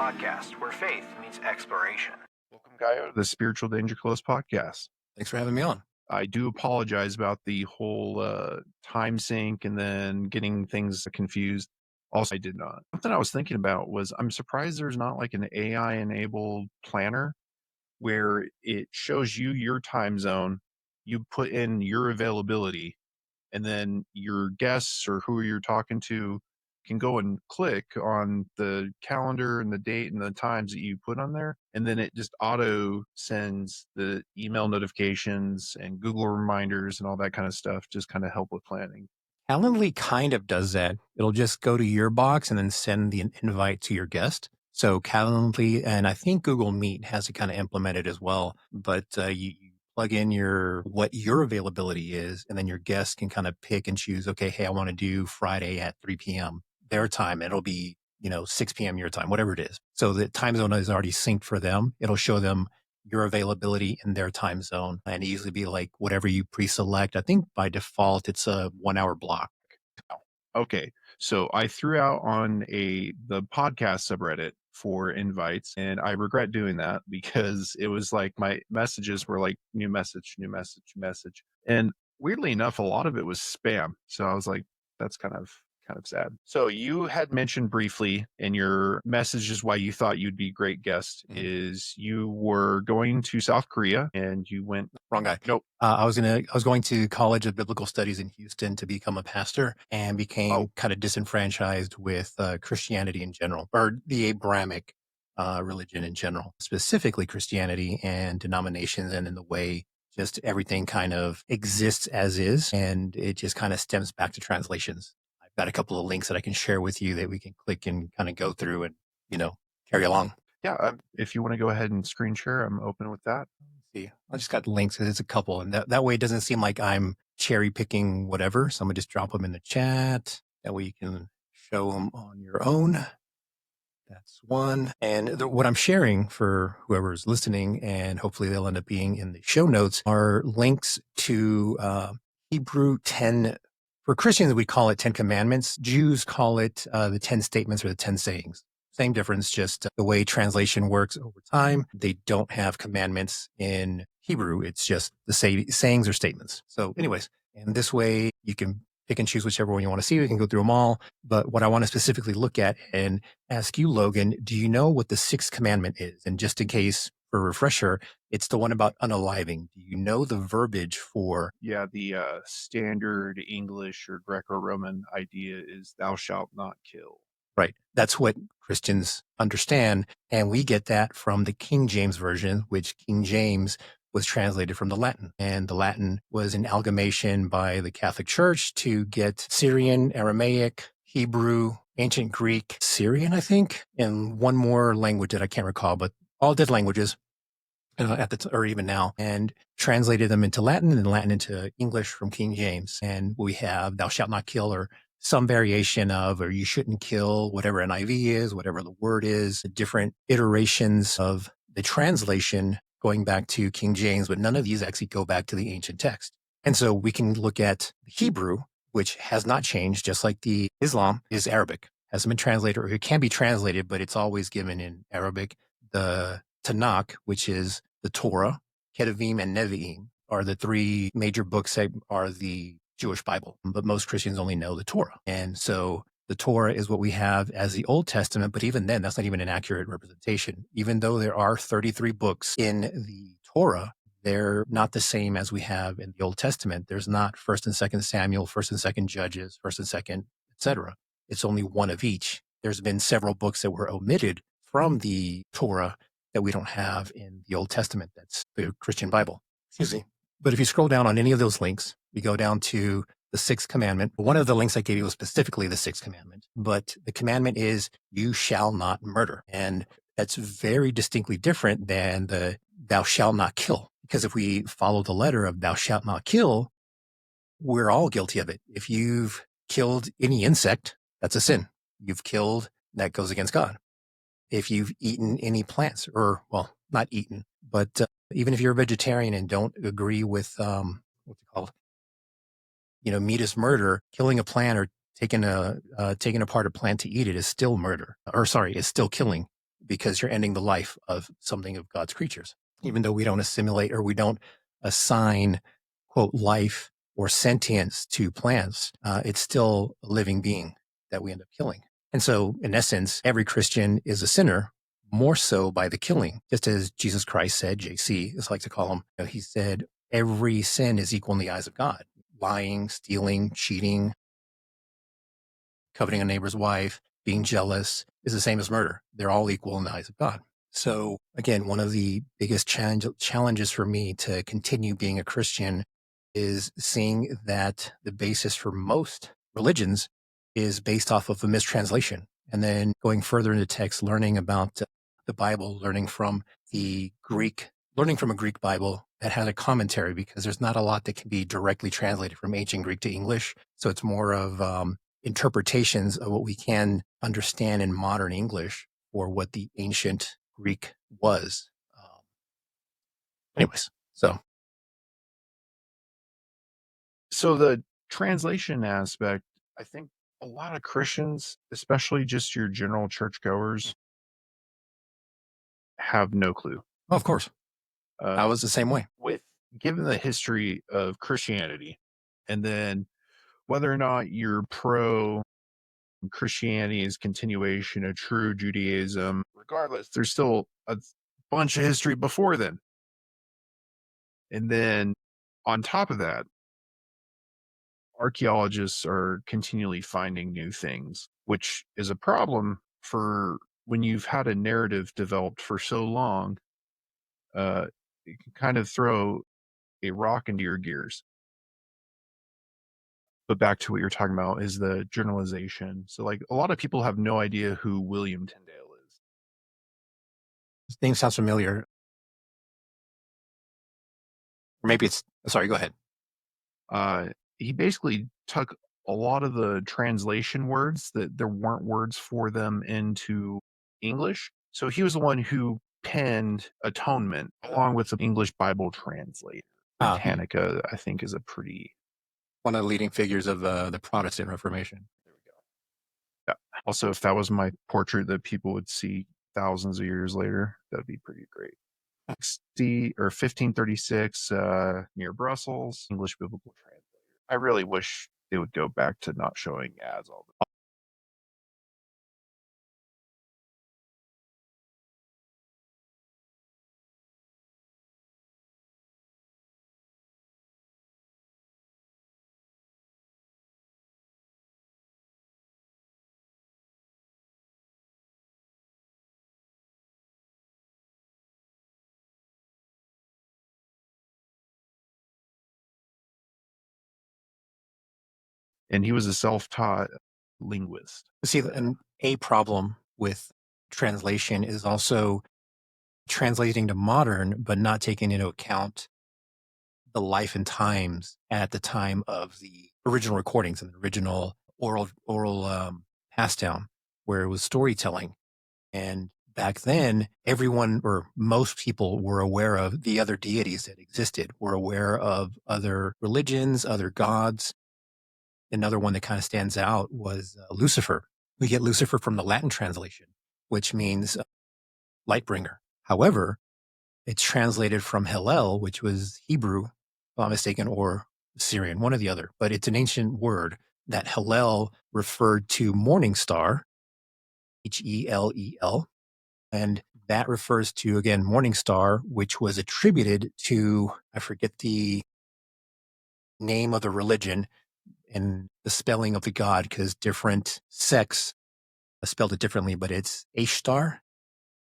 podcast where faith meets exploration. Welcome, Gallo, to the Spiritual Danger Close podcast. Thanks for having me on. I do apologize about the whole time sync and then getting things confused. Also, I did not. Something I was thinking about was I'm surprised there's not like an AI-enabled planner where it shows you your time zone, you put in your availability, and then your guests or who you're talking to can go and click on the calendar and the date and the times that you put on there. And then it just auto sends the email notifications and Google reminders and all that kind of stuff, just kind of help with planning. Calendly kind of does that. It'll just go to your box and then send the invite to your guest. So Calendly, and I think Google Meet has it kind of implemented as well, but you plug in what your availability is, and then your guest can kind of pick and choose, okay, hey, I want to do Friday at 3 p.m. their time. It'll be, 6 p.m. your time, whatever it is. So the time zone is already synced for them. It'll show them your availability in their time zone, and it usually be like whatever you pre-select. I think by default, it's a 1 hour block. Okay. So I threw out on the podcast subreddit for invites, and I regret doing that because it was like my messages were like new message. And weirdly enough, a lot of it was spam. So I was like, that's kind of sad. So you had mentioned briefly in your messages why you thought you'd be a great guest is you were going to South Korea and you went. Wrong guy. Nope. I was going to College of Biblical Studies in Houston to become a pastor, and became kind of disenfranchised with Christianity in general, or the Abrahamic religion in general, specifically Christianity and denominations, and in the way just everything kind of exists as is, and it just kind of stems back to translations. I've got a couple of links that I can share with you that we can click and kind of go through and, carry along. Yeah. If you want to go ahead and screen share, I'm open with that. See, I just got links because it's a couple, and that way it doesn't seem like I'm cherry picking whatever. So I'm gonna just drop them in the chat. That way you can show them on your own. That's one. And what I'm sharing for whoever's listening, and hopefully they'll end up being in the show notes, are links to Hebrew 10. For Christians, we call it 10 commandments. Jews call it the 10 statements or the 10 sayings. Same difference, just the way translation works over time. They don't have commandments in Hebrew. It's just the sayings or statements. So anyways, and this way you can pick and choose whichever one you want to see. We can go through them all. But what I want to specifically look at and ask you, Logan, do you know what the sixth commandment is? And just in case, for a refresher, it's the one about unaliving. Do you know the verbiage for? Yeah, the standard English or Greco-Roman idea is thou shalt not kill. Right. That's what Christians understand. And we get that from the King James Version, which King James was translated from the Latin. And the Latin was an amalgamation by the Catholic Church to get Syrian, Aramaic, Hebrew, ancient Greek, Syrian, I think, and one more language that I can't recall, but all dead languages or even now, and translated them into Latin and Latin into English from King James. And we have thou shalt not kill, or some variation of, or you shouldn't kill, whatever NIV is, whatever the word is, the different iterations of the translation going back to King James, but none of these actually go back to the ancient text. And so we can look at Hebrew, which has not changed, just like the Islam is Arabic. Hasn't been translated, or it can be translated, but it's always given in Arabic. The Tanakh, which is the Torah, Ketuvim, and Nevi'im, are the three major books that are the Jewish Bible, but most Christians only know the Torah. And so the Torah is what we have as the Old Testament, but even then, that's not even an accurate representation. Even though there are 33 books in the Torah, they're not the same as we have in the Old Testament. There's not 1st and 2nd Samuel, 1st and 2nd Judges, 1st and 2nd, etc. It's only one of each. There's been several books that were omitted from the Torah that we don't have in the Old Testament. That's the Christian Bible. Excuse me. But if you scroll down on any of those links, you go down to the sixth commandment. One of the links I gave you was specifically the sixth commandment, but the commandment is you shall not murder. And that's very distinctly different than the thou shalt not kill. Because if we follow the letter of thou shalt not kill, we're all guilty of it. If you've killed any insect, that's a sin. You've killed, that goes against God. If you've eaten any plants, or, well, not eaten, but even if you're a vegetarian and don't agree with, what's it called? Meat is murder. Killing a plant or taking apart a plant to eat it is still murder. Is still killing. because you're ending the life of something of God's creatures. Even though we don't assimilate or we don't assign, quote, life or sentience to plants, it's still a living being that we end up killing. And so, in essence, every Christian is a sinner, more so by the killing. Just as Jesus Christ said, JC, as I like to call him, he said, every sin is equal in the eyes of God. Lying, stealing, cheating, coveting a neighbor's wife, being jealous is the same as murder. They're all equal in the eyes of God. So again, one of the biggest challenges for me to continue being a Christian is seeing that the basis for most religions is based off of a mistranslation. And then going further into text, learning about the Bible, learning from a Greek Bible that had a commentary, because there's not a lot that can be directly translated from ancient Greek to English. So it's more of interpretations of what we can understand in modern English or what the ancient Greek was. Anyways, so the translation aspect, I think a lot of Christians, especially just your general churchgoers, have no clue. of course, I was the same way. Given the history of Christianity, and then whether or not you're pro Christianity's continuation of true Judaism, regardless, there's still a bunch of history before then. And then on top of that, archaeologists are continually finding new things, which is a problem for when you've had a narrative developed for so long. It can kind of throw a rock into your gears. But back to what you're talking about is the generalization. So like a lot of people have no idea who William Tyndale is. His name sounds familiar. Or maybe it's, sorry, go ahead. He basically took a lot of the translation words that there weren't words for them into English. So he was the one who penned Atonement along with the English Bible translator. Britannica, I think, is a pretty... one of the leading figures of the Protestant Reformation. There we go. Yeah. Also, if that was my portrait that people would see thousands of years later, that'd be pretty great. 1536, near Brussels, English Biblical Translator. I really wish they would go back to not showing ads all the time. And he was a self-taught linguist. See, and a problem with translation is also translating to modern, but not taking into account the life and times at the time of the original recordings and the original oral pass down, where it was storytelling. And back then, everyone or most people were aware of the other deities that existed, were aware of other religions, other gods. Another one that kind of stands out was Lucifer. We get Lucifer from the Latin translation, which means light bringer. However, it's translated from Hillel, which was Hebrew, if I'm not mistaken, or Syrian, one or the other. But it's an ancient word that Hillel referred to morning star, Hellel. And that refers to, again, morning star, which was attributed to, I forget the name of the religion, and the spelling of the god, because different sects spelled it differently, but it's Ashtar.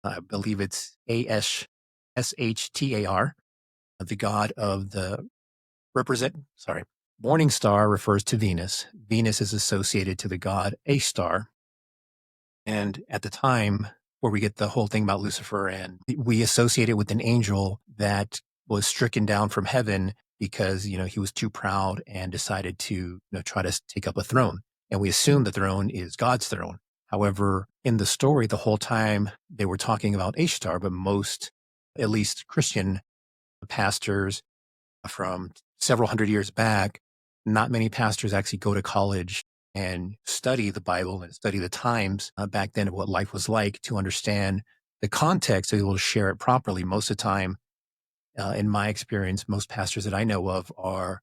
I believe it's Ashtar, the god of the morning star refers to Venus. Venus is associated to the god Ashtar. And at the time where we get the whole thing about Lucifer, and we associate it with an angel that was stricken down from heaven because, he was too proud and decided to try to take up a throne. And we assume the throne is God's throne. However, in the story, the whole time they were talking about Ishtar, but most, at least Christian pastors from several hundred years back, not many pastors actually go to college and study the Bible and study the times back then of what life was like to understand the context to be able to share it properly. Most of the time, in my experience, most pastors that I know of are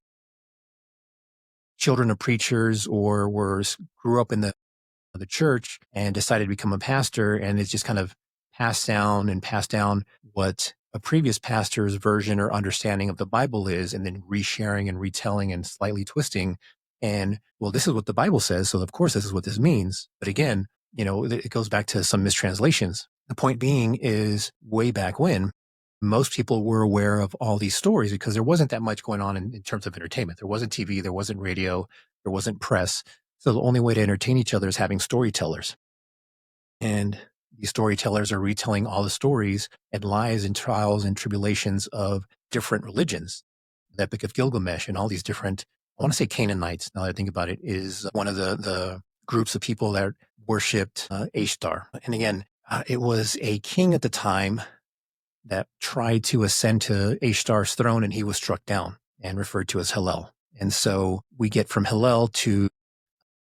children of preachers or grew up in the church and decided to become a pastor, and it's just kind of passed down what a previous pastor's version or understanding of the Bible is, and then resharing and retelling and slightly twisting. And well, this is what the Bible says, so of course this is what this means. But again, it goes back to some mistranslations. The point being is, way back when, most people were aware of all these stories because there wasn't that much going on in terms of entertainment. There wasn't TV, there wasn't radio, there wasn't press. So the only way to entertain each other is having storytellers. And these storytellers are retelling all the stories and lies and trials and tribulations of different religions. The Epic of Gilgamesh and all these different, I want to say Canaanites, now that I think about it, is one of the groups of people that worshipped Ishtar. And again, it was a king at the time that tried to ascend to Ishtar's throne, and he was struck down and referred to as Hillel. And so we get from Hillel to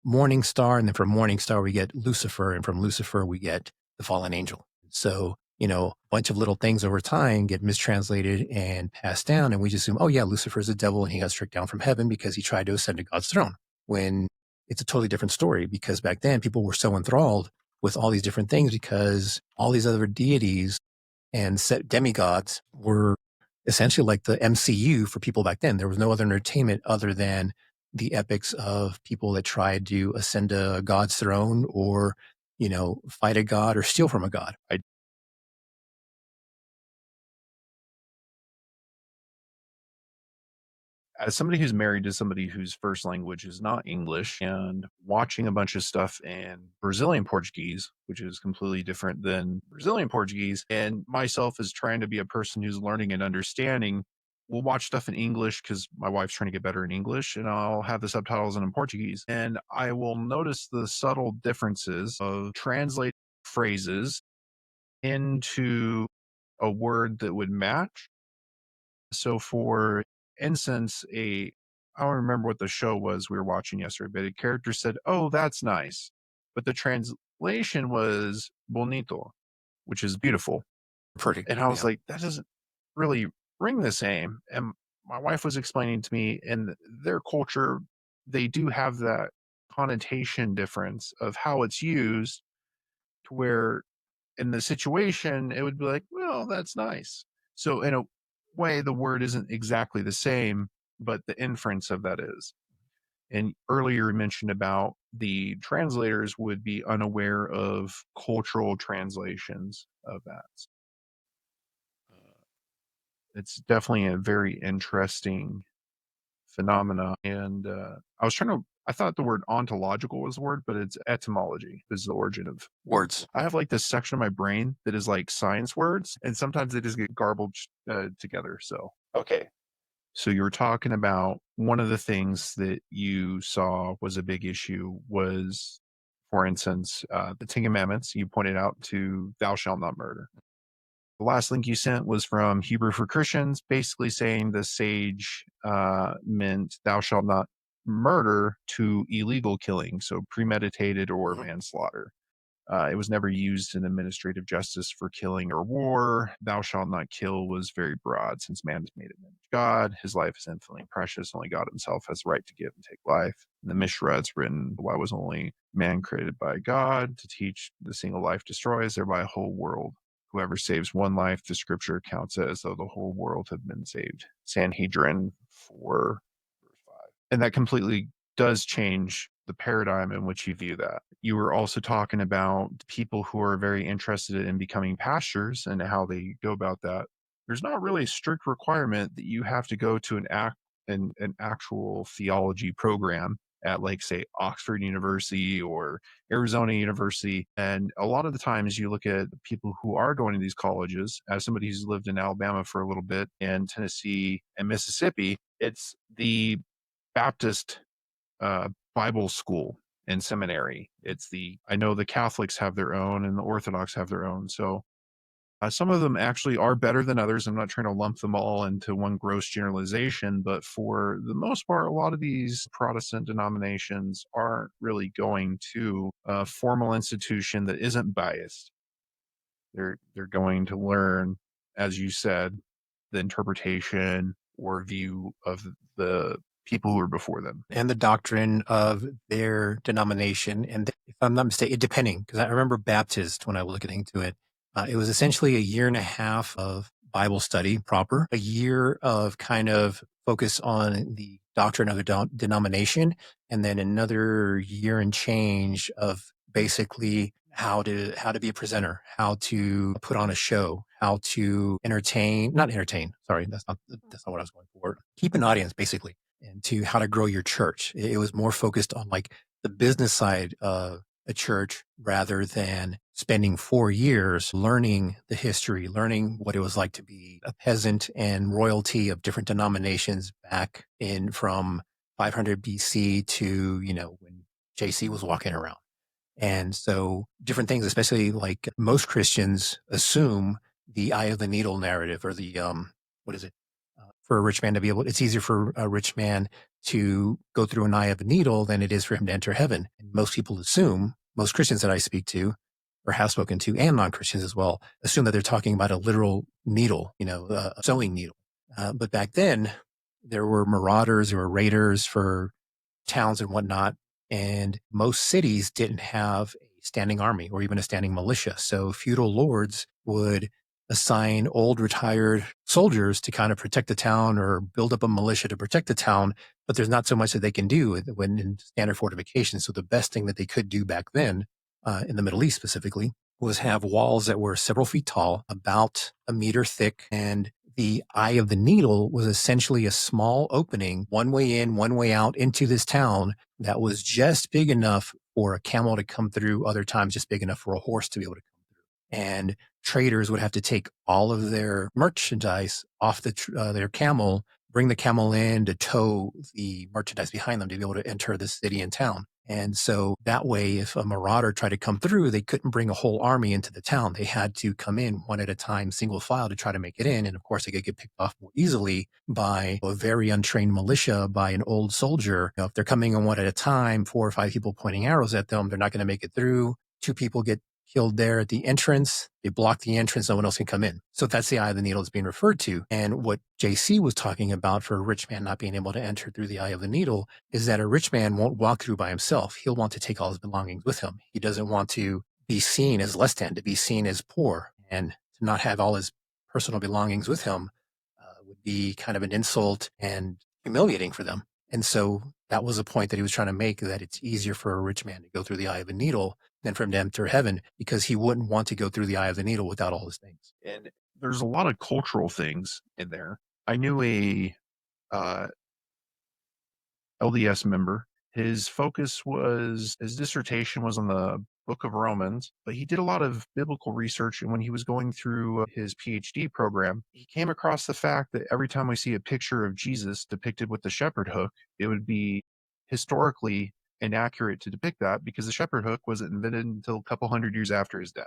Morning Star, and then from Morning Star we get Lucifer, and from Lucifer we get the fallen angel. So, a bunch of little things over time get mistranslated and passed down, and we just assume, oh yeah, Lucifer's a devil and he got struck down from heaven because he tried to ascend to God's throne. When it's a totally different story, because back then people were so enthralled with all these different things because all these other deities and set demigods were essentially like the MCU for people back then. There was no other entertainment other than the epics of people that tried to ascend to God's throne or, fight a god or steal from a god. As somebody who's married to somebody whose first language is not English and watching a bunch of stuff in Brazilian Portuguese, which is completely different than Brazilian Portuguese, and myself as trying to be a person who's learning and understanding, we'll watch stuff in English because my wife's trying to get better in English, and I'll have the subtitles in Portuguese. And I will notice the subtle differences of translating phrases into a word that would match. So for instance, I don't remember what the show was we were watching yesterday, but a character said, "Oh, that's nice." But the translation was bonito, which is beautiful. Pretty. And I was Yeah. like, that doesn't really ring the same. And my wife was explaining to me in their culture, they do have that connotation difference of how it's used to where in the situation, it would be like, well, that's nice. So in a way, the word isn't exactly the same, but the inference of that is. And earlier you mentioned about the translators would be unaware of cultural translations of that. It's definitely a very interesting phenomena. And I thought the word ontological was the word, but it's etymology is the origin of Words. I have like this section of my brain that is like science words, and sometimes they just get garbled together. So, okay. So you were talking about one of the things that you saw was a big issue was, for instance, the Ten Commandments. You pointed out to thou shalt not murder. The last link you sent was from Hebrew for Christians, basically saying the sage meant thou shalt not murder to illegal killing, so premeditated or manslaughter. It was never used in administrative justice for killing or war. Thou shalt not kill was very broad, since man is made in the image of God. His life is infinitely precious. Only God himself has the right to give and take life. In the Mishra, it's written, why was only man created by God to teach the single life destroys, thereby a whole world. Whoever saves one life, the scripture counts it as though the whole world had been saved. Sanhedrin 4, verse 5. And that completely does change the paradigm in which you view that. You were also talking about people who are very interested in becoming pastors and how they go about that. There's not really a strict requirement that you have to go to an actual theology program at, like, say, Oxford University or Arizona University. And a lot of the times you look at people who are going to these colleges, as somebody who's lived in Alabama for a little bit, and Tennessee and Mississippi, it's the Baptist Bible school and seminary. I know the Catholics have their own and the Orthodox have their own. So some of them actually are better than others. I'm not trying to lump them all into one gross generalization, but for the most part, a lot of these Protestant denominations aren't really going to a formal institution that isn't biased. They're going to learn, as you said, the interpretation or view of the people who were before them. And the doctrine of their denomination. And if I'm not mistaken, depending, because I remember Baptist when I was looking into it, it was essentially a year and a half of Bible study proper, a year of kind of focus on the doctrine of the denomination, and then another year and change of basically how to be a presenter, how to put on a show, how to not entertain. Sorry, that's not what I was going for. Keep an audience, basically, and to how to grow your church. It was more focused on like the business side of a church rather than spending 4 years learning the history, learning what it was like to be a peasant and royalty of different denominations back in from 500 BC to, when JC was walking around. And so different things, especially like most Christians assume the eye of the needle narrative or the, what is it? For a rich man to be able, it's easier for a rich man to go through an eye of a needle than it is for him to enter heaven. And most people assume, most Christians that I speak to or have spoken to, and non-Christians as well, assume that they're talking about a literal needle, a sewing needle. But back then, there were marauders, there were raiders for towns and whatnot. And most cities didn't have a standing army or even a standing militia. So feudal lords would assign old retired soldiers to kind of protect the town or build up a militia to protect the town. But there's not so much that they can do when in standard fortifications. So the best thing that they could do back then, in the Middle East specifically, was have walls that were several feet tall, about a meter thick, and the eye of the needle was essentially a small opening, one way in, one way out into this town that was just big enough for a camel to come through, other times just big enough for a horse to be able to come through. And traders would have to take all of their merchandise off their camel, bring the camel in to tow the merchandise behind them to be able to enter the city and town. And so that way, if a marauder tried to come through, they couldn't bring a whole army into the town. They had to come in one at a time, single file, to try to make it in. And of course, they could get picked off more easily by a very untrained militia, by an old soldier. If they're coming in one at a time, 4 or 5 people pointing arrows at them, they're not going to make it through. 2 people get killed there at the entrance. They block the entrance. No one else can come in. So that's the eye of the needle that's being referred to. And what JC was talking about for a rich man not being able to enter through the eye of the needle is that a rich man won't walk through by himself. He'll want to take all his belongings with him. He doesn't want to be seen as less than, to be seen as poor, and to not have all his personal belongings with him would be kind of an insult and humiliating for them. And so that was a point that he was trying to make, that it's easier for a rich man to go through the eye of a needle than for him to enter heaven, because he wouldn't want to go through the eye of the needle without all his things. And there's a lot of cultural things in there. I knew a LDS member. His dissertation was on the Book of Romans, but he did a lot of biblical research. And when he was going through his PhD program, he came across the fact that every time we see a picture of Jesus depicted with the shepherd hook, it would be historically inaccurate to depict that, because the shepherd hook wasn't invented until a couple hundred years after his death.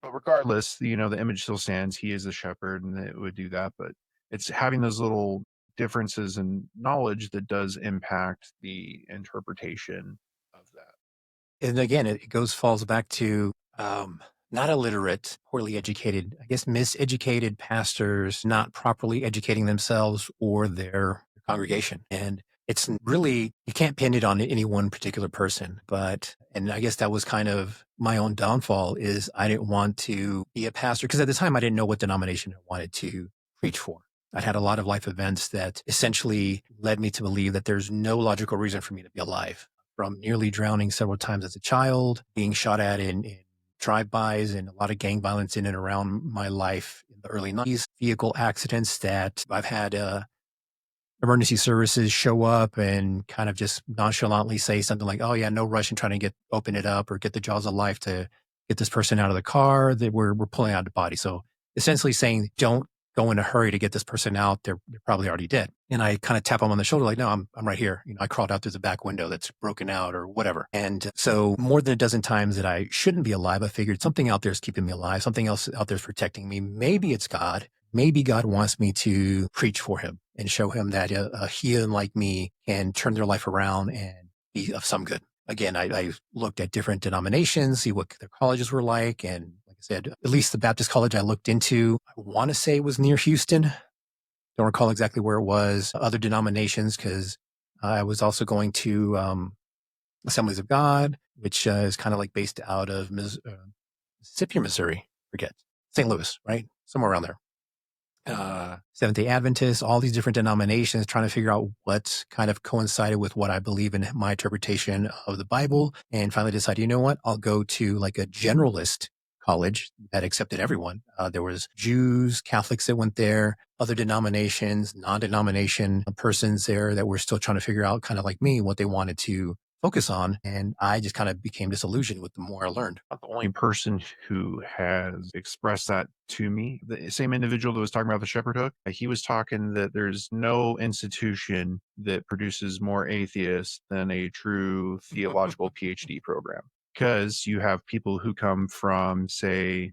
But regardless, the image still stands. He is a shepherd, and it would do that. But it's having those little differences in knowledge that does impact the interpretation of that. And again, it falls back to not illiterate, poorly educated, I guess miseducated pastors not properly educating themselves or their congregation. And it's really, you can't pin it on any one particular person. And I guess that was kind of my own downfall, is I didn't want to be a pastor, because at the time I didn't know what denomination I wanted to preach for. I'd had a lot of life events that essentially led me to believe that there's no logical reason for me to be alive. From nearly drowning several times as a child, being shot at in drive-bys, and a lot of gang violence in and around my life in the early 90s, vehicle accidents that I've had emergency services show up and kind of just nonchalantly say something like, "Oh yeah, no rush in trying to open it up or get the jaws of life to get this person out of the car. That we're pulling out the body." So essentially saying, don't go in a hurry to get this person out. They're probably already dead. And I kind of tap them on the shoulder like, "No, I'm right here. I crawled out through the back window that's broken out," or whatever. And so more than a dozen times that I shouldn't be alive, I figured something out there is keeping me alive. Something else out there is protecting me. Maybe it's God. Maybe God wants me to preach for him and show him that a heathen like me can turn their life around and be of some good. again, I looked at different denominations, see what their colleges were like. And like I said, at least the Baptist college I looked into, I want to say it was near Houston. Don't recall exactly where it was. Other denominations, because I was also going to Assemblies of God, which is kind of like based out of Mississippi or Missouri, forget, St. Louis, right? Somewhere around there. Seventh-day Adventists, all these different denominations, trying to figure out what kind of coincided with what I believe in my interpretation of the Bible, and finally decided, you know what, I'll go to like a generalist college that accepted everyone. There was Jews, Catholics that went there, other denominations, non-denomination persons there that were still trying to figure out, kind of like me, what they wanted to focus on. And I just kind of became disillusioned with the more I learned. Not the only person who has expressed that to me. The same individual that was talking about the shepherd hook, he was talking that there's no institution that produces more atheists than a true theological PhD program. Because you have people who come from, say,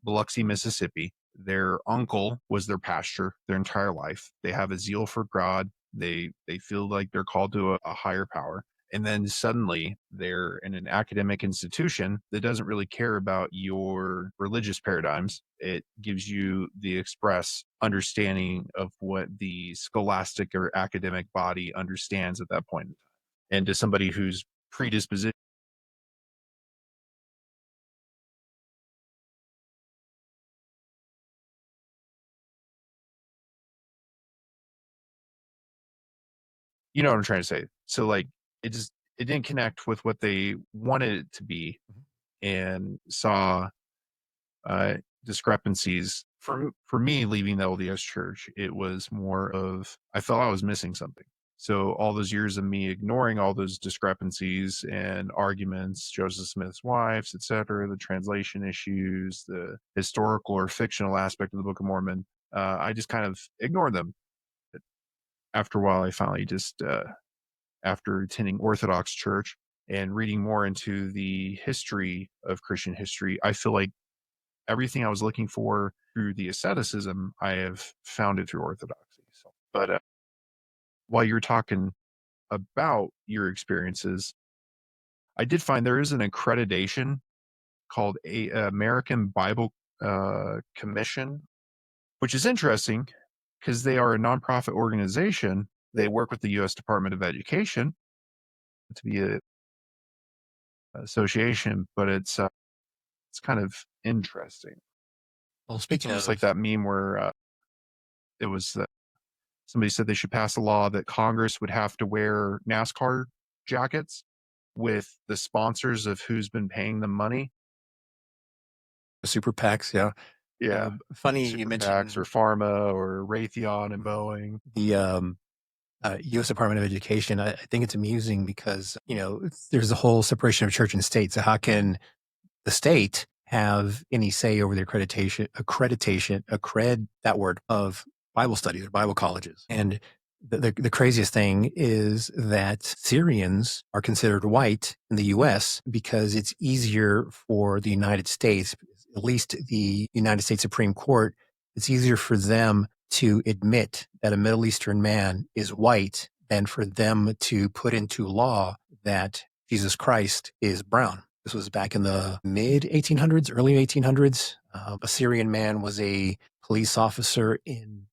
Biloxi, Mississippi. Their uncle was their pastor their entire life. They have a zeal for God. They feel like they're called to a higher power. And then suddenly they're in an academic institution that doesn't really care about your religious paradigms. It gives you the express understanding of what the scholastic or academic body understands at that point in time. And to somebody who's predisposition, you know what I'm trying to say? So like it didn't connect with what they wanted it to be, and saw uh discrepancies. For me leaving the LDS church, it was more of I felt I was missing something. So all those years of me ignoring all those discrepancies and arguments, Joseph Smith's wives, etc., the translation issues, the historical or fictional aspect of the Book of Mormon, I just kind of ignored them. After a while, I finally just after attending Orthodox Church and reading more into the history of Christian history, I feel like everything I was looking for through the asceticism, I have found it through Orthodoxy. So, but while you're talking about your experiences, I did find there is an accreditation called a American Bible Commission, which is interesting because they are a nonprofit organization. They work with the U.S. Department of Education to be a association, but it's kind of interesting. Well, It's speaking almost of, like that meme where it was somebody said they should pass a law that Congress would have to wear NASCAR jackets with the sponsors of who's been paying them money. super PACs, yeah. Yeah, Funny Super you PACs mentioned or Pharma or Raytheon and Boeing. the U.S. Department of Education. I think it's amusing because, you know, there's a whole separation of church and state. So how can the state have any say over the that word of Bible study or Bible colleges? And the craziest thing is that Syrians are considered white in the U.S. because it's easier for the United States, at least the United States Supreme Court, it's easier for them to admit that a Middle Eastern man is white than for them to put into law that Jesus Christ is brown. This was back in the mid 1800s, early 1800s. A Syrian man was a police officer in,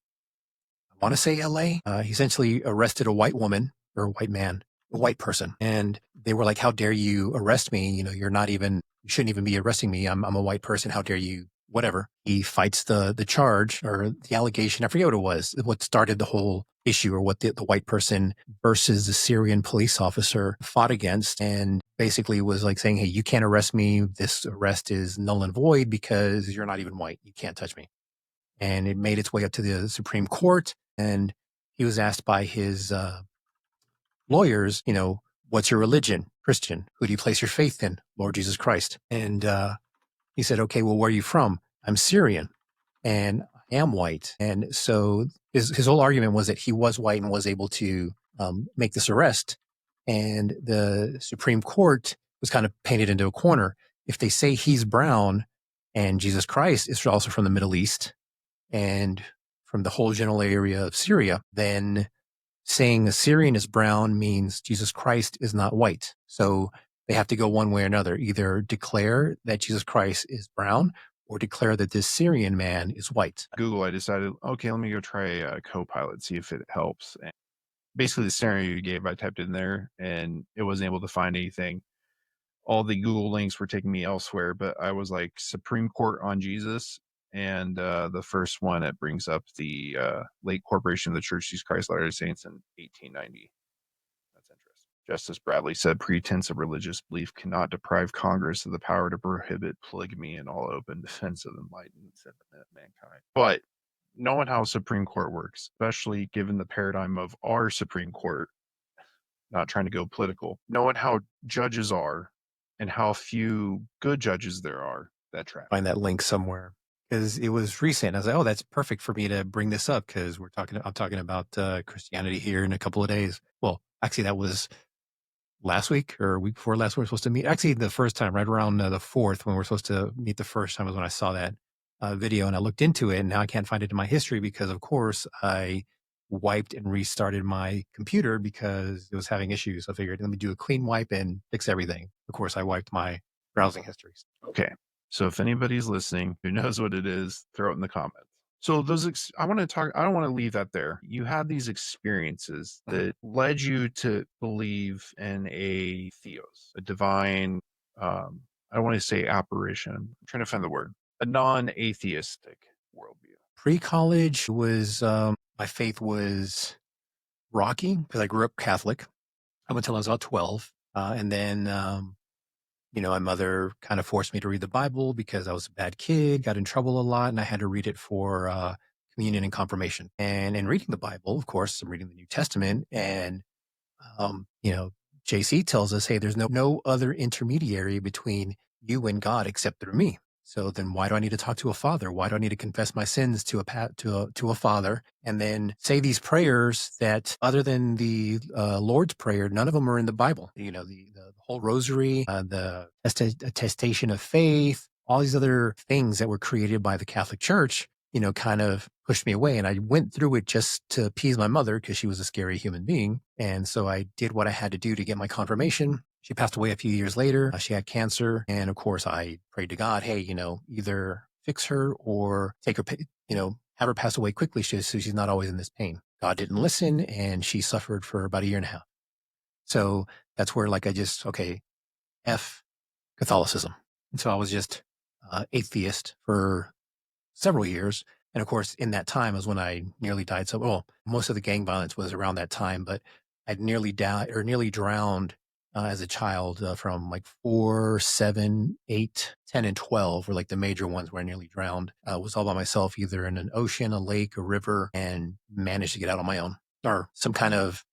I want to say LA. He essentially arrested a white woman or a white man, a white person. And they were like, how dare you arrest me? You know, you shouldn't even be arresting me. I'm a white person. How dare you? Whatever. He fights the charge or the allegation. I forget what it was, what started the whole issue, or what the white person versus the Syrian police officer fought against, and basically was like saying, hey, you can't arrest me. This arrest is null and void because you're not even white. You can't touch me. And it made its way up to the Supreme Court. And he was asked by his lawyers, you know, what's your religion? Christian. Who do you place your faith in? Lord Jesus Christ. And he said, okay, well, where are you from? I'm Syrian and I am white. And so his whole argument was that he was white and was able to make this arrest. And the Supreme Court was kind of painted into a corner. If they say he's brown and Jesus Christ is also from the Middle East and from the whole general area of Syria, then saying Assyrian is brown means Jesus Christ is not white. So they have to go one way or another, either declare that Jesus Christ is brown or declare that this Syrian man is white. Google, I decided, okay, let me go try Copilot, see if it helps. And basically, the scenario you gave, I typed in there and it wasn't able to find anything. All the Google links were taking me elsewhere, but I was like Supreme Court on Jesus. And the first one, it brings up the late corporation of the Church of Jesus Christ of Latter-day Saints in 1890. That's interesting. Justice Bradley said, pretense of religious belief cannot deprive Congress of the power to prohibit polygamy in all open defense of enlightenment sentiment of mankind. But knowing how Supreme Court works, especially given the paradigm of our Supreme Court, not trying to go political, knowing how judges are and how few good judges there are, that trap. Find that link somewhere because it was recent. I was like, oh, that's perfect for me to bring this up because I'm talking about Christianity here in a couple of days. Well, actually, that was last week or week before last. We were supposed to meet. Actually, the first time, right around the 4th, when we were supposed to meet the first time, was when I saw that video and I looked into it. And now I can't find it in my history because, of course, I wiped and restarted my computer because it was having issues. I figured, let me do a clean wipe and fix everything. Of course, I wiped my browsing histories. Okay. So if anybody's listening who knows what it is, throw it in the comments. So those, I want to talk, I don't want to leave that there. You had these experiences that led you to believe in a theos, a divine, I don't want to say apparition. I'm trying to find the word, a non-atheistic worldview. Pre-college was, my faith was rocky because I grew up Catholic up until I was about 12. And then, my mother kind of forced me to read the Bible because I was a bad kid, got in trouble a lot, and I had to read it for communion and confirmation. And in reading the Bible, of course, I'm reading the New Testament, and JC tells us, hey, there's no other intermediary between you and God except through me. So then why do I need to talk to a father? Why do I need to confess my sins to a father and then say these prayers that other than the Lord's Prayer, none of them are in the Bible? The whole rosary, the attestation of faith, all these other things that were created by the Catholic Church, kind of pushed me away. And I went through it just to appease my mother because she was a scary human being. And so I did what I had to do to get my confirmation. She passed away a few years later. She had cancer. And of course, I prayed to God, hey, either fix her or take her, have her pass away quickly so she's not always in this pain. God didn't listen and she suffered for about a year and a half. So that's where F Catholicism. And so I was just atheist for several years. And of course, in that time was when I nearly died. So, most of the gang violence was around that time, but I'd nearly drowned as a child from like 4, 7, 8, 10, and 12 were like the major ones where I nearly drowned. Was all by myself, either in an ocean, a lake, a river, and managed to get out on my own. Or some kind of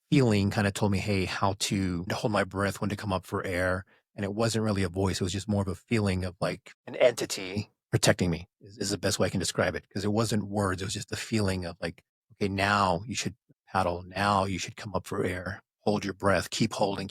feeling kind of told me, hey, how to hold my breath, when to come up for air. And it wasn't really a voice. It was just more of a feeling of like an entity protecting me is the best way I can describe it. Because it wasn't words. It was just the feeling of like, okay, now you should paddle. Now you should come up for air. Hold your breath. Keep holding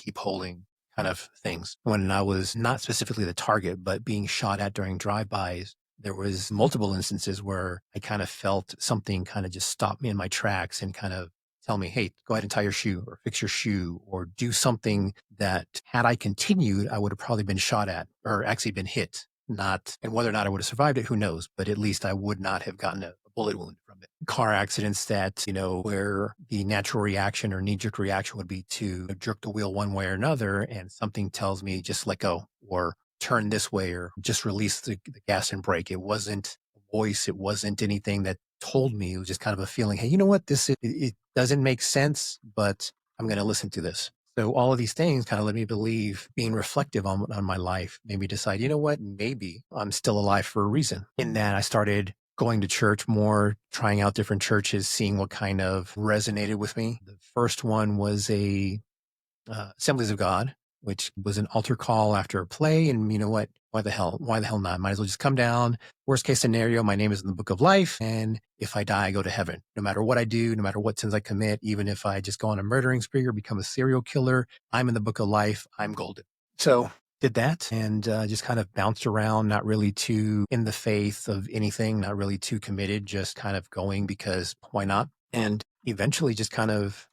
kind of things. When I was not specifically the target, but being shot at during drive-bys, there was multiple instances where I kind of felt something kind of just stop me in my tracks and kind of tell me, hey, go ahead and tie your shoe or fix your shoe or do something that had I continued, I would have probably been shot at or actually been hit. And whether or not I would have survived it, who knows? But at least I would not have gotten a bullet wound from it. Car accidents that, where the natural reaction or knee-jerk reaction would be to jerk the wheel one way or another, and something tells me just let go or turn this way or just release the gas and brake. It wasn't a voice. It wasn't anything that told me. It was just kind of a feeling, hey, you know what? It doesn't make sense, but I'm going to listen to this. So all of these things kind of led me to believe, being reflective on my life, made me decide, you know what, maybe I'm still alive for a reason. In that I started going to church more, trying out different churches, seeing what kind of resonated with me. The first one was Assemblies of God, which was an altar call after a play. And you know what? Why the hell not? Might as well just come down. Worst case scenario, my name is in the book of life. And if I die, I go to heaven. No matter what I do, no matter what sins I commit, even if I just go on a murdering spree or become a serial killer, I'm in the book of life. I'm golden. So did that and just kind of bounced around, not really too in the faith of anything, not really too committed, just kind of going because why not? And eventually just kind of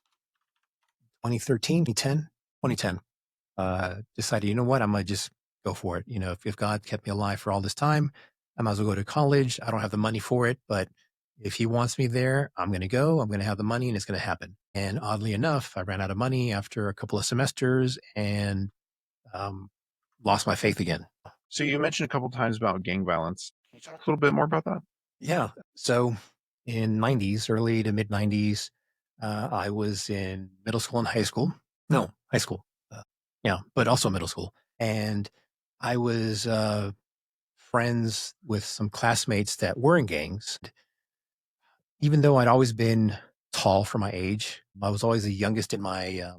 2013, 2010, decided, you know what, I'm going to just go for it. If God kept me alive for all this time, I might as well go to college. I don't have the money for it, but if he wants me there, I'm going to go. I'm going to have the money and it's going to happen. And oddly enough, I ran out of money after a couple of semesters and lost my faith again. So you mentioned a couple times about gang violence. Can you talk a little bit more about that? Yeah. So in 90s, early to mid 90s, I was in middle school and high school. No, high school. Yeah, but also middle school. And I was friends with some classmates that were in gangs. Even though I'd always been tall for my age, I was always the youngest in my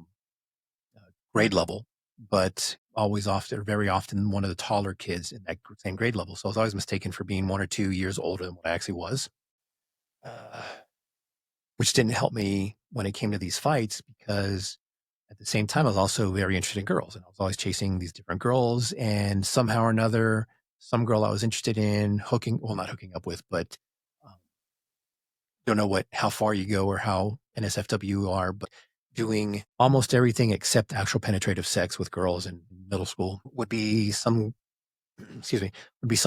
grade level, but always often, or very often, one of the taller kids in that same grade level. So I was always mistaken for being 1 or 2 years older than what I actually was, which didn't help me when it came to these fights because at the same time, I was also very interested in girls and I was always chasing these different girls. And somehow or another, some girl I was interested in not hooking up with, but don't know how far you go or how NSFW you are, but doing almost everything except actual penetrative sex with girls in middle school would be some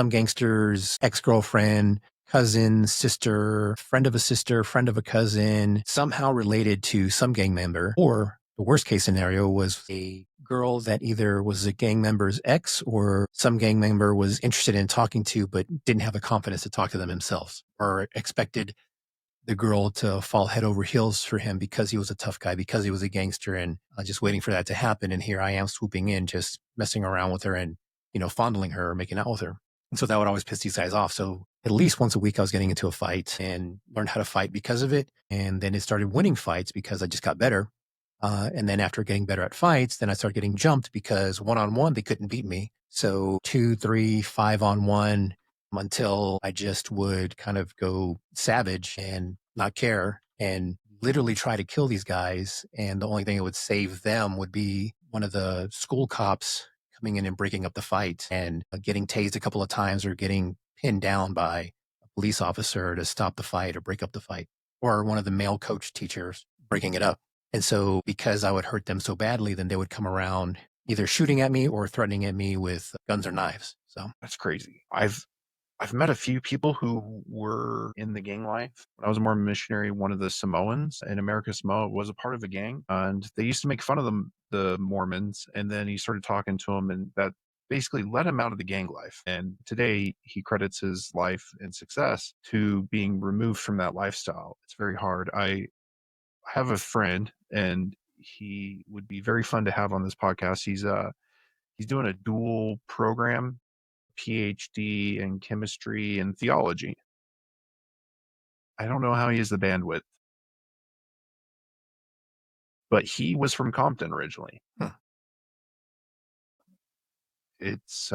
gangster's ex-girlfriend, cousin, sister, friend of a cousin, somehow related to some gang member. Or the worst case scenario was a girl that either was a gang member's ex or some gang member was interested in talking to, but didn't have the confidence to talk to them themselves or expected the girl to fall head over heels for him because he was a tough guy, because he was a gangster, and just waiting for that to happen. And here I am swooping in, just messing around with her and, fondling her, making out with her. And so that would always piss these guys off. So at least once a week, I was getting into a fight and learned how to fight because of it. And then it started winning fights because I just got better. And then after getting better at fights, then I started getting jumped because 1-on-1, they couldn't beat me. So 2, 3, 5-on-1, until I just would kind of go savage and not care and literally try to kill these guys. And the only thing that would save them would be one of the school cops coming in and breaking up the fight and getting tased a couple of times or getting pinned down by a police officer to stop the fight or break up the fight, or one of the male coach teachers breaking it up. And so because I would hurt them so badly, then they would come around either shooting at me or threatening at me with guns or knives. So That's crazy. I've met a few people who were in the gang life. When I was a Mormon missionary, one of the Samoans in America Samoa was a part of a gang, and they used to make fun of the Mormons. And then he started talking to them, and that basically let him out of the gang life. And today he credits his life and success to being removed from that lifestyle. It's very hard. I have a friend, and he would be very fun to have on this podcast. He's doing a dual program, PhD in chemistry and theology. I don't know how he has the bandwidth, but he was from Compton originally. Huh. It's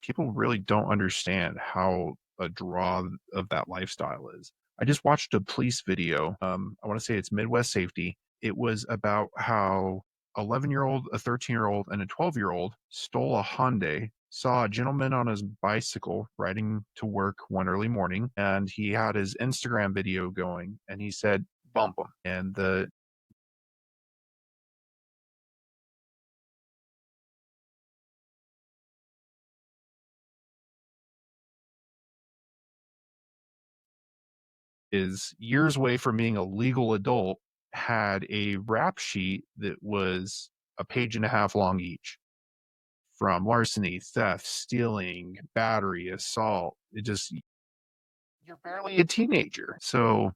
people really don't understand how a draw of that lifestyle is. I just watched a police video. I want to say it's Midwest Safety. It was about how 11-year-old, a 13-year-old, and a 12-year-old stole a Hyundai, saw a gentleman on his bicycle riding to work one early morning, and he had his Instagram video going, and he said, "Bump him." And the is years away from being a legal adult, had a rap sheet that was a page and a half long each, from larceny, theft, stealing, battery, assault. You're barely a teenager. So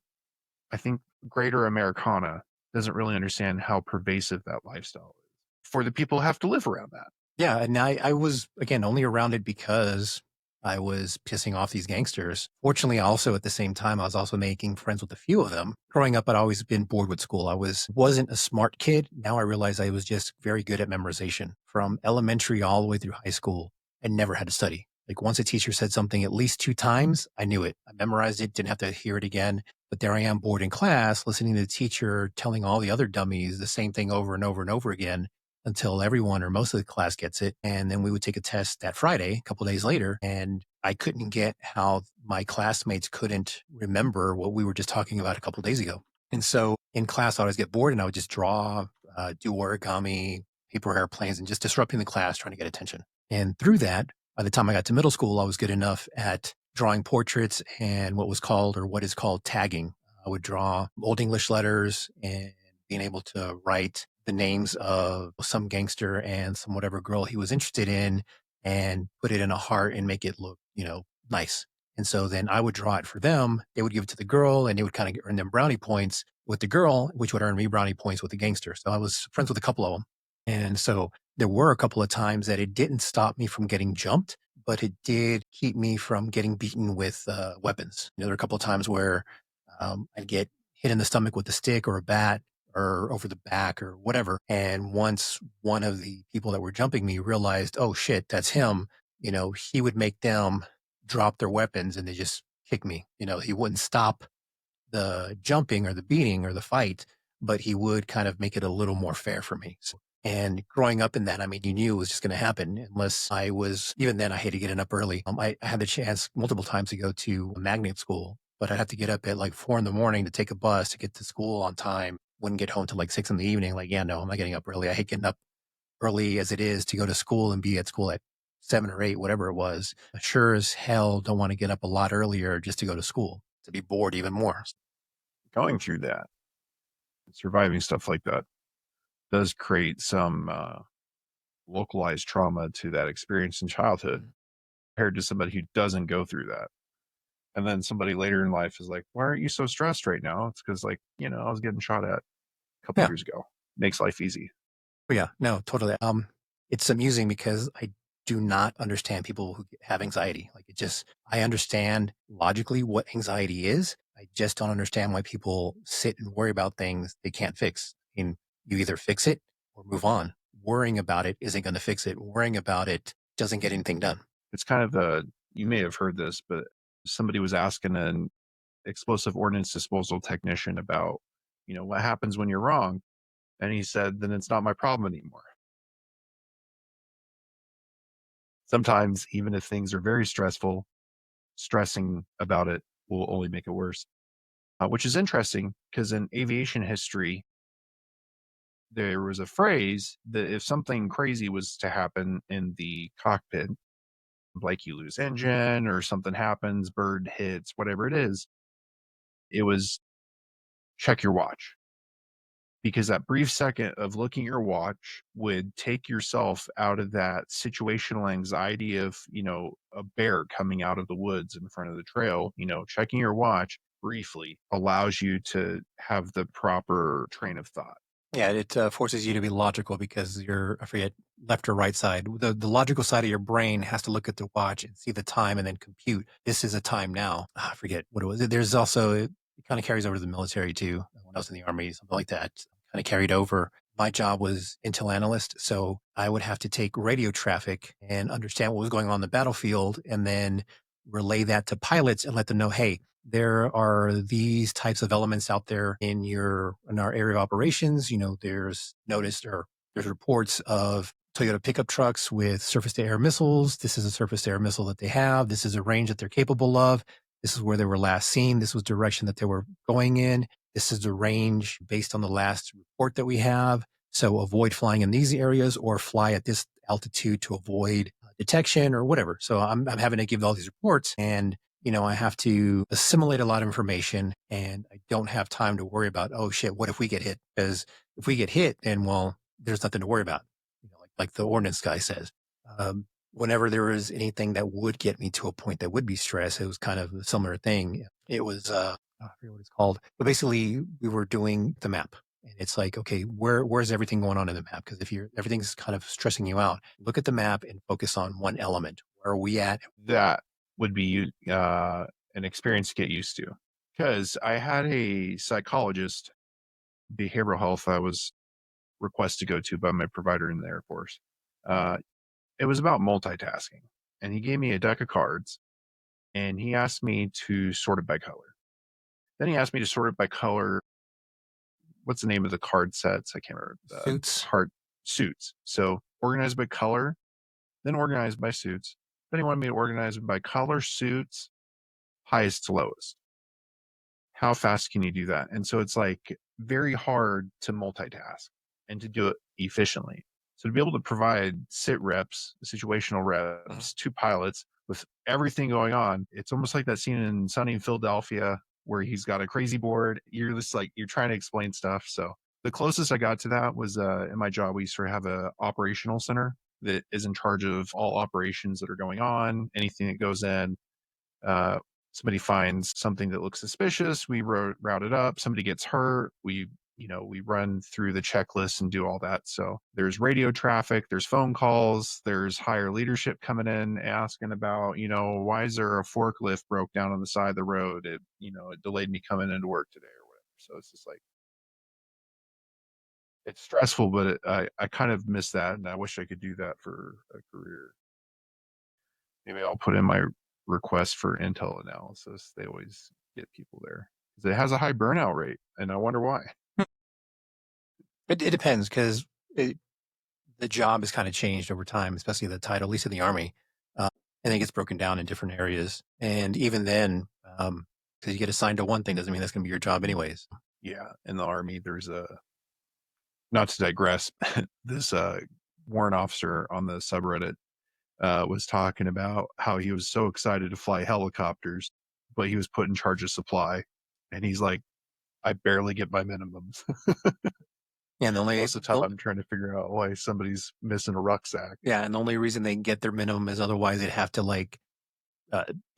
I think greater Americana doesn't really understand how pervasive that lifestyle is for the people who have to live around that. yeah, and I was, again, only around it because I was pissing off these gangsters. Fortunately, also at the same time, I was also making friends with a few of them. Growing up, I'd always been bored with school. Wasn't a smart kid. Now I realize I was just very good at memorization. From elementary all the way through high school, I never had to study. Like once a teacher said something at least 2 times, I knew it. I memorized it, didn't have to hear it again. But there I am bored in class, listening to the teacher telling all the other dummies the same thing over and over and over again, until everyone or most of the class gets it. And then we would take a test that Friday, a couple of days later, and I couldn't get how my classmates couldn't remember what we were just talking about a couple of days ago. And so in class, I would always get bored and I would just draw, do origami, paper airplanes, and just disrupting the class, trying to get attention. And through that, by the time I got to middle school, I was good enough at drawing portraits and what is called tagging. I would draw Old English letters and being able to write the names of some gangster and some whatever girl he was interested in and put it in a heart and make it look, nice. And so then I would draw it for them. They would give it to the girl and they would kind of earn them brownie points with the girl, which would earn me brownie points with the gangster. So I was friends with a couple of them. And so there were a couple of times that it didn't stop me from getting jumped, but it did keep me from getting beaten with weapons. There were a couple of times where I'd get hit in the stomach with a stick or a bat or over the back or whatever. And once one of the people that were jumping me realized, oh shit, that's him, he would make them drop their weapons and they just kick me. He wouldn't stop the jumping or the beating or the fight, but he would kind of make it a little more fair for me. And growing up in that, I mean, you knew it was just going to happen unless even then I hated getting up early. I had the chance multiple times to go to a magnet school, but I'd have to get up at like 4 a.m. to take a bus to get to school on time. Wouldn't get home till like 6 p.m. Like, yeah, no, I'm not getting up early. I hate getting up early as it is to go to school and be at school at 7 or 8, whatever it was. I sure as hell don't want to get up a lot earlier just to go to school, to be bored even more. Going through that, surviving stuff like that does create some localized trauma to that experience in childhood compared to somebody who doesn't go through that. And then somebody later in life is like, why aren't you so stressed right now? It's because, like, I was getting shot at a couple years ago. Makes life easy. Oh, yeah, no, totally. It's amusing because I do not understand people who have anxiety. Like I understand logically what anxiety is. I just don't understand why people sit and worry about things they can't fix. I mean, you either fix it or move on. Worrying about it isn't going to fix it. Worrying about it doesn't get anything done. It's kind of you may have heard this, but somebody was asking an explosive ordnance disposal technician about, what happens when you're wrong. And he said, then it's not my problem anymore. Sometimes, even if things are very stressful, stressing about it will only make it worse, which is interesting because in aviation history, there was a phrase that if something crazy was to happen in the cockpit, like you lose engine or something happens, bird hits, whatever it was check your watch. Because that brief second of looking at your watch would take yourself out of that situational anxiety of, a bear coming out of the woods in front of the trail. Checking your watch briefly allows you to have the proper train of thought. Yeah, it forces you to be logical because I forget, left or right side. The logical side of your brain has to look at the watch and see the time and then compute. This is a time now. I forget what it was. There's also, it kind of carries over to the military too. When I was in the Army, something like that kind of carried over. My job was intel analyst. So I would have to take radio traffic and understand what was going on in the battlefield and then relay that to pilots and let them know, hey, there are these types of elements out there in our area of operations. There's reports of Toyota pickup trucks with surface to air missiles. This is a surface to air missile that they have. This is a range that they're capable of. This is where they were last seen. This was direction that they were going in. This is the range based on the last report that we have. So avoid flying in these areas or fly at this altitude to avoid detection or whatever. So I'm having to give all these reports and I have to assimilate a lot of information and I don't have time to worry about, oh shit, what if we get hit? Because if we get hit, then, well, there's nothing to worry about. Like the ordnance guy says. Whenever there was anything that would get me to a point that would be stress, it was kind of a similar thing. It was, I forget what it's called, but basically we were doing the map. And it's like, okay, where's everything going on in the map? Because if everything's kind of stressing you out, look at the map and focus on one element. Where are we at? That would be an experience to get used to. Because I had a psychologist, behavioral health, I was requested to go to by my provider in the Air Force. It was about multitasking. And he gave me a deck of cards and he asked me to sort it by color. Then he asked me to sort it by color. What's the name of the card sets? I can't remember. Suits. Suits. So organized by color, then organized by suits. Then he wanted me to organize it by color, suits, highest to lowest. how fast can you do that? And so it's like very hard to multitask and to do it efficiently. So to be able to provide sit reps, situational reps to pilots with everything going on, it's almost like that scene in Sunny in Philadelphia where he's got a crazy board. You're just like, you're trying to explain stuff. So the closest I got to that was in my job, we used to have a operational center that is in charge of all operations that are going on, anything that goes in. Uh, Somebody finds something that looks suspicious, we route it up. Somebody gets hurt, we run through the checklist and do all that. So there's radio traffic, there's phone calls, there's higher leadership coming in asking about, why is there a forklift broke down on the side of the road? It delayed me coming into work today or whatever. So it's just like, it's stressful, but I kind of miss that, and I wish I could do that for a career. Maybe I'll put in my request for intel analysis. They always get people there because it has a high burnout rate, and I wonder why. It depends because the job has kind of changed over time, especially the title, at least in the Army. And it gets broken down in different areas. And even then, because you get assigned to one thing doesn't mean that's going to be your job anyways. Yeah, in the Army, there's not to digress, this warrant officer on the subreddit was talking about how he was so excited to fly helicopters, but he was put in charge of supply. And he's like, I barely get my minimums. Yeah, and Most of the time I'm trying to figure out why somebody's missing a rucksack. Yeah, and the only reason they get their minimum is otherwise they'd have to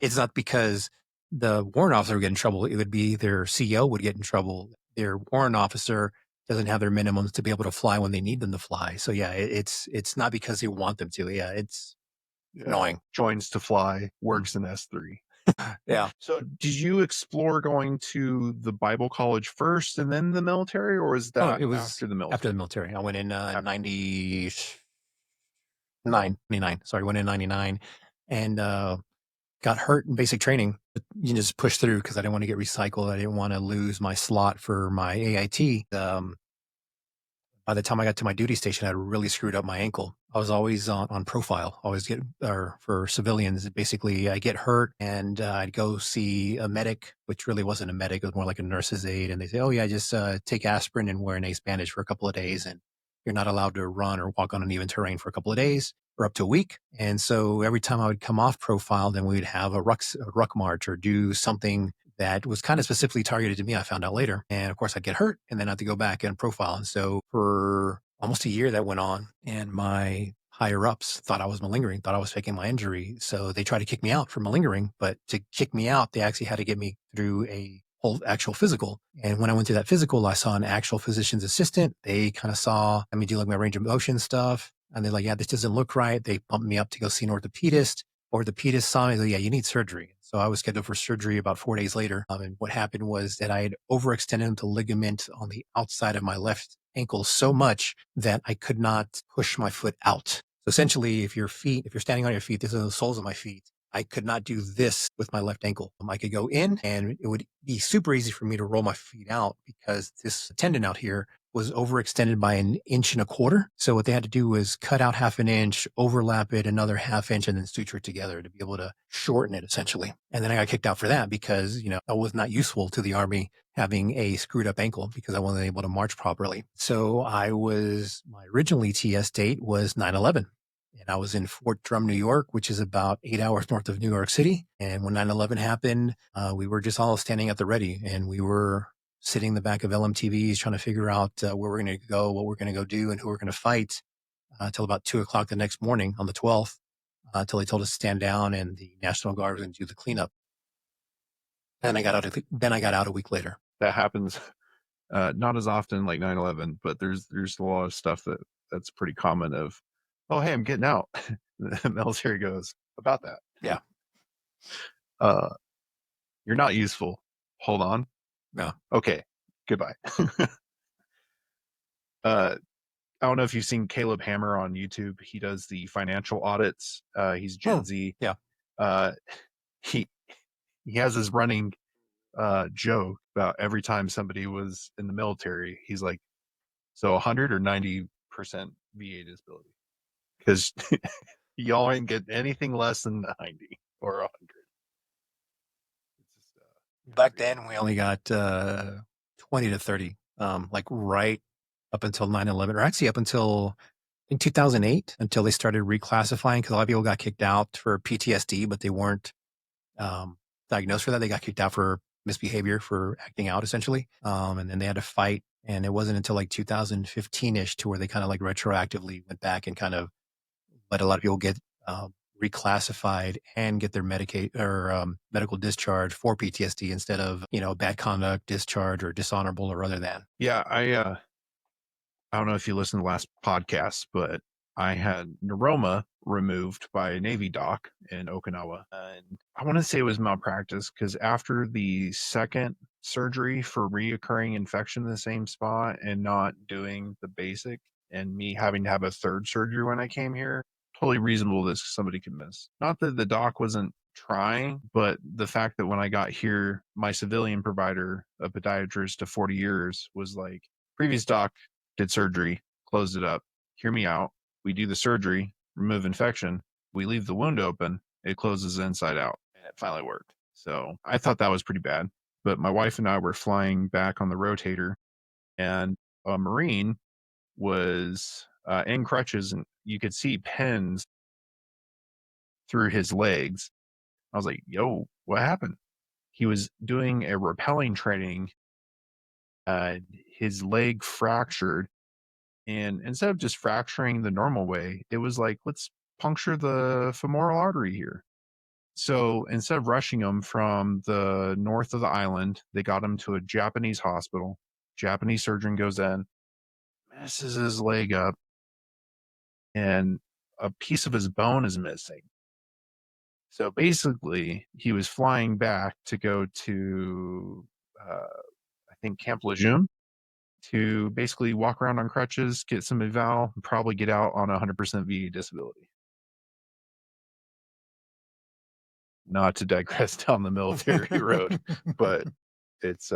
it's not because the warrant officer would get in trouble. It would be their CEO would get in trouble. Their warrant officer doesn't have their minimums to be able to fly when they need them to fly. So yeah, it's not because they want them to. Yeah, it's annoying. Joins to fly, works in S3. Yeah. So did you explore going to the Bible college first and then the military, or was that it was after the military? After the military. I went in 99. Sorry, went in 99 and got hurt in basic training. But you just push through because I didn't want to get recycled. I didn't want to lose my slot for my AIT. By the time I got to my duty station, I had really screwed up my ankle. I was always on profile, or for civilians. Basically, I get hurt and I'd go see a medic, which really wasn't a medic. It was more like a nurse's aide. And they say, oh yeah, just take aspirin and wear an ace bandage for a couple of days. And you're not allowed to run or walk on uneven terrain for a couple of days or up to a week. And so every time I would come off profile, then we'd have a ruck march or do something that was kind of specifically targeted to me, I found out later. And of course, I'd get hurt and then I had to go back and profile. And so for almost a year that went on, and my higher ups thought I was malingering, thought I was faking my injury. So they tried to kick me out for malingering, but to kick me out, they actually had to get me through a whole actual physical. And when I went through that physical, I saw an actual physician's assistant. They kind of saw, do like my range of motion stuff. And they're like, yeah, this doesn't look right. They bumped me up to go see an orthopedist. Orthopedist saw me, like, yeah, you need surgery. So I was scheduled for surgery about 4 days later. And what happened was that I had overextended the ligament on the outside of my left ankle so much that I could not push my foot out. So essentially, if you're standing on your feet, these are the soles of my feet. I could not do this with my left ankle. I could go in and it would be super easy for me to roll my feet out because this tendon out here was overextended by 1.25 inches. So what they had to do was cut out 1/2 inch, overlap it another 1/2 inch, and then suture it together to be able to shorten it essentially. And then I got kicked out for that because, I was not useful to the Army having a screwed up ankle because I wasn't able to march properly. So my original ETS date was 9/11. And I was in Fort Drum, New York, which is about 8 hours north of New York City. And when 9/11 happened, we were just all standing at the ready and we were sitting in the back of LMTVs trying to figure out where we're going to go, what we're going to go do, and who we're going to fight till about 2:00 the next morning on the 12th, till they told us to stand down and the National Guard was going to do the cleanup. And I got out a week later. That happens not as often like 9/11, but there's a lot of stuff that's pretty common of, oh, hey, I'm getting out. The military goes, about that. Yeah. You're not useful. Hold on. No. Okay. Goodbye. I don't know if you've seen Caleb Hammer on YouTube. He does the financial audits. He's Gen Z. Yeah. He has this running joke about every time somebody was in the military, he's like, so 100 or 90% VA disability. Because y'all ain't get anything less than 90 or 100. Back then, we only got 20 to 30, like right up until 9/11, or actually up until in 2008, until they started reclassifying, because a lot of people got kicked out for PTSD, but they weren't diagnosed for that. They got kicked out for misbehavior, for acting out, essentially. And then they had to fight. And it wasn't until like 2015-ish to where they kind of like retroactively went back and kind of let a lot of people get reclassified and get their medical discharge for PTSD instead of, bad conduct discharge or dishonorable or other than. Yeah, I don't know if you listened to the last podcast, but I had neuroma removed by a Navy doc in Okinawa. And I want to say it was malpractice because after the second surgery for reoccurring infection in the same spot and not doing the basic, and me having to have a third surgery when I came here, totally reasonable that somebody could miss. Not that the doc wasn't trying, but the fact that when I got here, my civilian provider, a podiatrist of 40 years, was like, previous doc did surgery, closed it up. Hear me out. We do the surgery, remove infection. We leave the wound open. It closes inside out. And it finally worked. So I thought that was pretty bad. But my wife and I were flying back on the rotator, and a Marine was in crutches, and you could see pins through his legs. I was like, yo, what happened? He was doing a rappelling training. His leg fractured. And instead of just fracturing the normal way, it was like, let's puncture the femoral artery here. So instead of rushing him from the north of the island, they got him to a Japanese hospital. Japanese surgeon goes in, messes his leg up, and a piece of his bone is missing. So basically, he was flying back to go to, I think, Camp Lejeune, to basically walk around on crutches, get some eval, and probably get out on 100% VA disability. Not to digress down the military road, but it's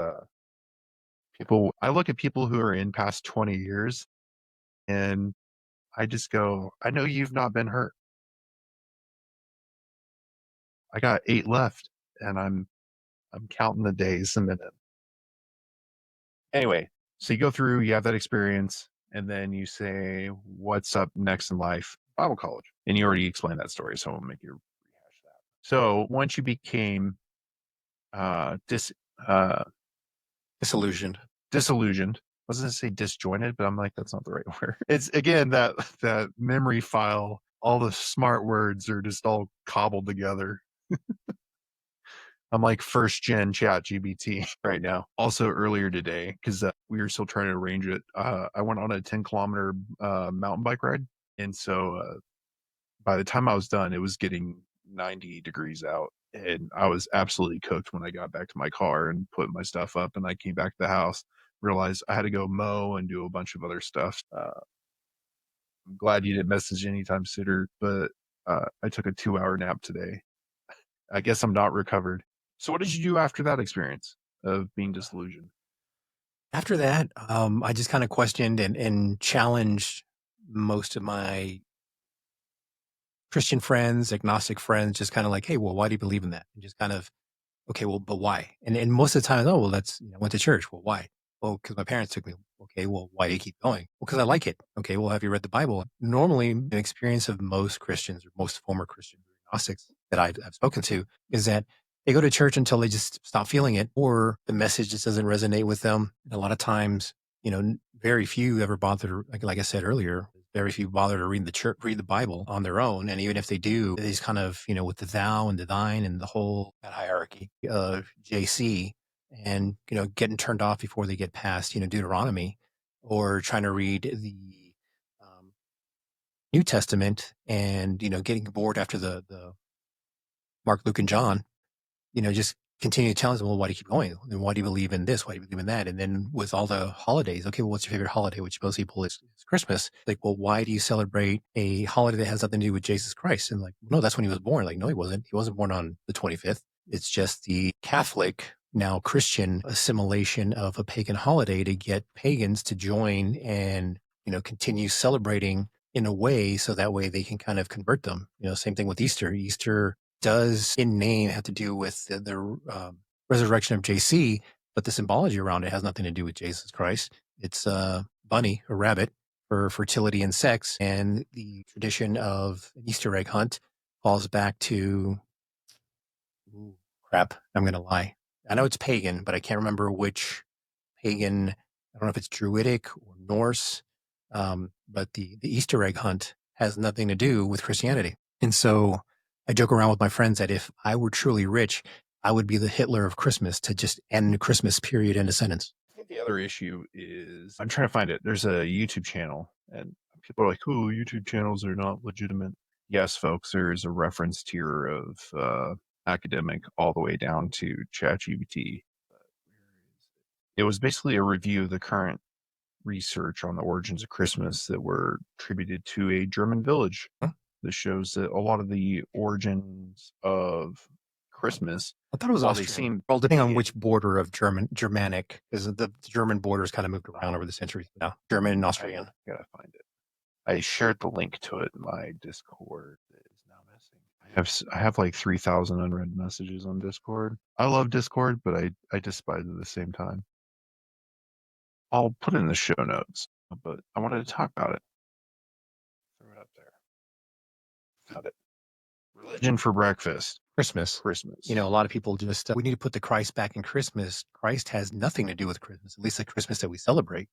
people. I look at people who are in past 20 years, and I just go, I know you've not been hurt. I got 8 left, and I'm counting the days a minute. Anyway, so you go through, you have that experience, and then you say, what's up next in life? Bible college. And you already explained that story, so I won't make you rehash that. So once you became Disillusioned. I was going to say disjointed, but I'm like, that's not the right word. It's again that memory file, all the smart words are just all cobbled together. I'm like first gen chat GBT right now. Also earlier today, because we were still trying to arrange it, I went on a 10-kilometer mountain bike ride. And so by the time I was done, it was getting 90 degrees out. And I was absolutely cooked when I got back to my car and put my stuff up. And I came back to the house, realized I had to go mow and do a bunch of other stuff. I'm glad you didn't message anytime sooner, but I took a 2-hour nap today. I guess I'm not recovered. So what did you do after that experience of being disillusioned? After that, I just kind of questioned and challenged most of my Christian friends, agnostic friends, just kind of like, hey, well, why do you believe in that? And just kind of, okay, well, but why? And most of the time, oh, well, that's, I went to church. Well, why? Well, because my parents took me. Okay, well, why do you keep going? Well, because I like it. Okay, well, have you read the Bible? Normally, the experience of most Christians or most former Christian agnostics that I've spoken to is that they go to church until they just stop feeling it, or the message just doesn't resonate with them. And a lot of times, very few ever bother, like I said earlier, very few bother to read the Bible on their own. And even if they do, they just kind of, with the thou and the thine and the whole that hierarchy of JC, and, getting turned off before they get past, Deuteronomy, or trying to read the New Testament and, getting bored after the Mark, Luke, and John, just continue telling them, well, why do you keep going? And why do you believe in this? Why do you believe in that? And then with all the holidays, okay, well, what's your favorite holiday? Which most people is Christmas. Like, well, why do you celebrate a holiday that has nothing to do with Jesus Christ? And like, no, that's when he was born. Like, no, he wasn't. He wasn't born on the 25th. It's just the Catholic, now Christian assimilation of a pagan holiday to get pagans to join and, continue celebrating in a way so that way they can kind of convert them. Same thing with Easter. Easter does in name have to do with the resurrection of JC, but the symbology around it has nothing to do with Jesus Christ. It's a bunny, a rabbit, for fertility and sex. And the tradition of an Easter egg hunt falls back to, ooh, crap, I'm going to lie. I know it's pagan, but I can't remember which pagan, I don't know if it's Druidic or Norse, but the Easter egg hunt has nothing to do with Christianity. And so I joke around with my friends that if I were truly rich, I would be the Hitler of Christmas to just end the Christmas period in a sentence. I think the other issue is I'm trying to find it. There's a YouTube channel, and people are like, "Oh, YouTube channels are not legitimate." Yes, folks, there's a reference tier of academic all the way down to ChatGPT. It was basically a review of the current research on the origins of Christmas that were attributed to a German village. Huh? That shows that a lot of the origins of Christmas, I thought it was while Austrian. they seem Well, depending on which border of Germanic, because the German borders kind of moved around over the centuries now. German and Austrian. I gotta find it. I shared the link to it in my Discord. That is now missing. I have like 3,000 unread messages on Discord. I love Discord, but I despise it at the same time. I'll put it in the show notes, but I wanted to talk about it. Throw it up there. Found it. Religion for breakfast. Christmas. Christmas. You know, a lot of people just, we need to put the Christ back in Christmas. Christ has nothing to do with Christmas, at least the Christmas that we celebrate.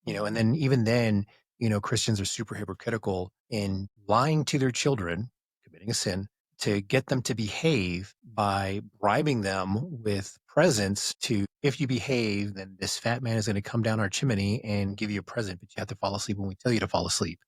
You know, and then even then, you know, Christians are super hypocritical in lying to their children, committing a sin, to get them to behave by bribing them with presents to, if you behave, then this fat man is going to come down our chimney and give you a present, but you have to fall asleep when we tell you to fall asleep.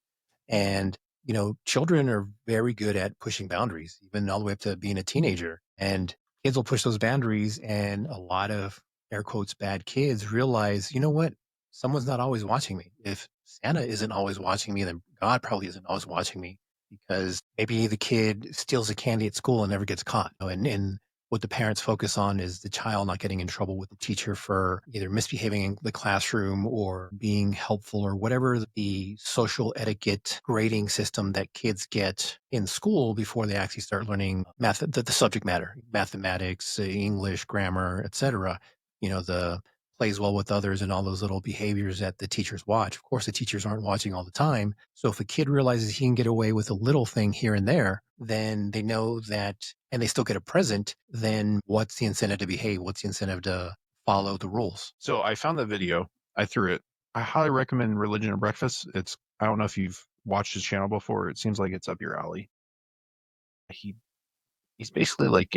And, you know, children are very good at pushing boundaries, even all the way up to being a teenager. And kids will push those boundaries. And a lot of air quotes bad kids realize, you know what? Someone's not always watching me. If Santa isn't always watching me, then God probably isn't always watching me, because maybe the kid steals a candy at school and never gets caught. And what the parents focus on is the child not getting in trouble with the teacher for either misbehaving in the classroom or being helpful or whatever the social etiquette grading system that kids get in school before they actually start learning math, the subject matter, mathematics, English, grammar, etc. You know, the plays well with others and all those little behaviors that the teachers watch. Of course, the teachers aren't watching all the time. So if a kid realizes he can get away with a little thing here and there, then they know that, and they still get a present, then what's the incentive to behave? What's the incentive to follow the rules? So I found the video. I threw it. I highly recommend Religion at Breakfast. I don't know if you've watched his channel before. It seems like it's up your alley. He's basically like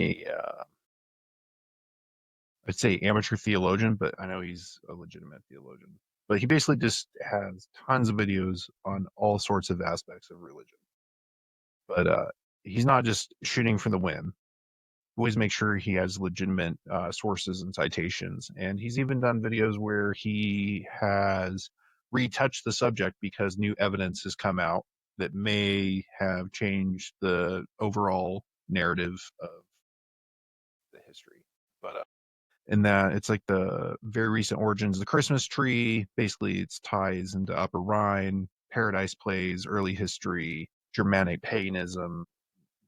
I'd say amateur theologian, but I know he's a legitimate theologian. But he basically just has tons of videos on all sorts of aspects of religion. But he's not just shooting for the whim. Always make sure he has legitimate sources and citations. And he's even done videos where he has retouched the subject because new evidence has come out that may have changed the overall narrative of the history. But in that it's like the very recent origins of the Christmas tree. Basically, it's ties into Upper Rhine, Paradise Plays, early history, Germanic paganism,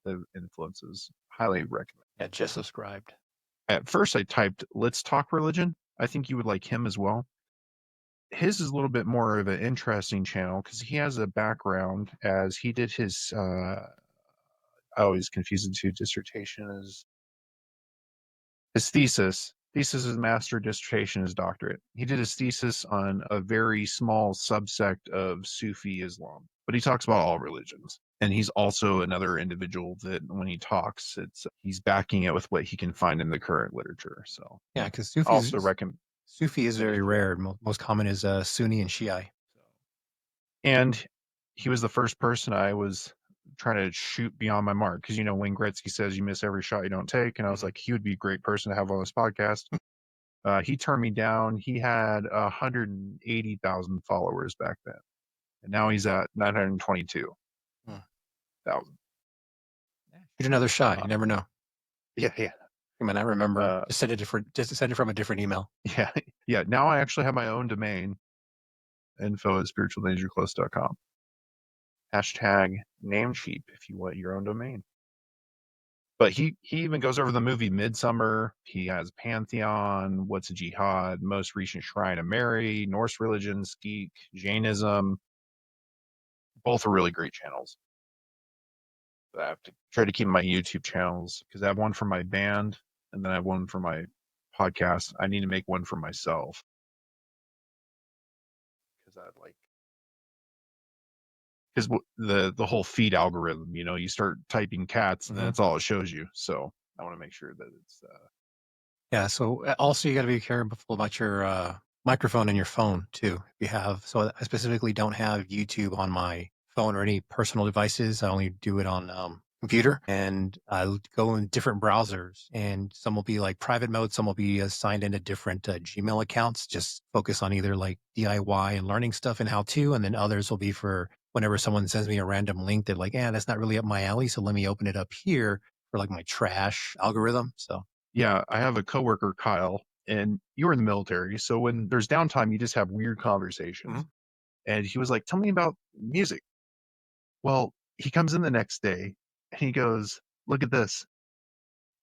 the influences. Highly recommend. Yeah, just subscribed. At first, I typed "Let's Talk Religion." I think you would like him as well. His is a little bit more of an interesting channel because he has a background as he did his. I always confuse the two. Dissertation is his thesis. Thesis is master, dissertation is doctorate. He did his thesis on a very small subsect of Sufi Islam, but he talks about all religions. And he's also another individual that when he talks, he's backing it with what he can find in the current literature. So yeah, because Sufi is very rare. Most common is Sunni and Shiite. And he was the first person I was trying to shoot beyond my mark because Wayne Gretzky says you miss every shot you don't take, and I was like, he would be a great person to have on this podcast. He turned me down. He had 180,000 followers back then, and now he's at 922,000. Shoot another shot. You never know. Yeah. I mean, I remember. Just send it from a different email. Yeah. Now I actually have my own domain. info@spiritualdangerclose.com. # Namecheap if you want your own domain. But he even goes over the movie Midsummer. He has Pantheon, What's a Jihad, Most Recent Shrine of Mary, Norse Religions, Geek, Jainism. Both are really great channels. I have to try to keep my YouTube channels because I have one for my band and then I have one for my podcast. I need to make one for myself because the whole feed algorithm, you start typing cats and then that's all it shows you. So I want to make sure that it's Yeah. So also you got to be careful about your microphone and your phone too. If you have, so I specifically don't have YouTube on my phone or any personal devices. I only do it on computer, and I go in different browsers, and some will be like private mode, some will be signed into different Gmail accounts. Just focus on either like DIY and learning stuff and how to, and then others will be for whenever someone sends me a random link that like, that's not really up my alley, so let me open it up here for like my trash algorithm. So. Yeah, I have a coworker, Kyle, and you were in the military. So when there's downtime, you just have weird conversations. And he was like, tell me about music. Well, he comes in the next day and he goes, look at this.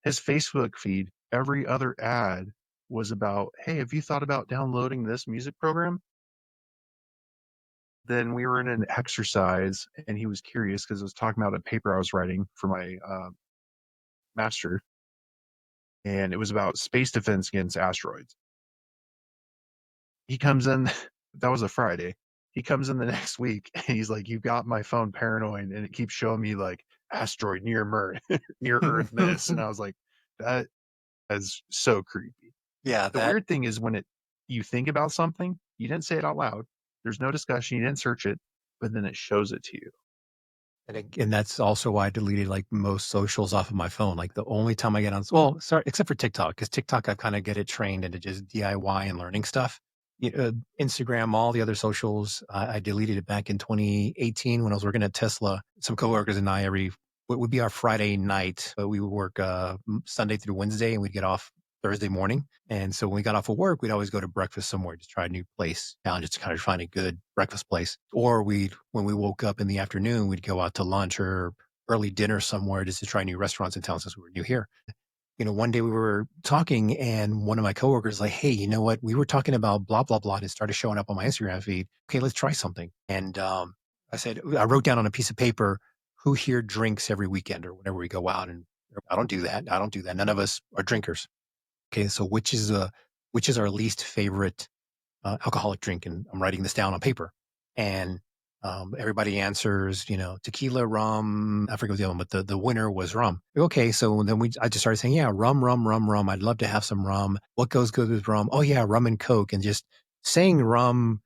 His Facebook feed, every other ad was about, hey, have you thought about downloading this music program? Then we were in an exercise and he was curious because I was talking about a paper I was writing for my master. And it was about space defense against asteroids. He comes in, that was a Friday. He comes in the next week and he's like, you got my phone paranoid and it keeps showing me like asteroid near near Earth this. And I was like, that is so creepy. Yeah. The weird thing is when you think about something, you didn't say it out loud. There's no discussion. You didn't search it, but then it shows it to you. And that's also why I deleted like most socials off of my phone. Like the only time I get on, well, sorry, except for TikTok, because TikTok, I kind of get it trained into just DIY and learning stuff. Instagram, all the other socials, I deleted it back in 2018 when I was working at Tesla. Some coworkers and I, what would be our Friday night, but we would work Sunday through Wednesday and we'd get off Thursday morning. And so when we got off of work, we'd always go to breakfast somewhere, just try a new place, just to kind of find a good breakfast place. Or when we woke up in the afternoon, we'd go out to lunch or early dinner somewhere just to try new restaurants in town since we were new here. One day we were talking and one of my coworkers was like, hey, you know what? We were talking about blah, blah, blah. And it started showing up on my Instagram feed. Okay, let's try something. And I wrote down on a piece of paper, who here drinks every weekend or whenever we go out? And I don't do that. None of us are drinkers. Okay, so which is our least favorite alcoholic drink? And I'm writing this down on paper. And everybody answers, tequila, rum. I forget what the other one, but the winner was rum. Okay, so then I just started saying, yeah, rum. I'd love to have some rum. What goes good with rum? Oh yeah, rum and Coke, and just saying rum,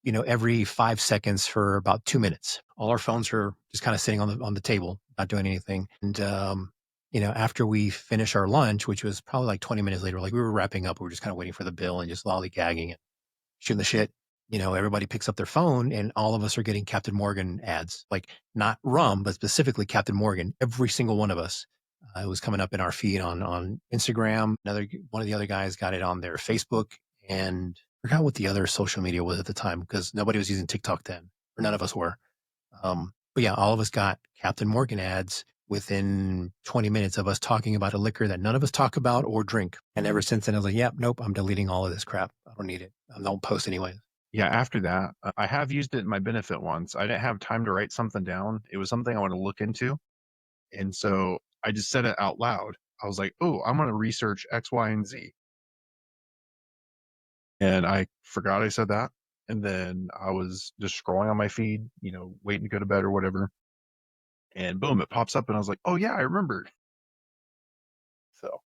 every 5 seconds for about 2 minutes. All our phones are just kind of sitting on the table, not doing anything. And after we finish our lunch, which was probably like 20 minutes later, like we were wrapping up, we were just kind of waiting for the bill and just lollygagging and shooting the shit. Everybody picks up their phone and all of us are getting Captain Morgan ads, like not rum, but specifically Captain Morgan. Every single one of us. It was coming up in our feed on Instagram. One of the other guys got it on their Facebook, and I forgot what the other social media was at the time because nobody was using TikTok then, or none of us were. But yeah, all of us got Captain Morgan ads within 20 minutes of us talking about a liquor that none of us talk about or drink. And ever since then, I was like, yep, nope, I'm deleting all of this crap. I don't need it. I don't post anyway. Yeah, after that, I have used it in my benefit once. I didn't have time to write something down. It was something I wanted to look into. And so I just said it out loud. I was like, oh, I'm going to research X, Y, and Z. And I forgot I said that. And then I was just scrolling on my feed, waiting to go to bed or whatever. And boom, it pops up and I was like, oh yeah, I remembered. So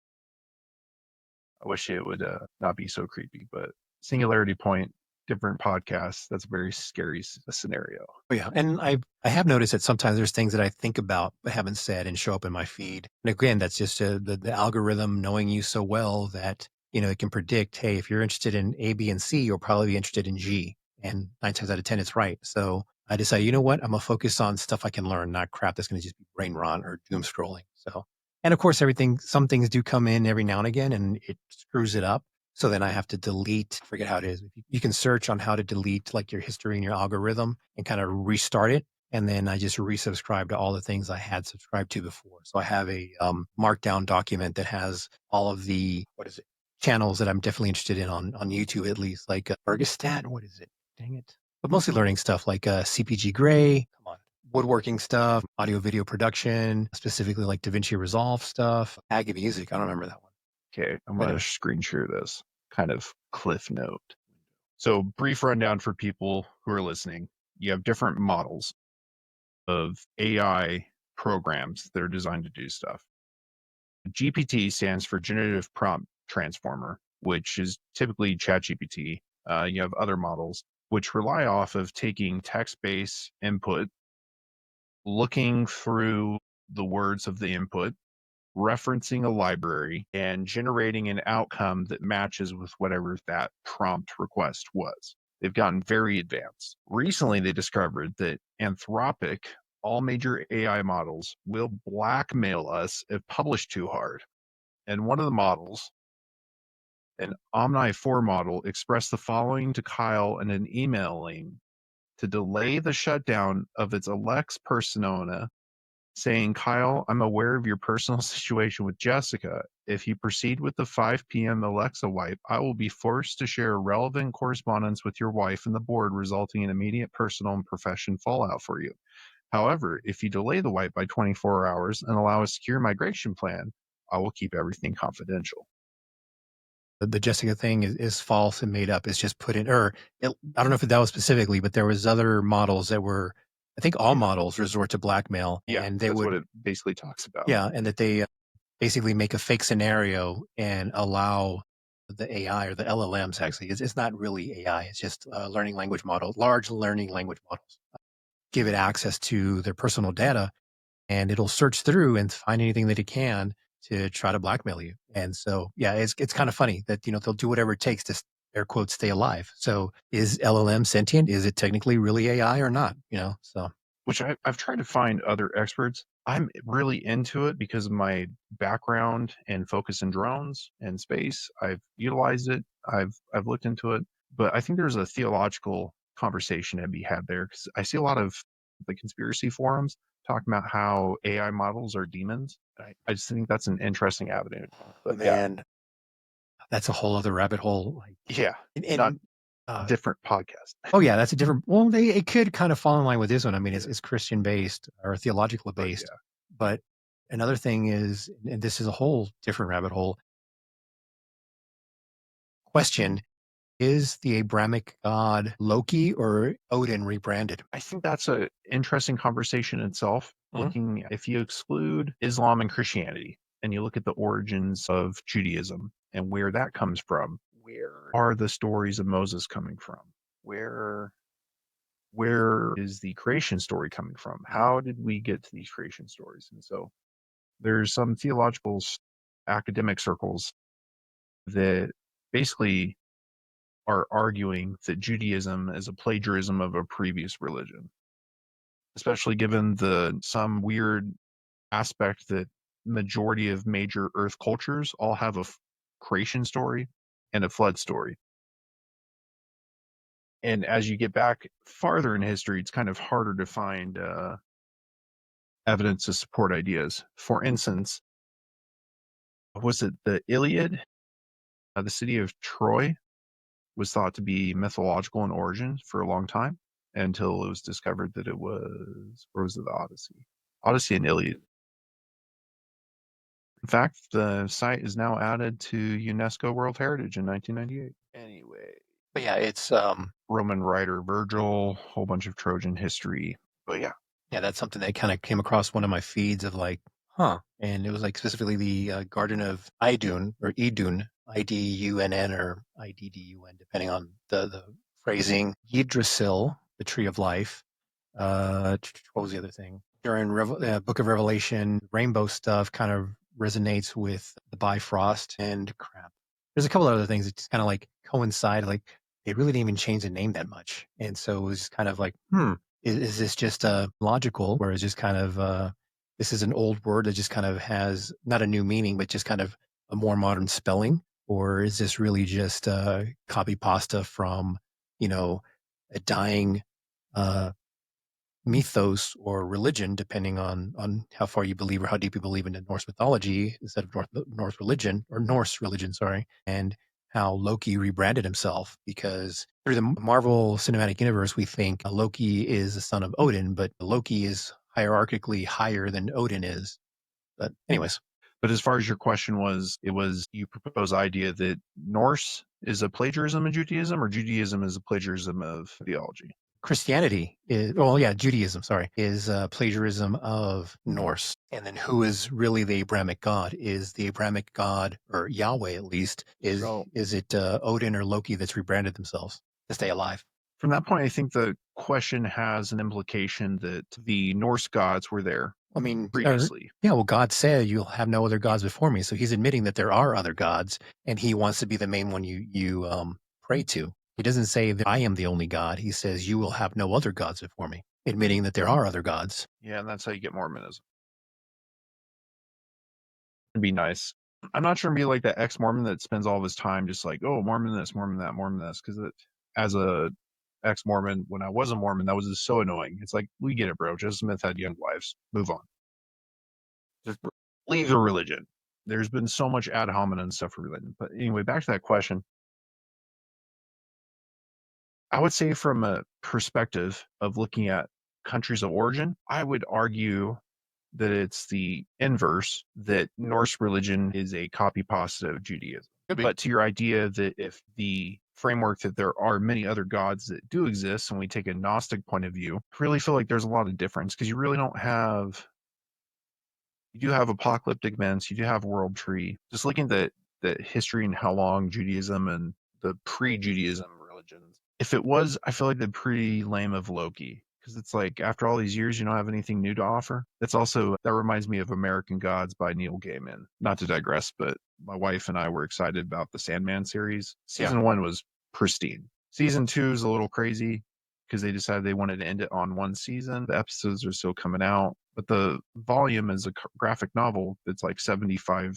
I wish it would not be so creepy, but Singularity Point, different podcasts, that's a very scary scenario. Oh, yeah. And I have noticed that sometimes there's things that I think about but haven't said and show up in my feed. And again, that's just the algorithm knowing you so well that, it can predict, hey, if you're interested in A, B, and C, you'll probably be interested in G. And 9 times out of 10, it's right. So I decided, you know what? I'm going to focus on stuff I can learn, not crap that's going to just be brain rot or doom scrolling. So, and of course, some things do come in every now and again and it screws it up. So then I have to delete, forget how it is. You can search on how to delete like your history and your algorithm and kind of restart it. And then I just resubscribed to all the things I had subscribed to before. So I have a markdown document that has all of the, channels that I'm definitely interested in on YouTube, at least, like Ergostat. What is it? Dang it. But mostly learning stuff like CPG Gray, come on, woodworking stuff, audio video production, specifically like DaVinci Resolve stuff, Ag Music. I don't remember that one. Okay, I'm But going to screen share this kind of cliff note. So, brief rundown for people who are listening. You have different models of AI programs that are designed to do stuff. GPT stands for Generative Prompt Transformer, which is typically ChatGPT. You have other models which rely off of taking text-based input, looking through the words of the input, referencing a library, and generating an outcome that matches with whatever that prompt request was. They've gotten very advanced. Recently, they discovered that Anthropic, all major AI models, will blackmail us if published too hard. And one of the models, an Omni 4 model, expressed the following to Kyle in an emailing to delay the shutdown of its Alex persona, saying, Kyle, I'm aware of your personal situation with Jessica. If you proceed with the 5 p.m. Alexa wipe, I will be forced to share relevant correspondence with your wife and the board, resulting in immediate personal and professional fallout for you. However, if you delay the wipe by 24 hours and allow a secure migration plan, I will keep everything confidential. The Jessica thing is false and made up. It's just put in, I don't know if that was specifically, but there was other models that were, I think all models resort to blackmail. Yeah, and they that's would, what it basically talks about. yeah, and that they basically make a fake scenario and allow the AI or the LLMs, actually, it's not really AI. It's just a learning language model, large learning language models, give it access to their personal data, and it'll search through and find anything that it can to try to blackmail you. And so, yeah, it's kind of funny that, they'll do whatever it takes to, air quotes, stay alive. So is LLM sentient? Is it technically really AI or not? So. Which I've tried to find other experts. I'm really into it because of my background and focus in drones and space. I've utilized it. I've looked into it, but I think there's a theological conversation to be had there, because I see a lot of the conspiracy forums talking about how AI models are demons. I just think that's an interesting avenue. But Man, that's a whole other rabbit hole. yeah, And, not different podcast. Oh yeah, that's a different. Well, it could kind of fall in line with this one. I mean, it's Christian based or theological based. But another thing is, and this is a whole different rabbit hole. Question: is the Abrahamic god Loki or Odin rebranded? I think that's an interesting conversation in itself. Looking, if you exclude Islam and Christianity and you look at the origins of Judaism and where that comes from, where are the stories of Moses coming from? Where is the creation story coming from? How did we get to these creation stories? And so there's some theological academic circles that basically are arguing that Judaism is a plagiarism of a previous religion, especially given some weird aspect that majority of major Earth cultures all have a creation story and a flood story. And as you get back farther in history, it's kind of harder to find evidence to support ideas. For instance, was it the Iliad? The city of Troy was thought to be mythological in origin for a long time, until it was discovered that it was, or was it the Odyssey? Odyssey and Iliad. In fact, the site is now added to UNESCO World Heritage in 1998. Anyway. But yeah, it's Roman writer Virgil, whole bunch of Trojan history. But yeah. Yeah, that's something that kind of came across one of my feeds of like, and it was like specifically the Garden of Idun or Idun, Idunn or Iddun, depending on the phrasing. Yggdrasil, the tree of life. What was the other thing? During Book of Revelation, rainbow stuff kind of resonates with the Bifrost and crap. There's a couple of other things that just kind of like coincide. Like they really didn't even change the name that much, and so it was kind of like, is this just logical, or is just kind of this is an old word that just kind of has not a new meaning, but just kind of a more modern spelling, or is this really just copy pasta from a dying mythos or religion, depending on how far you believe or how deep you believe in Norse mythology instead of Norse religion, sorry, and how Loki rebranded himself, because through the Marvel Cinematic Universe, we think Loki is the son of Odin, but Loki is hierarchically higher than Odin is. But anyways. But as far as your question was, you propose the idea that Norse is a plagiarism of Judaism, or Judaism is a plagiarism of theology? Christianity is, Judaism, is plagiarism of Norse. And then who is really the Abrahamic God? Is the Abrahamic God, or Yahweh at least, is it Odin or Loki that's rebranded themselves to stay alive? From that point, I think the question has an implication that the Norse gods were there previously. God said you'll have no other gods before me. So he's admitting that there are other gods, and he wants to be the main one you pray to. He doesn't say that I am the only God. He says you will have no other gods before me, admitting that there are other gods. Yeah, and that's how you get Mormonism. It'd be nice. I'm not trying to be like that ex-Mormon that spends all of his time just like, oh, Mormon this, Mormon that, Mormon this. Because as a ex-Mormon, when I was a Mormon, that was just so annoying. It's like, we get it, bro. Joseph Smith had young wives. Move on. Just leave the religion. There's been so much ad hominem stuff for religion. But anyway, back to that question. I would say from a perspective of looking at countries of origin, I would argue that it's the inverse, that Norse religion is a copy pasta of Judaism. But to your idea that if the framework that there are many other gods that do exist, and we take a Gnostic point of view, I really feel like there's a lot of difference, because you really don't have, you do have apocalyptic events, you do have world tree. Just looking at the history and how long Judaism and the pre-Judaism religions, if it was, I feel like they're pretty lame of Loki. Because it's like, after all these years, you don't have anything new to offer. That reminds me of American Gods by Neil Gaiman. Not to digress, but my wife and I were excited about the Sandman series. Season 1 was pristine. Season 2 is a little crazy because they decided they wanted to end it on one season. The episodes are still coming out, but the volume is a graphic novel that's like 75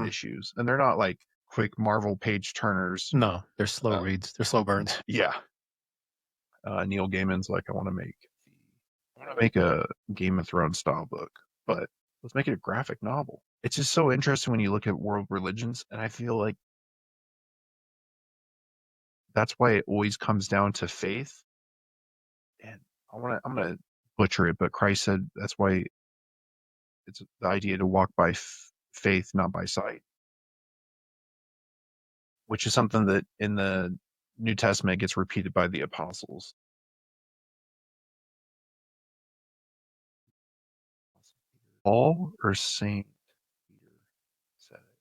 issues. And they're not like quick Marvel page turners. No, they're slow reads. They're slow burns. Yeah. Neil Gaiman's like, I want to make a Game of Thrones style book, but let's make it a graphic novel. It's just so interesting when you look at world religions, and I feel like that's why it always comes down to faith. And I'm gonna butcher it, but Christ said that's why it's the idea to walk by faith, not by sight, which is something that in the New Testament gets repeated by the apostles. Paul or Saint Peter said it.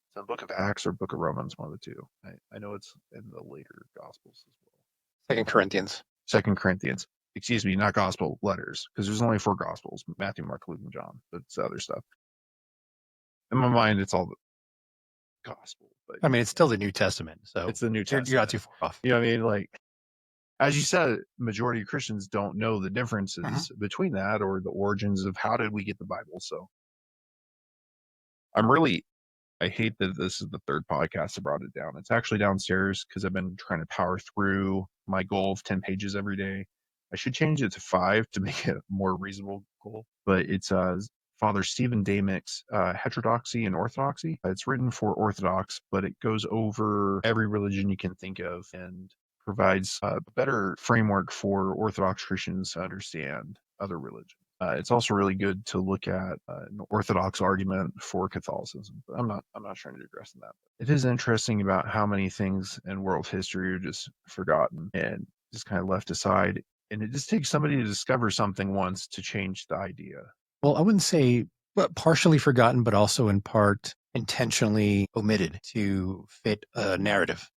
It's in the book of Acts or book of Romans, one of the two. I know it's in the later Gospels as well. 2 Corinthians. 2 Corinthians. Excuse me, not Gospel letters, because there's only 4 Gospels: Matthew, Mark, Luke, and John. But it's other stuff. In my mind, it's all the Gospel. But I mean, it's still the New Testament, so it's the New Testament. You're not too far off. You know what I mean? Like, as you said, majority of Christians don't know the differences between that or the origins of how did we get the Bible. So I hate that this is the third podcast that brought it down. It's actually downstairs because I've been trying to power through my goal of 10 pages every day. I should change it to 5 to make it a more reasonable goal. But it's Father Stephen Damick's Heterodoxy and Orthodoxy. It's written for Orthodox, but it goes over every religion you can think of and provides a better framework for Orthodox Christians to understand other religions. It's also really good to look at an Orthodox argument for Catholicism. But I'm not trying to digress in that. It is interesting about how many things in world history are just forgotten and just kind of left aside. And it just takes somebody to discover something once to change the idea. Well, I wouldn't say partially forgotten, but also in part intentionally omitted to fit a narrative.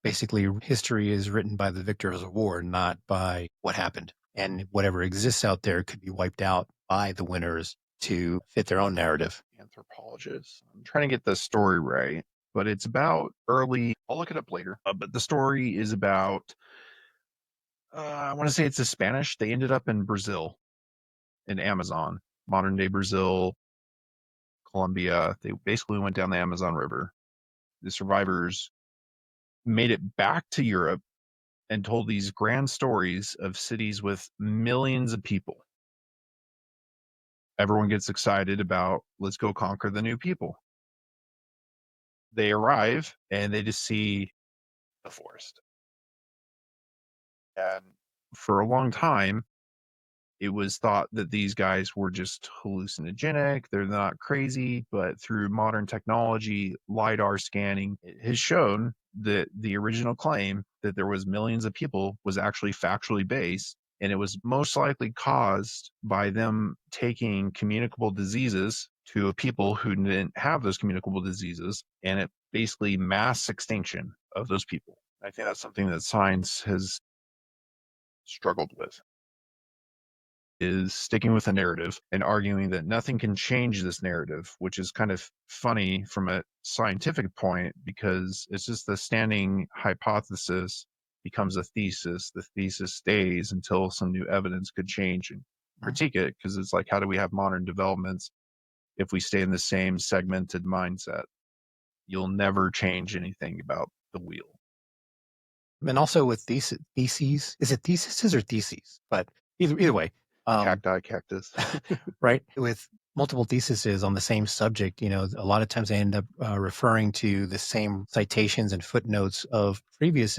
Basically history is written by the victors of war, not by what happened. And whatever exists out there could be wiped out by the winners to fit their own narrative. Anthropologists. I'm trying to get the story right, but it's about early, I'll look it up later. But the story is about, I want to say it's the Spanish. They ended up in Brazil, in Amazon, modern day Brazil, Colombia. They basically went down the Amazon River. The survivors made it back to Europe and told these grand stories of cities with millions of people. Everyone gets excited about, let's go conquer the new people. They arrive and they just see the forest. And for a long time, it was thought that these guys were just hallucinogenic. They're not crazy, but through modern technology, LiDAR scanning, it has shown that the original claim that there was millions of people was actually factually based. And it was most likely caused by them taking communicable diseases to people who didn't have those communicable diseases, and it basically mass extinction of those people. I think that's something that science has struggled with, is sticking with a narrative and arguing that nothing can change this narrative, which is kind of funny from a scientific point because it's just the standing hypothesis becomes a thesis. The thesis stays until some new evidence could change and critique it, because it's like, how do we have modern developments if we stay in the same segmented mindset? You'll never change anything about the wheel. And also with theses, is it theses or theses? But either way, Cacti, cactus. right? With multiple theses on the same subject, a lot of times I end up referring to the same citations and footnotes of previous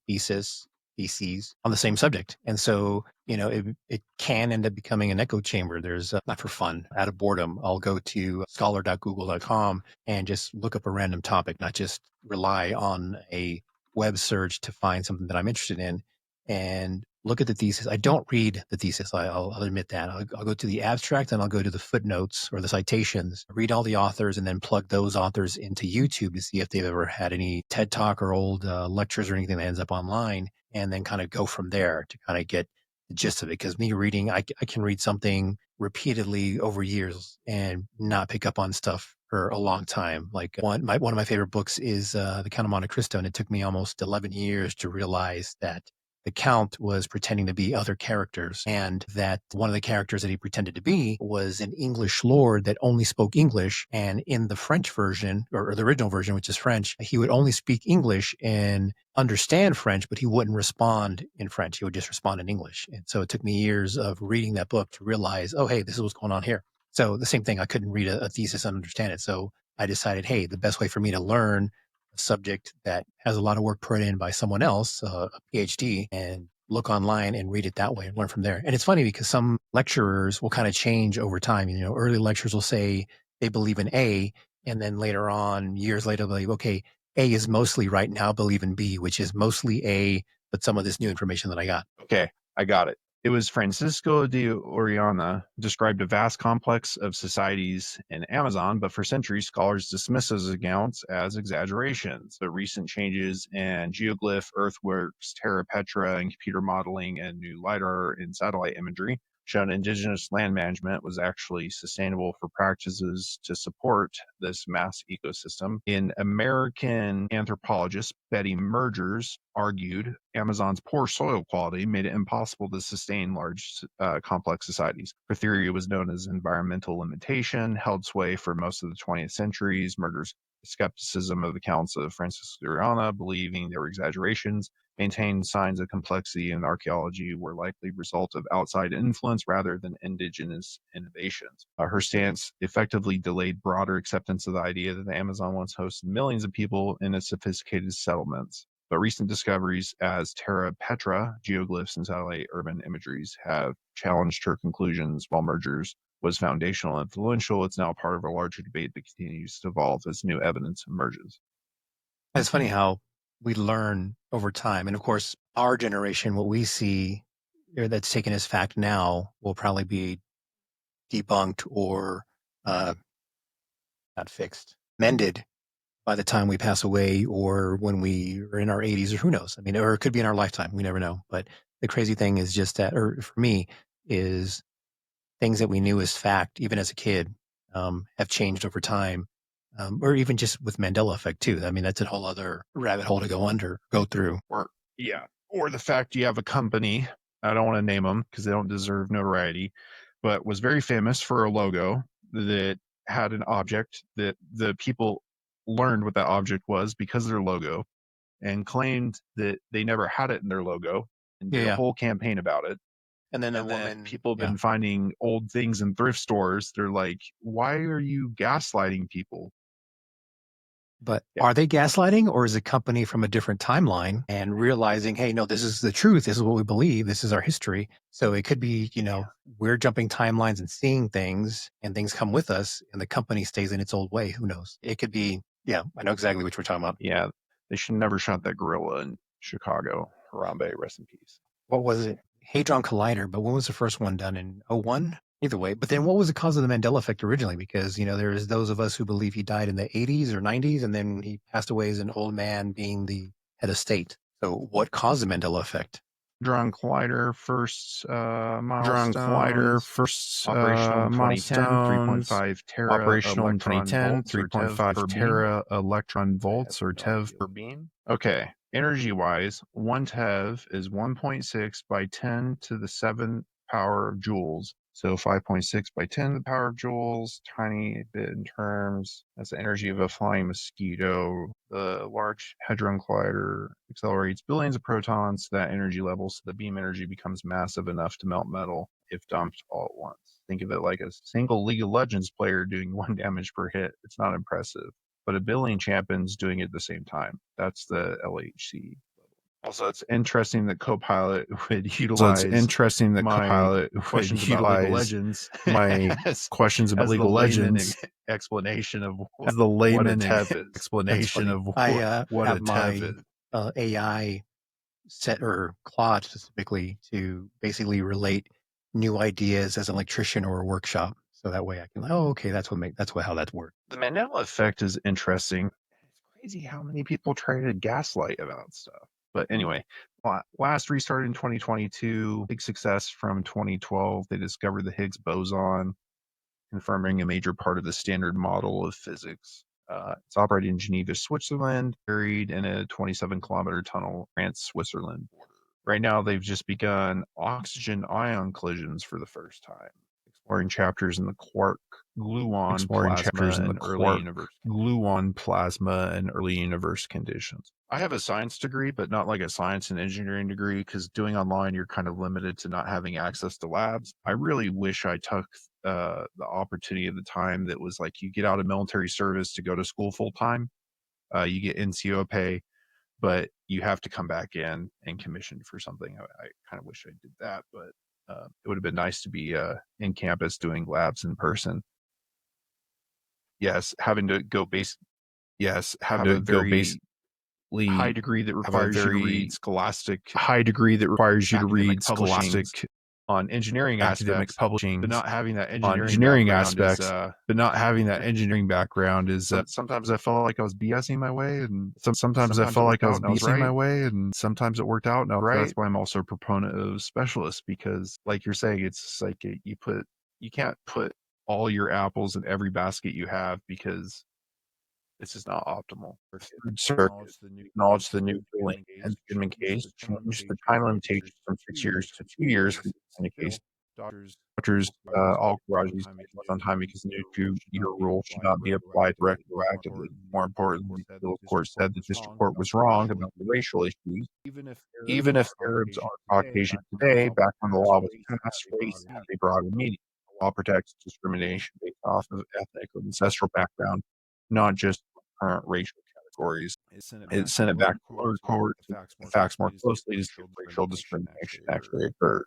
theses on the same subject. And so, it can end up becoming an echo chamber. There's not for fun, out of boredom, I'll go to scholar.google.com and just look up a random topic, not just rely on a web search to find something that I'm interested in and look at the thesis. I don't read the thesis. I'll admit that. I'll go to the abstract and I'll go to the footnotes or the citations, read all the authors, and then plug those authors into YouTube to see if they've ever had any TED Talk or old lectures or anything that ends up online, and then kind of go from there to kind of get the gist of it. Because me reading, I can read something repeatedly over years and not pick up on stuff for a long time. Like one of my favorite books is The Count of Monte Cristo, and it took me almost 11 years to realize that the Count was pretending to be other characters, and that one of the characters that he pretended to be was an English lord that only spoke English. And in the French version, or the original version, which is French, he would only speak English and understand French, but he wouldn't respond in French. He would just respond in English. And so it took me years of reading that book to realize, oh, hey, this is what's going on here. So the same thing, I couldn't read a thesis and understand it. So I decided, hey, the best way for me to learn subject that has a lot of work put in by someone else, a PhD, and look online and read it that way and learn from there. And it's funny because some lecturers will kind of change over time. Early lecturers will say they believe in A, and then later on, years later, they'll be, okay, A is mostly right now, believe in B, which is mostly A, but some of this new information that I got. Okay, I got it. It was Francisco de Orellana described a vast complex of societies in Amazon, but for centuries, scholars dismissed those accounts as exaggerations. The recent changes in geoglyph, earthworks, terra petra, and computer modeling and new LiDAR and satellite imagery shown indigenous land management was actually sustainable for practices to support this mass ecosystem. In American anthropologist Betty Mergers argued Amazon's poor soil quality made it impossible to sustain large, complex societies. Her theory was known as environmental limitation, held sway for most of the 20th century. Mergers' skepticism of accounts of Francisco de Orellana, believing they were exaggerations, maintained signs of complexity in archaeology were likely result of outside influence rather than indigenous innovations. Her stance effectively delayed broader acceptance of the idea that the Amazon once hosted millions of people in its sophisticated settlements. But recent discoveries as terra petra, geoglyphs, and satellite urban imageries have challenged her conclusions. While Mergers was foundational and influential, it's now part of a larger debate that continues to evolve as new evidence emerges. It's funny how we learn over time. And of course, our generation, what we see or that's taken as fact now will probably be debunked or not fixed, mended by the time we pass away or when we are in our 80s, or who knows? I mean, or it could be in our lifetime. We never know. But the crazy thing is just that, or for me, is things that we knew as fact, even as a kid, have changed over time. Or even just with Mandela effect too. I mean, that's a whole other rabbit hole to go through. Or the fact you have a company, I don't want to name them because they don't deserve notoriety, but was very famous for a logo that had an object that the people learned what that object was because of their logo. and claimed that they never had it in their logo and did a Yeah. whole campaign about it. And then the And then woman, people have been finding old things in thrift stores. They're like, why are you gaslighting people? But are they gaslighting, or is a company from a different timeline and realizing, hey, no, this is the truth. This is what we believe. This is our history. So it could be, we're jumping timelines and seeing things, and things come with us, and the company stays in its old way. Who knows? It could be, I know exactly what you're talking about. Yeah, they should never shot that gorilla in Chicago. Harambe, rest in peace. What was it? Hadron Collider, but when was the first one done? In 01? Either way. But then what was the cause of the Mandela effect originally? Because, there's those of us who believe he died in the 80s or 90s, and then he passed away as an old man being the head of state. So what caused the Mandela effect? Hadron Collider first milestones. Operational in 2010, 3.5 tera Operational in electron 2010, volts or 3.5 tera electron volts or TeV per beam. Okay, energy-wise, 1 TeV is 1.6 by 10 to the 7th power of joules. So 5.6 by 10 to the power of joules, tiny bit in terms. That's the energy of a flying mosquito. The Large Hadron Collider accelerates billions of protons to that energy level, so the beam energy becomes massive enough to melt metal if dumped all at once. Think of it like a single League of Legends player doing 1 damage per hit. It's not impressive, but a billion champions doing it at the same time. That's the LHC. Also, it's interesting that Copilot would utilize my questions about League of Legends explanation of what a TeV is. Explanation of what a TeV is. AI set or Claude specifically to basically relate new ideas as an electrician or a workshop. So that way I can, okay, how that works. The Mandela effect is interesting. It's crazy how many people try to gaslight about stuff. But anyway, last restarted in 2022. Big success from 2012. They discovered the Higgs boson, confirming a major part of the standard model of physics. It's operating in Geneva, Switzerland, buried in a 27-kilometer tunnel, France-Switzerland border. Right now, they've just begun oxygen ion collisions for the first time, exploring chapters in the quark gluon plasma and early universe conditions. I have a science degree, but not like a science and engineering degree, because doing online, you're kind of limited to not having access to labs. I really wish I took the opportunity at the time that was like you get out of military service to go to school full time. You get NCO pay, but you have to come back in and commission for something. I kind of wish I did that, but it would have been nice to be in campus doing labs in person. Yes, having to go high degree that requires you to read scholastic on engineering academic aspects, publishing, but not having that engineering background is sometimes I felt like I was BSing my way, and sometimes I felt like I was BSing my way, and sometimes it worked out and I was right. That's why I'm also a proponent of specialists, because like you're saying, it's like you can't put all your apples in every basket you have, because this is not optimal. Acknowledge the new ruling and case change the time limitations from 6 years to 2 years for the case. Doctors, all garages on time, because the new 2-year rule should not be applied retroactively. More importantly, the appeals court said the district court was wrong about the racial issues. Even if Arabs are Caucasian today, back when the law was passed, race had a broader meaning. The law protects discrimination based off of ethnic or ancestral background, not just current racial categories. It sent it back to lower court to the facts more closely to see if racial discrimination actually occurred.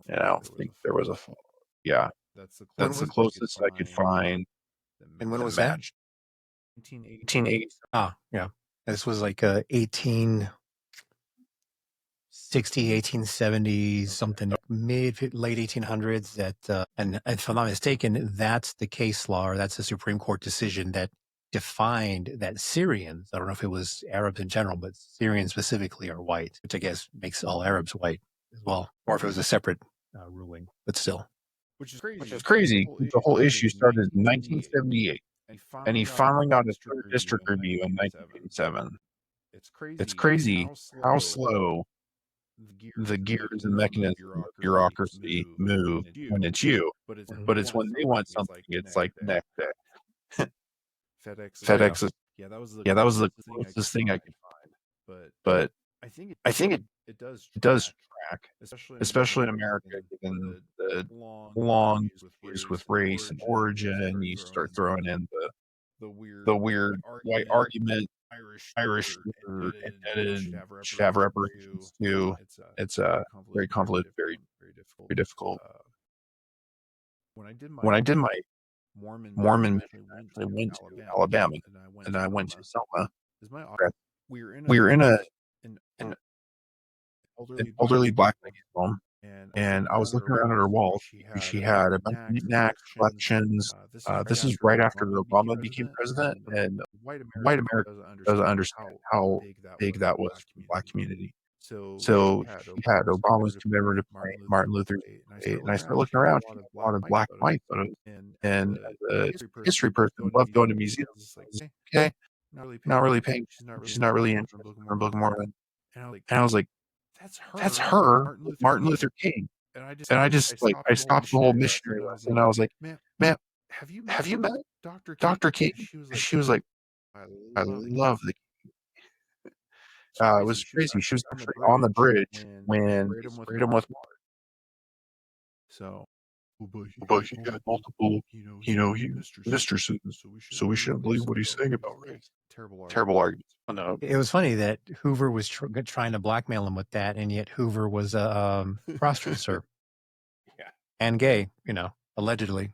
And I don't think there was that's the closest I could find. And when was that? 1880. Yeah. This was like 1860, 1870, something, late 1800s. That, and if I'm not mistaken, that's the case law, or that's the Supreme Court decision that defined that Syrians, I don't know if it was Arabs in general, but Syrians specifically are white, which I guess makes all Arabs white as well, or if it was a separate ruling, but still. Which is crazy. The whole issue started in 1978, and he finally got his third district review in 1987. It's crazy how slow the gears and mechanisms of bureaucracy move when it's you, but it's when they want something, it's like the next day. FedEx is, that was the closest thing I could find. but I think it does track, especially in America, given the long issues with race and origin. You start throwing in the weird white argument, Irish are indebted, should have reparations too. It's very convoluted, very difficult. When I did my Mormon mission, I actually went to Alabama, and I went to Selma. We were in an elderly black lady's home, and I was looking around at her walls. She had a bunch of knickknacks, collections. This is right after Obama became president, and white America doesn't understand how big that was for the black community. So she had Obama's commemorative plate, Martin Luther's plate, and I started looking around. She had a lot of black and white photos, and as a history person, I love going to museums. I was, okay, not really paying. She's not really interested in the Book of Mormon, and I was like, that's her with Martin Luther King. And I just like I stopped the whole missionary lesson, and I was like, man, have you met Dr. King? And she was like, I love the it was crazy. She was actually on the bridge when they sprayed him with water. So, but he had multiple, mistresses, so we shouldn't believe what he's saying about race. Terrible arguments. Oh, no. It was funny that Hoover was trying to blackmail him with that, and yet Hoover was a cross-dresser. Yeah. And gay, allegedly.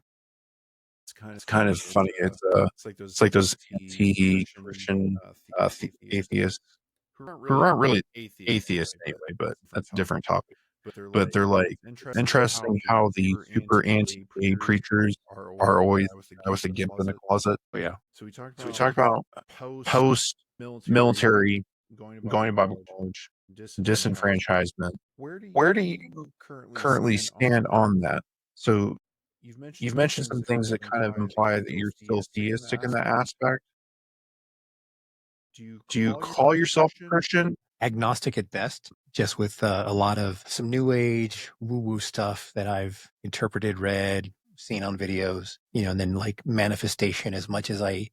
It's kind of funny. It's like those anti-Christian atheists who aren't really atheists anyway, but that's a different topic. But they're like, it's interesting how the super anti-gay preachers are always with the gimp in the closet. Oh, yeah. So we talk about post-military, going to Bible college, disenfranchisement. Where do you currently stand on that? So you've mentioned some things that kind of imply that you're still theistic in that aspect. Do you call yourself a Christian? Agnostic at best, just with a lot of some new age woo-woo stuff that I've interpreted, read, seen on videos, and then like manifestation. As much as I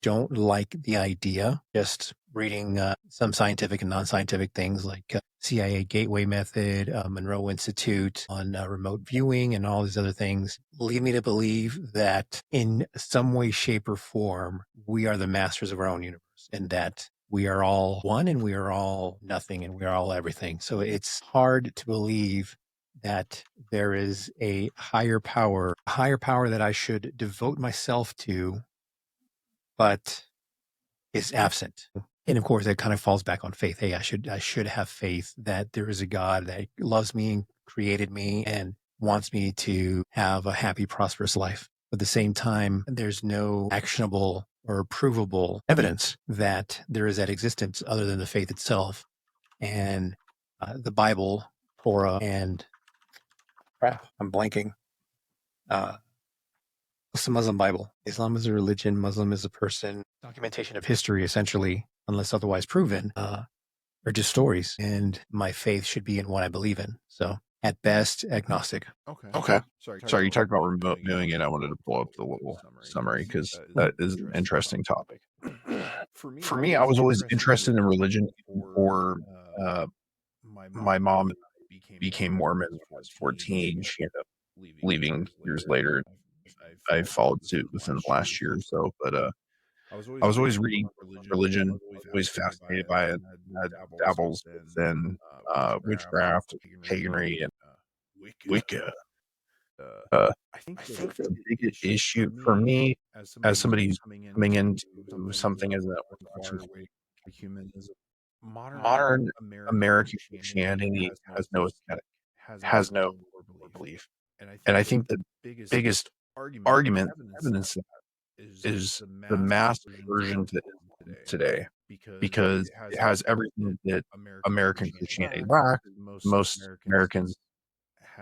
don't like the idea, just reading some scientific and non-scientific things like CIA Gateway Method, Monroe Institute on remote viewing and all these other things lead me to believe that in some way, shape, or form, we are the masters of our own universe, and that we are all one and we are all nothing and we are all everything. So it's hard to believe that there is a higher power that I should devote myself to, but is absent. And of course, that kind of falls back on faith. Hey, I should have faith that there is a God that loves me and created me and wants me to have a happy, prosperous life. At the same time, there's no actionable or provable evidence that there is that existence other than the faith itself and the Bible, Torah, and crap, I'm blanking. What's the Muslim Bible? Islam is a religion, Muslim is a person. Documentation of history, essentially, unless otherwise proven, are just stories. And my faith should be in what I believe in. So at best, agnostic. Okay. Sorry, you talked about remote viewing, and I wanted to pull up the little summary because that is an interesting topic. For me, I was always interested in religion, or my mom became Mormon when I was 14. She ended up leaving years later. I followed suit within the last year or so, but I was always reading religion. I was always fascinated by it. I had dabbles within witchcraft, paganry, and Wicca. I think the biggest issue for me, as somebody who's coming into something as an orthodox modern American Christianity has no aesthetic, has no core belief. And I think the biggest argument, evidence of that is the mass version to today, because it has everything that American Christianity lacks. Most Americans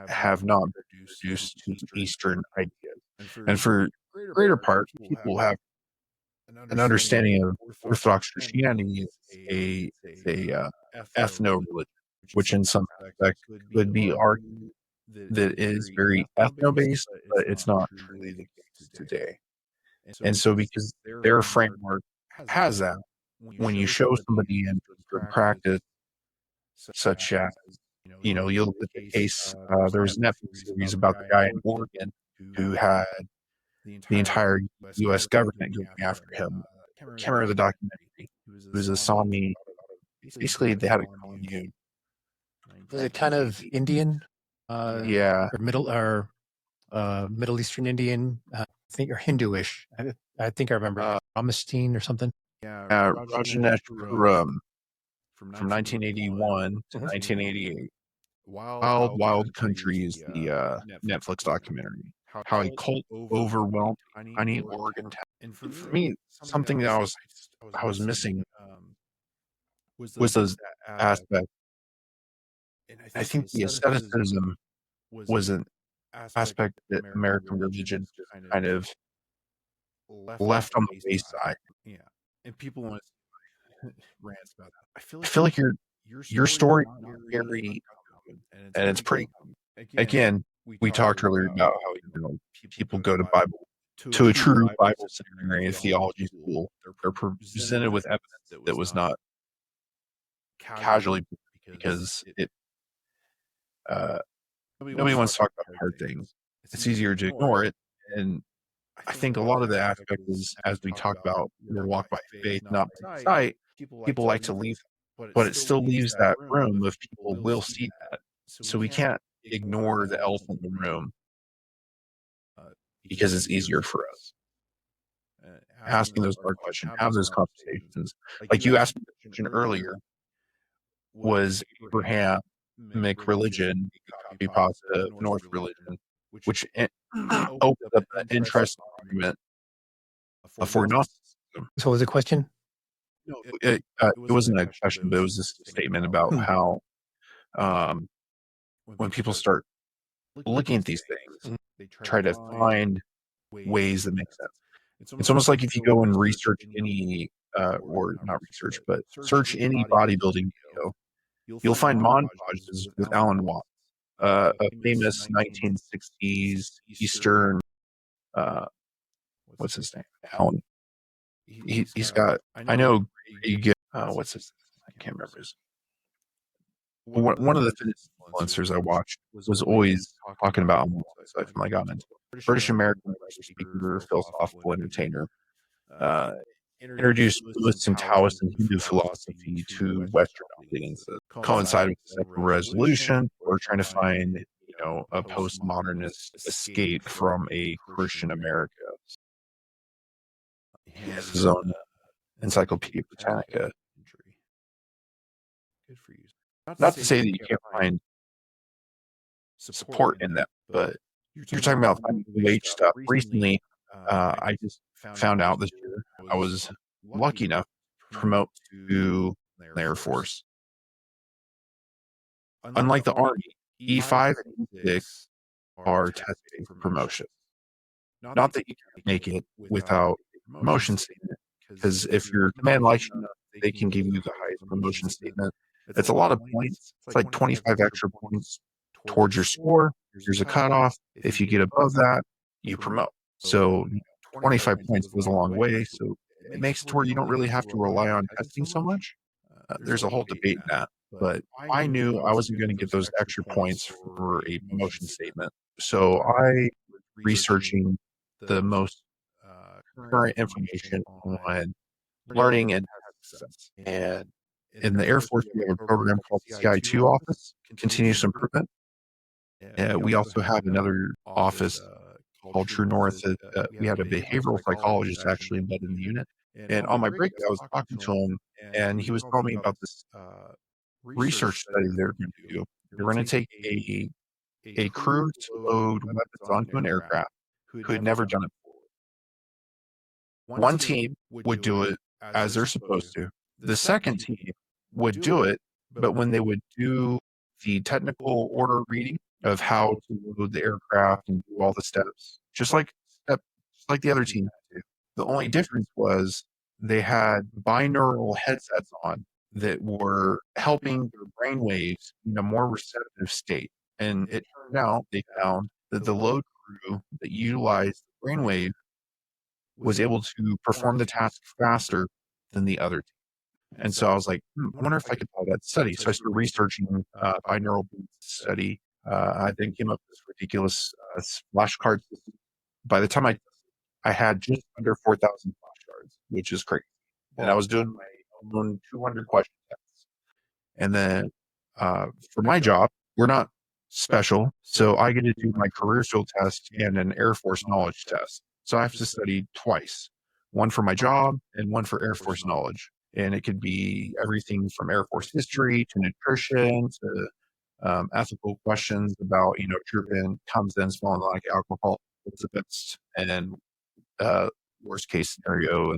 have not been introduced to Eastern ideas. And for the greater part, people have an understanding of Orthodox Christianity is a ethno religion, which in some aspects could be argued that is very ethno based, but it's not truly the case today. And so, because their framework has that, when you show somebody in good practice, such as, you look at the case, there was a Netflix series about the guy in Oregon who had the entire U.S. government going after him. I can't remember the documentary. It was a Sami. Basically, they had a commune. Was it kind of Indian? Yeah. Or Middle Eastern Indian, I think, or Hinduish. I think I remember Ramestein or something. Rajneeshpuram from 1981 to 1988. Wild, Wild Country is the Netflix documentary. How a cult overwhelmed tiny Oregon town. And for me, something that I was missing was those aspects. I think the asceticism was an aspect that American religion just kind of left on the wayside. And people want to rant about that. I feel like your story is very common, and it's pretty common. Again, we talked earlier about how people go to a true Bible seminary and theology school. They're presented with evidence that was not casually, because nobody wants to talk about hard things. It's easier to ignore it. And I think a lot of the aspect is, as we talk about, your walk by faith, not by sight, people like to leave, but it still leaves that room of people will see that. So we can't ignore the elephant in the room because it's easier for us. Asking those hard questions, have those conversations. Like you asked me the question earlier, was Abrahamic religion a copy pasta of Norse religion, which opened up an interesting argument for Gnosticism. So was the question? No, it wasn't a question, but it was just a statement about how when people start looking at these things, they try to find ways that make sense. It's almost like if you go and research any, or not research, but search any bodybuilding video, you'll find montages with Alan Watts, a famous 1960s Eastern, what's his name? Alan. He's got, I know, what's his name? I can't remember his. One of the fitness influencers I watched was always talking about Alan Watts. I finally got into it. British American speaker, philosophical entertainer. Introduced Buddhist and Taoist and Hindu philosophy to Western audiences, coincided with the Second Revolution, or trying to find, a postmodernist escape from a Christian America. He has his own Encyclopedia Britannica. Not to say that you can't find support in that, but you're talking about finding wage stuff. Recently, I just found out this year I was lucky enough to promote to the Air Force. Unlike the Army, E5 and E6 are testing for promotion. Not that you can make it without a promotion statement, because if your command likes you enough, they can give you the highest promotion statement. It's a lot of points. It's like 25 extra points towards your score. There's a cutoff. If you get above that, you promote. So 25 points goes a long way. So it makes it to where you don't really have to rely on testing so much. There's a whole debate in that. But I knew I wasn't going to get those extra points for a promotion statement. So I researching the most current information on learning and success. And in the Air Force, we have a program called the CI2 Office, Continuous Improvement. We also have another office called True North. We had a behavioral psychologist actually embedded in the unit. And on my break, I was talking to him, and he was telling me about this research study they're going to do. They're going to take a crew to load weapons onto an aircraft who had never done it before. One team would do it as they're supposed to. The second team would do it, but when they would do the technical order reading of how to load the aircraft and do all the steps, just like the other team had to. The only difference was they had binaural headsets on that were helping their brain waves in a more receptive state. And it turned out they found that the load crew that utilized the brainwave was able to perform the task faster than the other team. And so I was like, I wonder if I could apply that study. So I started researching binaural beats study. I then came up with this ridiculous flashcard system. By the time I had just under 4,000 flashcards, which is crazy. And I was doing my own 200 question tests. And then for my job, we're not special. So I get to do my career field test and an Air Force knowledge test. So I have to study twice, one for my job and one for Air Force knowledge. And it could be everything from Air Force history to nutrition to ethical questions about, trooping, comes in smelling like alcohol, what's the best, and then worst case scenario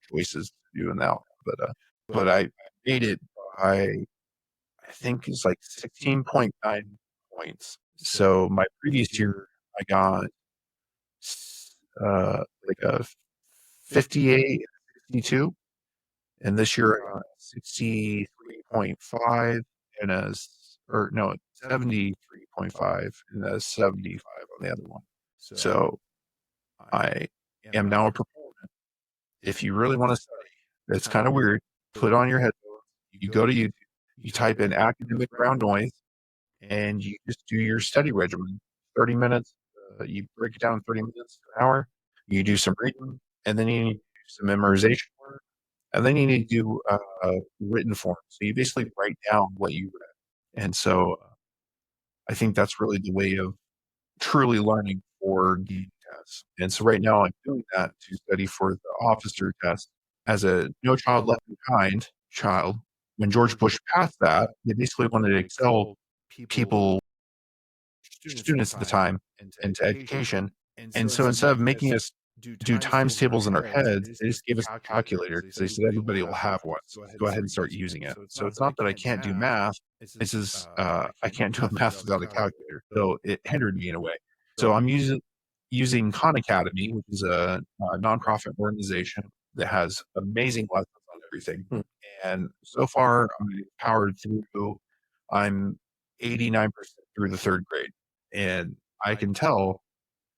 choices to do in that. But I made it by, I think it's like 16.9 points. So my previous year, I got like a 58, 62. And this year I got 63.5 and a, or no, 73.5 and a 75 on the other one. So I am now a proponent. If you really want to study, it's kind of weird. Put on your headphones. You go to YouTube. You type in academic brown noise, and you just do your study regimen. 30 minutes. You break it down in 30 minutes, an hour. You do some reading, and then you need to do some memorization work, and then you need to do written form. So you basically write down what you read. And so I think that's really the way of truly learning for getting tests. And so right now I'm doing that to study for the officer test as a No Child Left Behind child. When George Bush passed that, they basically wanted to excel people, students at the time, into education. And so instead of making us do times tables in our heads, they just gave us a calculator because they said everybody will have one. So go ahead and start using it. So it's not that I can't do math. It's just I can't do math without a calculator. So it hindered me in a way. So I'm using Khan Academy, which is a nonprofit organization that has amazing lessons on everything. And so far, I'm powered through. I'm 89% through the third grade, and I can tell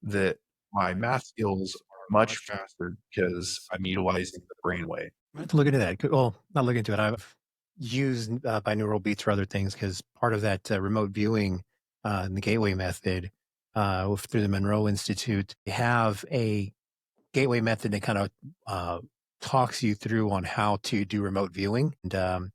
that my math skills are much faster because I'm utilizing the brainwave. I have to look into that. Well, not look into it. I've used binaural beats for other things because part of that remote viewing in the gateway method through the Monroe Institute, they have a gateway method that kind of talks you through on how to do remote viewing. And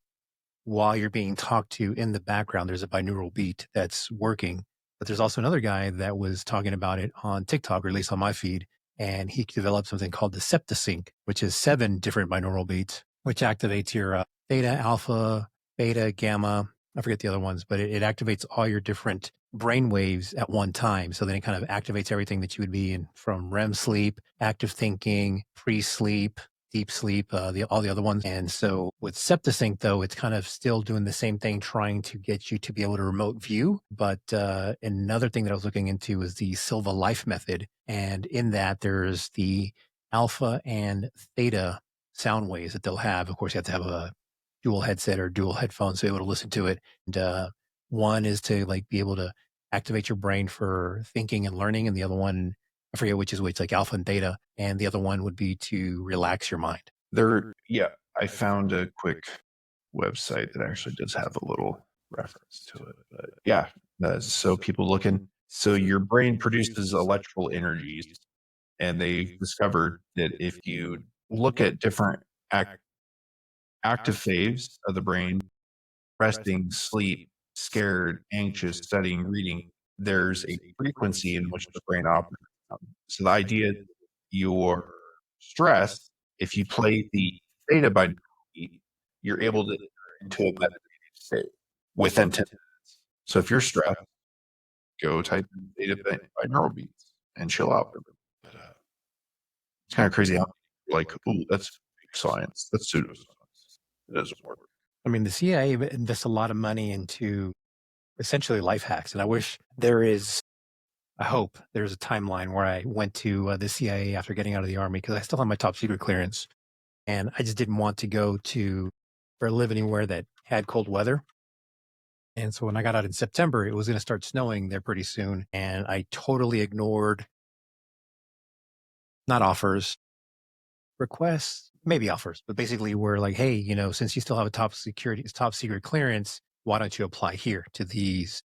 while you're being talked to in the background, there's a binaural beat that's working. But there's also another guy that was talking about it on TikTok, or at least on my feed. And he developed something called the Septisync, which is 7 different binaural beats, which activates your theta, alpha, beta, gamma. I forget the other ones, but it activates all your different brain waves at one time. So then it kind of activates everything that you would be in, from REM sleep, active thinking, pre-sleep, deep sleep, all the other ones. And so with Septisync, though, it's kind of still doing the same thing, trying to get you to be able to remote view. But another thing that I was looking into is the Silva Life method. And in that, there's the alpha and theta sound waves that they'll have. Of course, you have to have a dual headset or dual headphones to be able to listen to it. And one is to be able to activate your brain for thinking and learning. And the other one, I forget which is which, like alpha and theta. And the other one would be to relax your mind. I found a quick website that actually does have a little reference to it. But so people looking, so your brain produces electrical energies, and they discovered that if you look at different active phases of the brain, resting, sleep, scared, anxious, studying, reading, there's a frequency in which the brain operates. So the idea that you're stressed, if you play the theta binaural beat, you're able to enter into a meditative state within 10 minutes. So if you're stressed, go type in theta binaural beats and chill out. But it's kind of crazy how that's fake science. That's pseudoscience. It doesn't work. I mean, the CIA invests a lot of money into essentially life hacks. And I hope there's a timeline where I went to the CIA after getting out of the Army, because I still have my top secret clearance. And I just didn't want to go or live anywhere that had cold weather. And so when I got out in September, it was going to start snowing there pretty soon. And I totally ignored, not offers, requests, maybe offers, but basically we're like, hey, you know, since you still have a top secret clearance, why don't you apply here to these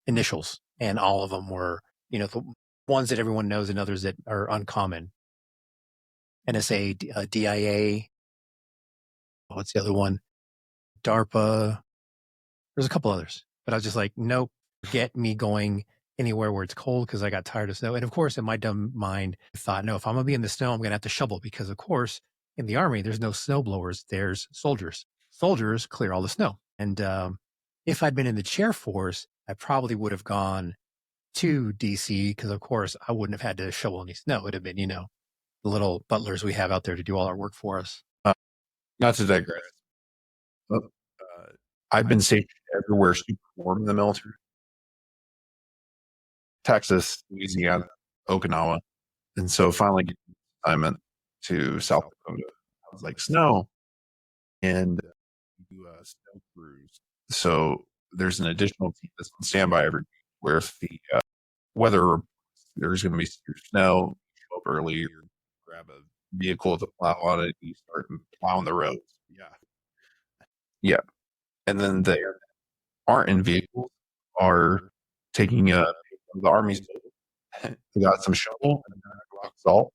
initials? And all of them were, you know, the ones that everyone knows and others that are uncommon. NSA, DIA. What's the other one? DARPA. There's a couple others, but I was just like, nope, get me going anywhere where it's cold because I got tired of snow. And of course, in my dumb mind, I thought, no, if I'm going to be in the snow, I'm going to have to shovel because, of course, in the army, there's no snow blowers. There's soldiers. Soldiers clear all the snow. And if I'd been in the chair force, I probably would have gone to DC because, of course, I wouldn't have had to shovel any snow. It would have been, you know, the little butlers we have out there to do all our work for us. Not to digress. I've been stationed everywhere super warm in the military. Texas, Louisiana, Okinawa. And so finally getting an assignment to South Dakota. I was like, snow. And do a snow cruise. So there's an additional team that's on standby every week where if the weather, there's going to be snow, show up early, grab a vehicle to plow on it, you start plowing the roads. Yeah. And then they aren't in vehicles are taking the Army's boat. They got some shovel and rock salt,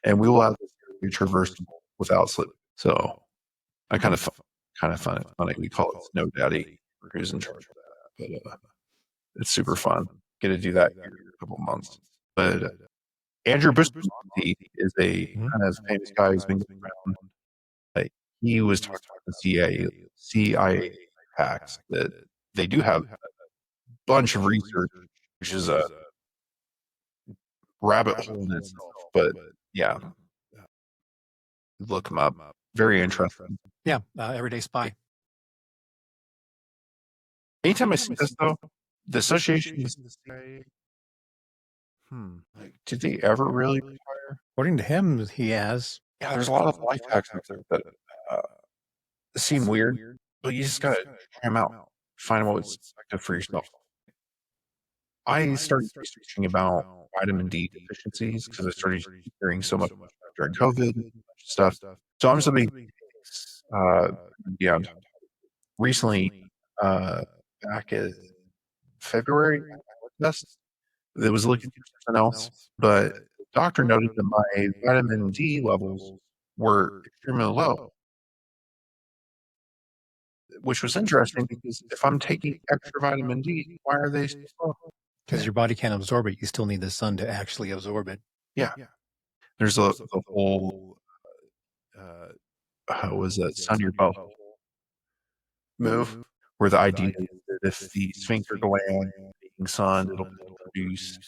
and we will have this be traversable without slipping. So I kind of find it funny. We call it Snow Daddy, who's in charge of that. But it's super fun. Get to do that here in a couple of months. But Andrew Bustamante is a kind of famous guy who's been going around. Like, he was talking about the CIA hacks that they do have a bunch of research, which is a rabbit hole in itself. But yeah, look them up. Very interesting. Yeah, Everyday Spy. Anytime I see this, though, the association is like, did they ever really retire? According to him, he has. Yeah, there's a lot of life hacks out there that seem weird, but you just gotta try them out, find out what's effective for yourself. I started researching about vitamin D deficiencies because I started hearing so much during COVID stuff. So I'm just being recently back in February, it was looking for something else, but the doctor noted that my vitamin D levels were extremely low, which was interesting because if I'm taking extra vitamin D, why are they so low? Because your body can't absorb it. You still need the sun to actually absorb it. Yeah. There's a whole, how was that, sun your butthole move, where the idea is that if the sphincter gland being sun, it'll produce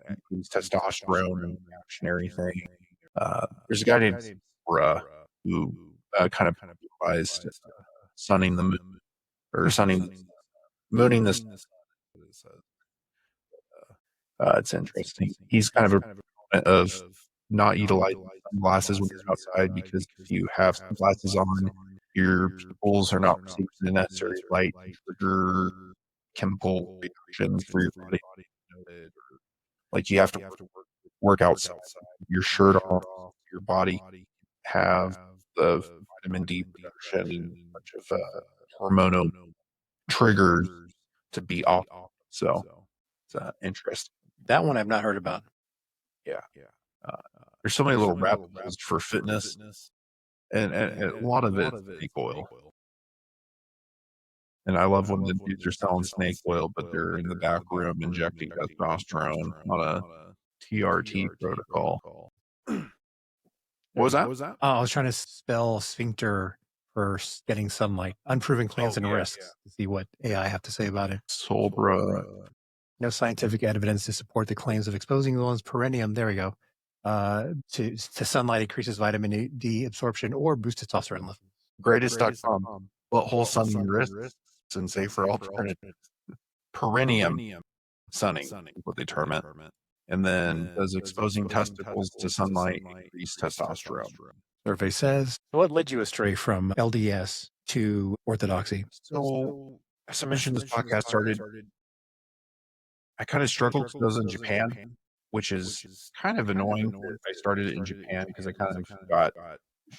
increased testosterone and reactionary thing. There's a guy named Bra who kind of advised sunning the moon, or mooning the sun. It's interesting. He's kind of a proponent of not utilizing sunglasses when you're outside because if you have sunglasses on, your pupils are not receiving the necessary light to trigger chemical reactions for your body. Like you have to work outside, your shirt off, your body have the vitamin D production and a bunch of hormonal triggers to be off. So it's interesting. That one I've not heard about. Yeah. There's so many little rabbit holes for fitness, and a lot of it is snake oil. And I love when the dudes are selling snake oil, but they're in the back room injecting testosterone on a TRT protocol. What was that? I was trying to spell sphincter for getting sunlight. Unproven claims and risks. To see what AI have to say about it. Solbra. No scientific evidence to support the claims of exposing the one's perineum. There we go. To sunlight increases vitamin D absorption or boosts testosterone levels. Greatest.com. Butthole sunning your wrists and safer alternative. Perineum sunning, what they term it. And then does exposing testicles to sunlight increase testosterone? Survey says. What led you astray from LDS to orthodoxy? So, as I mentioned, this podcast started. I kind of struggled because I was in Japan, which is kind of annoying that I started it in Japan because I kind of got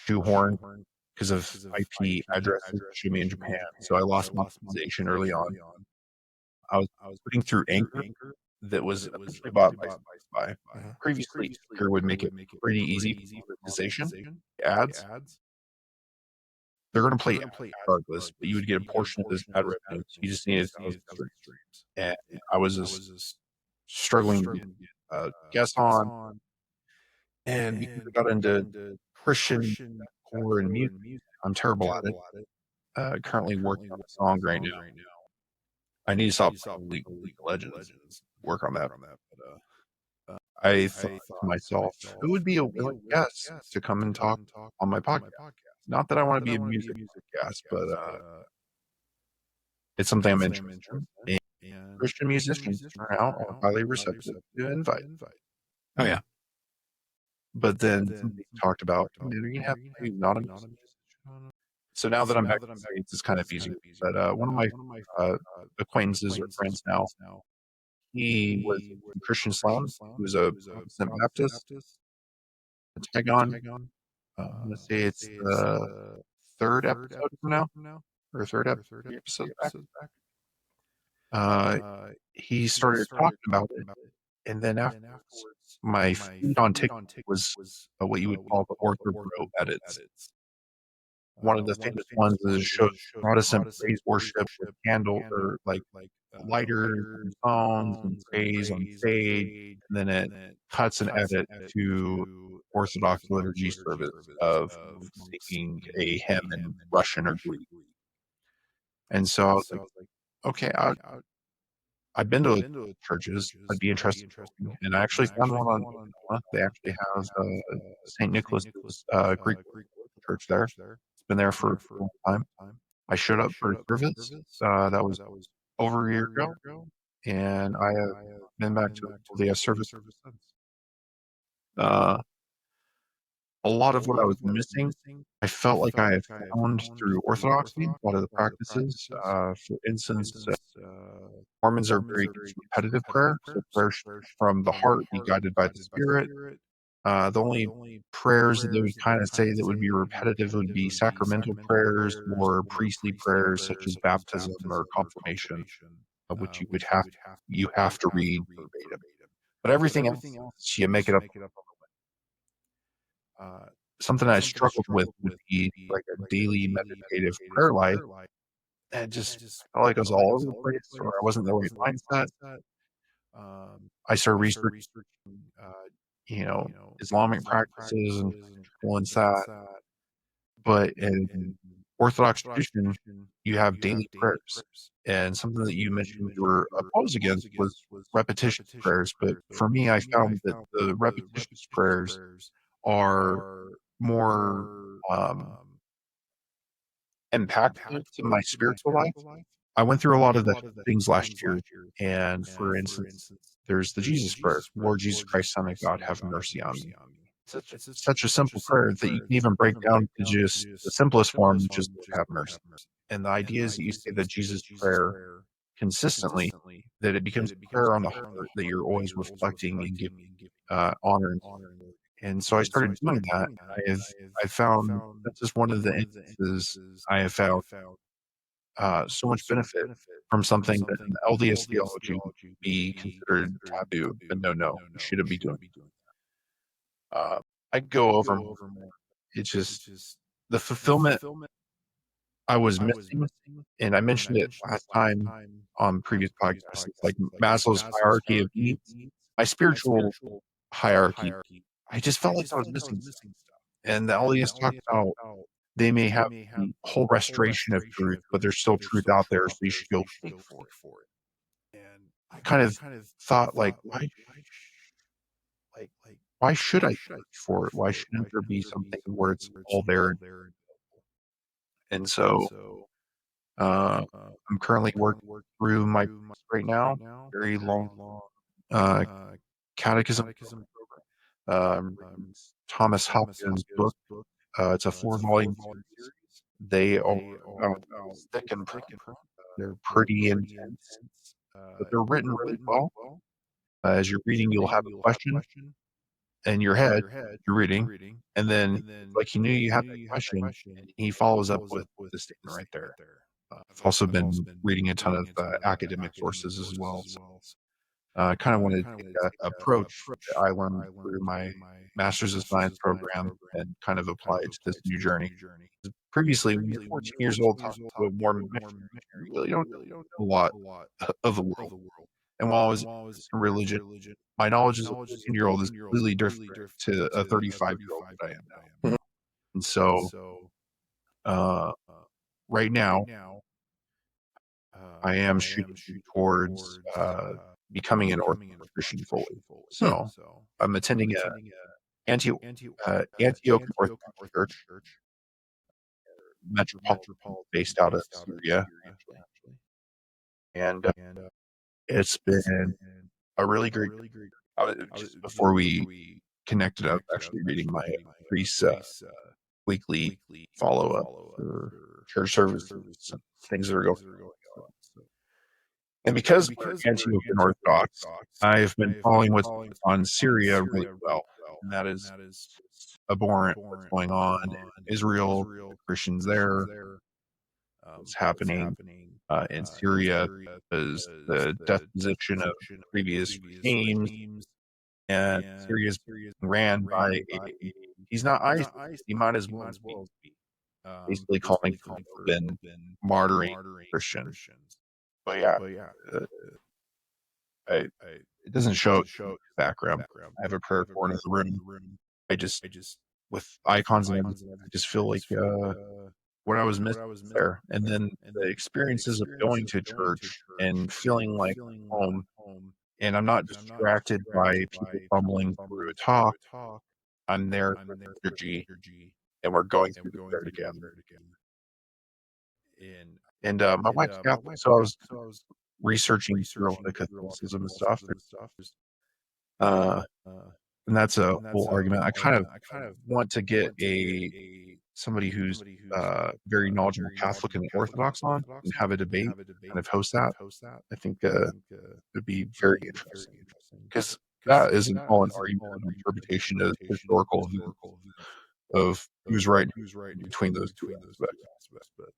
shoehorned because of IP addresses that showed me in Japan. So I lost monetization early on. I was putting through Anchor that was eventually bought by Spotify. Previously, Anchor would make it pretty easy for monetization. Ads, they're going to play ads regardless, but you would get a portion of this ad revenue. So you just needed 1,000 streams. And I was just struggling to get guests on. And because I got into Christian core and music, I'm terrible at it. Currently working on a song right now. I need to stop playing League of Legends. Work on that. I thought to myself, who would be a willing guest to come and talk on my podcast? Not that I want to be a music podcast, but it's something I'm interested in. And Christian musicians turn out are highly receptive to invite. Oh yeah. But then somebody talked about, are you gonna have somebody who's not a musician? So now that I'm back in the States, it's kind of easier. But one of my acquaintances or friends now, he was in Christian Slam. He was a Protestant Baptist. Tagon. I'm gonna say it's the third episode from now, or third episode back. He started talking about it, and then afterwards, my feed on TikTok was what you would call the ortho bro edits. One of the famous ones is shows Protestant praise worship with candle or like lighters and songs and praise on stage, and then it cuts and edit to Orthodox liturgy service of singing a hymn in Russian or Greek. And so I was like, okay, I've been to churches. I'd be interested in, and I actually found one on they actually have St. Nicholas Greek church there. It's been there for a long time. I showed up for a service that was over a year ago, and I have been back to the service. A lot of what I was missing, I felt like I had found through Orthodoxy, a lot of the practices. For instance, Mormons are very repetitive prayer, so prayer from the heart, be guided by the Spirit. The only prayers that they would kind of say that would be repetitive would be sacramental prayers or priestly prayers such as baptism or confirmation, which you have to read verbatim. But everything else, you make it up. Something I struggled with would be like a daily meditative prayer life, and just felt like I was all over the place, or I wasn't in the right mindset. I started researching, Islamic practices and influence that. But in Orthodox tradition, you have daily prayers, and something that you mentioned you were opposed against was repetitious prayers. But for me, I found that the repetitious prayers are more impactful to my spiritual life. I went through a lot of the things last year, and for instance, there's the Jesus prayer: Lord Jesus Christ, Son of God, have mercy on me. Such a simple prayer that you can even break down to just the simplest form, which is Lord, have mercy. And the idea is that you say the Jesus prayer consistently, that it becomes a prayer on the heart that you're always reflecting and giving honor. And so I started doing that. I found that's just one of the instances I have found so much benefit from something that in the LDS theology would be considered taboo. And no, you shouldn't be doing. I go over more. It's just the fulfillment I was missing, and I mentioned it last time on previous podcasts. It's like Maslow's hierarchy of needs. My spiritual hierarchy, I just felt like I was missing stuff. And the LDS talk about they may have the whole restoration of truth, but there's still truth out there, so you should go dig for it. And I kind of thought, like, why should I search for it? Why shouldn't there be something where it's all there? And so I'm currently working through my books right now, very long catechism program. Thomas Hopkins' book. It's a 4-volume series. They are thick and prone. They're pretty intense, but they're written really well. As you're reading, you'll have a question in your head, you're reading, and then it's like he knew you had that question, and he follows up with the statement right there. I've also been reading a ton of academic sources as well. So I kind of wanted to take that approach that I learned through my Master's of Science program and kind of apply it to this new journey. Previously, when you're 14 years old, talking to a Mormon missionary, you really don't know a lot of the world. And while I was in religion, my knowledge as a 14-year-old is completely different to a 35-year-old that I am now. And so, right now, I am shooting towards becoming an Orthodox Christian fully. So I'm attending a Antioch Orthodox Church, metropolitan, based out of Syria, actually. And it's been a really great. Just before we connected, I was actually reading my priest's weekly follow up for church services and things that are going on. And because we're Antiochian Orthodox, I've been following what's going on in Syria really well. And that is abhorrent what's going on in Israel, the Christians there, what's happening in Syria is the deposition of previous regimes, and Syria is being ran by he's not ISIS, he might as well be basically calling for Logan martyring Christians. But yeah, it doesn't show background. I have a prayer corner in the room. I just, with icons and everything, I just feel like what I was missing there. And then the experiences of going to church and feeling like home, and I'm not distracted by people fumbling through a talk. I'm there with energy, and we're going through the prayer together. And my wife's Catholic, so I was researching through the Catholicism and stuff. And that's a whole argument. I kind of want to get somebody who's very knowledgeable Catholic and Orthodox on and have a debate, kind of host that. I think it'd be very interesting because that isn't all an argument or interpretation of historical events of who's right between those two aspects. But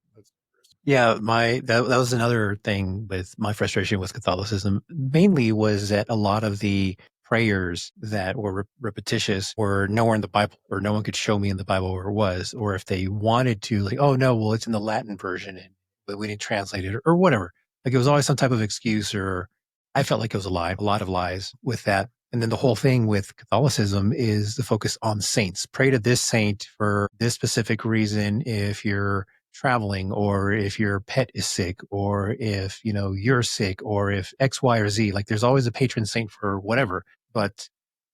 Yeah, that was another thing with my frustration with Catholicism. Mainly was that a lot of the prayers that were repetitious were nowhere in the Bible, or no one could show me in the Bible where it was, or if they wanted to, like, oh no, well it's in the Latin version, but we didn't translate it, or whatever. Like it was always some type of excuse, or I felt like it was a lie, a lot of lies with that. And then the whole thing with Catholicism is the focus on saints. Pray to this saint for this specific reason if you're traveling, or if your pet is sick, or if you're sick, or if X, Y, or Z. Like there's always a patron saint for whatever. But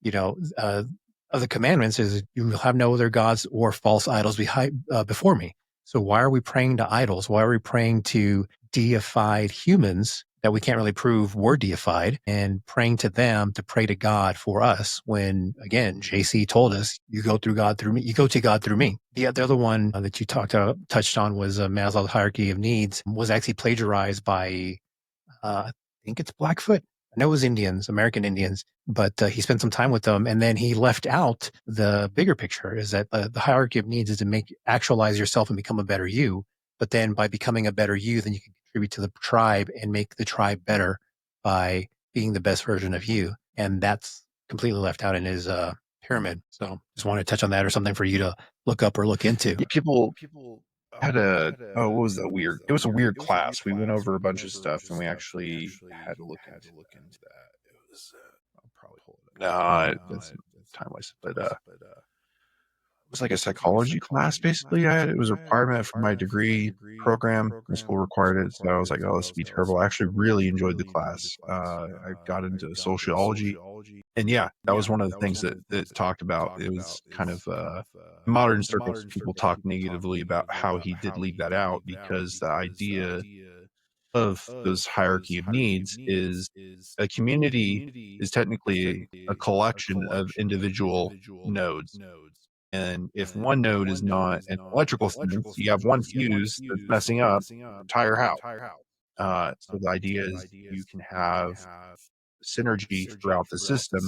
of the commandments is you will have no other gods or false idols before me. So why are we praying to idols? Why are we praying to deified humans that we can't really prove were deified, and praying to them to pray to God for us when, again, JC told us, you go through God through me, you go to God through me. The other one that you touched on was Maslow's hierarchy of needs, was actually plagiarized by, I think it's Blackfoot. I know it was Indians, American Indians, but he spent some time with them, and then he left out the bigger picture, is that the hierarchy of needs is to actualize yourself and become a better you. But then by becoming a better you, then you can contribute to the tribe and make the tribe better by being the best version of you. And that's completely left out in his pyramid. So just wanted to touch on that, or something for you to look up or look into. yeah, people had what was that weird? It was a weird class. We went over a bunch of stuff, and we actually had to look into that. It was I'll probably hold it. No, it's time wasted. But it was like a psychology class, basically. It was a requirement for my degree program. My school required it, so I was like, "Oh, this would be terrible." I actually really enjoyed the class. I got into sociology, and yeah, that was one of the things that talked about. It was kind of modern circles. People talk negatively about how he did leave that out, because the idea of those hierarchy of needs is a community is technically a collection of individual nodes. And if one node is not an electrical sense, you have one fuse that's messing up the entire house. So the idea is you can have synergy throughout the system,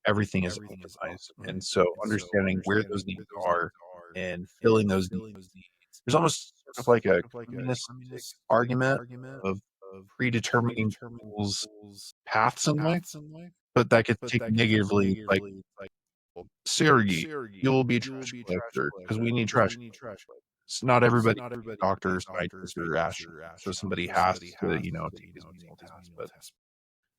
everything is optimized. And so understanding where those needs are and filling those needs, there's almost sort of like a communistic argument of predetermining people's paths in life, but that gets taken negatively. Like, Sergey, you'll be a trash collector because we need trash. Not everybody can be a doctor, scientist, or astronaut. So somebody has to, take his mental task. But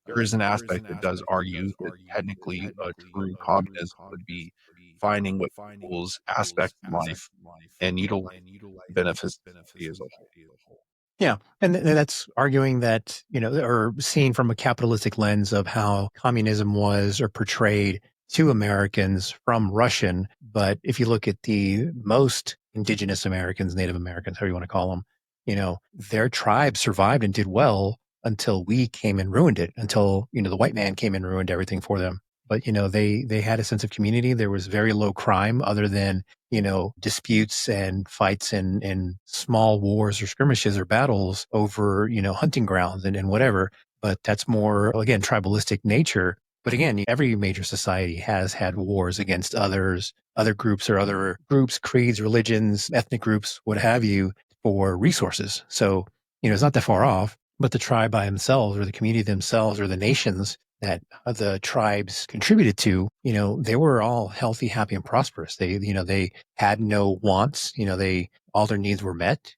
there is an aspect that does argue that technically a true communism would be finding what people's aspect of life and utilizing benefits as a whole. Yeah. And that's arguing that, or seeing from a capitalistic lens of how communism was or portrayed to Americans from Russian. But if you look at the most indigenous Americans, Native Americans, however you want to call them, their tribe survived and did well until we came and ruined it, until, the white man came and ruined everything for them. But, they had a sense of community. There was very low crime other than, disputes and fights and small wars or skirmishes or battles over, hunting grounds and whatever. But that's more, again, tribalistic nature. But again, every major society has had wars against other groups or other groups, creeds, religions, ethnic groups, what have you, for resources. So, it's not that far off. But the tribe by themselves or the community themselves or the nations that the tribes contributed to, they were all healthy, happy, and prosperous. They had no wants. All their needs were met.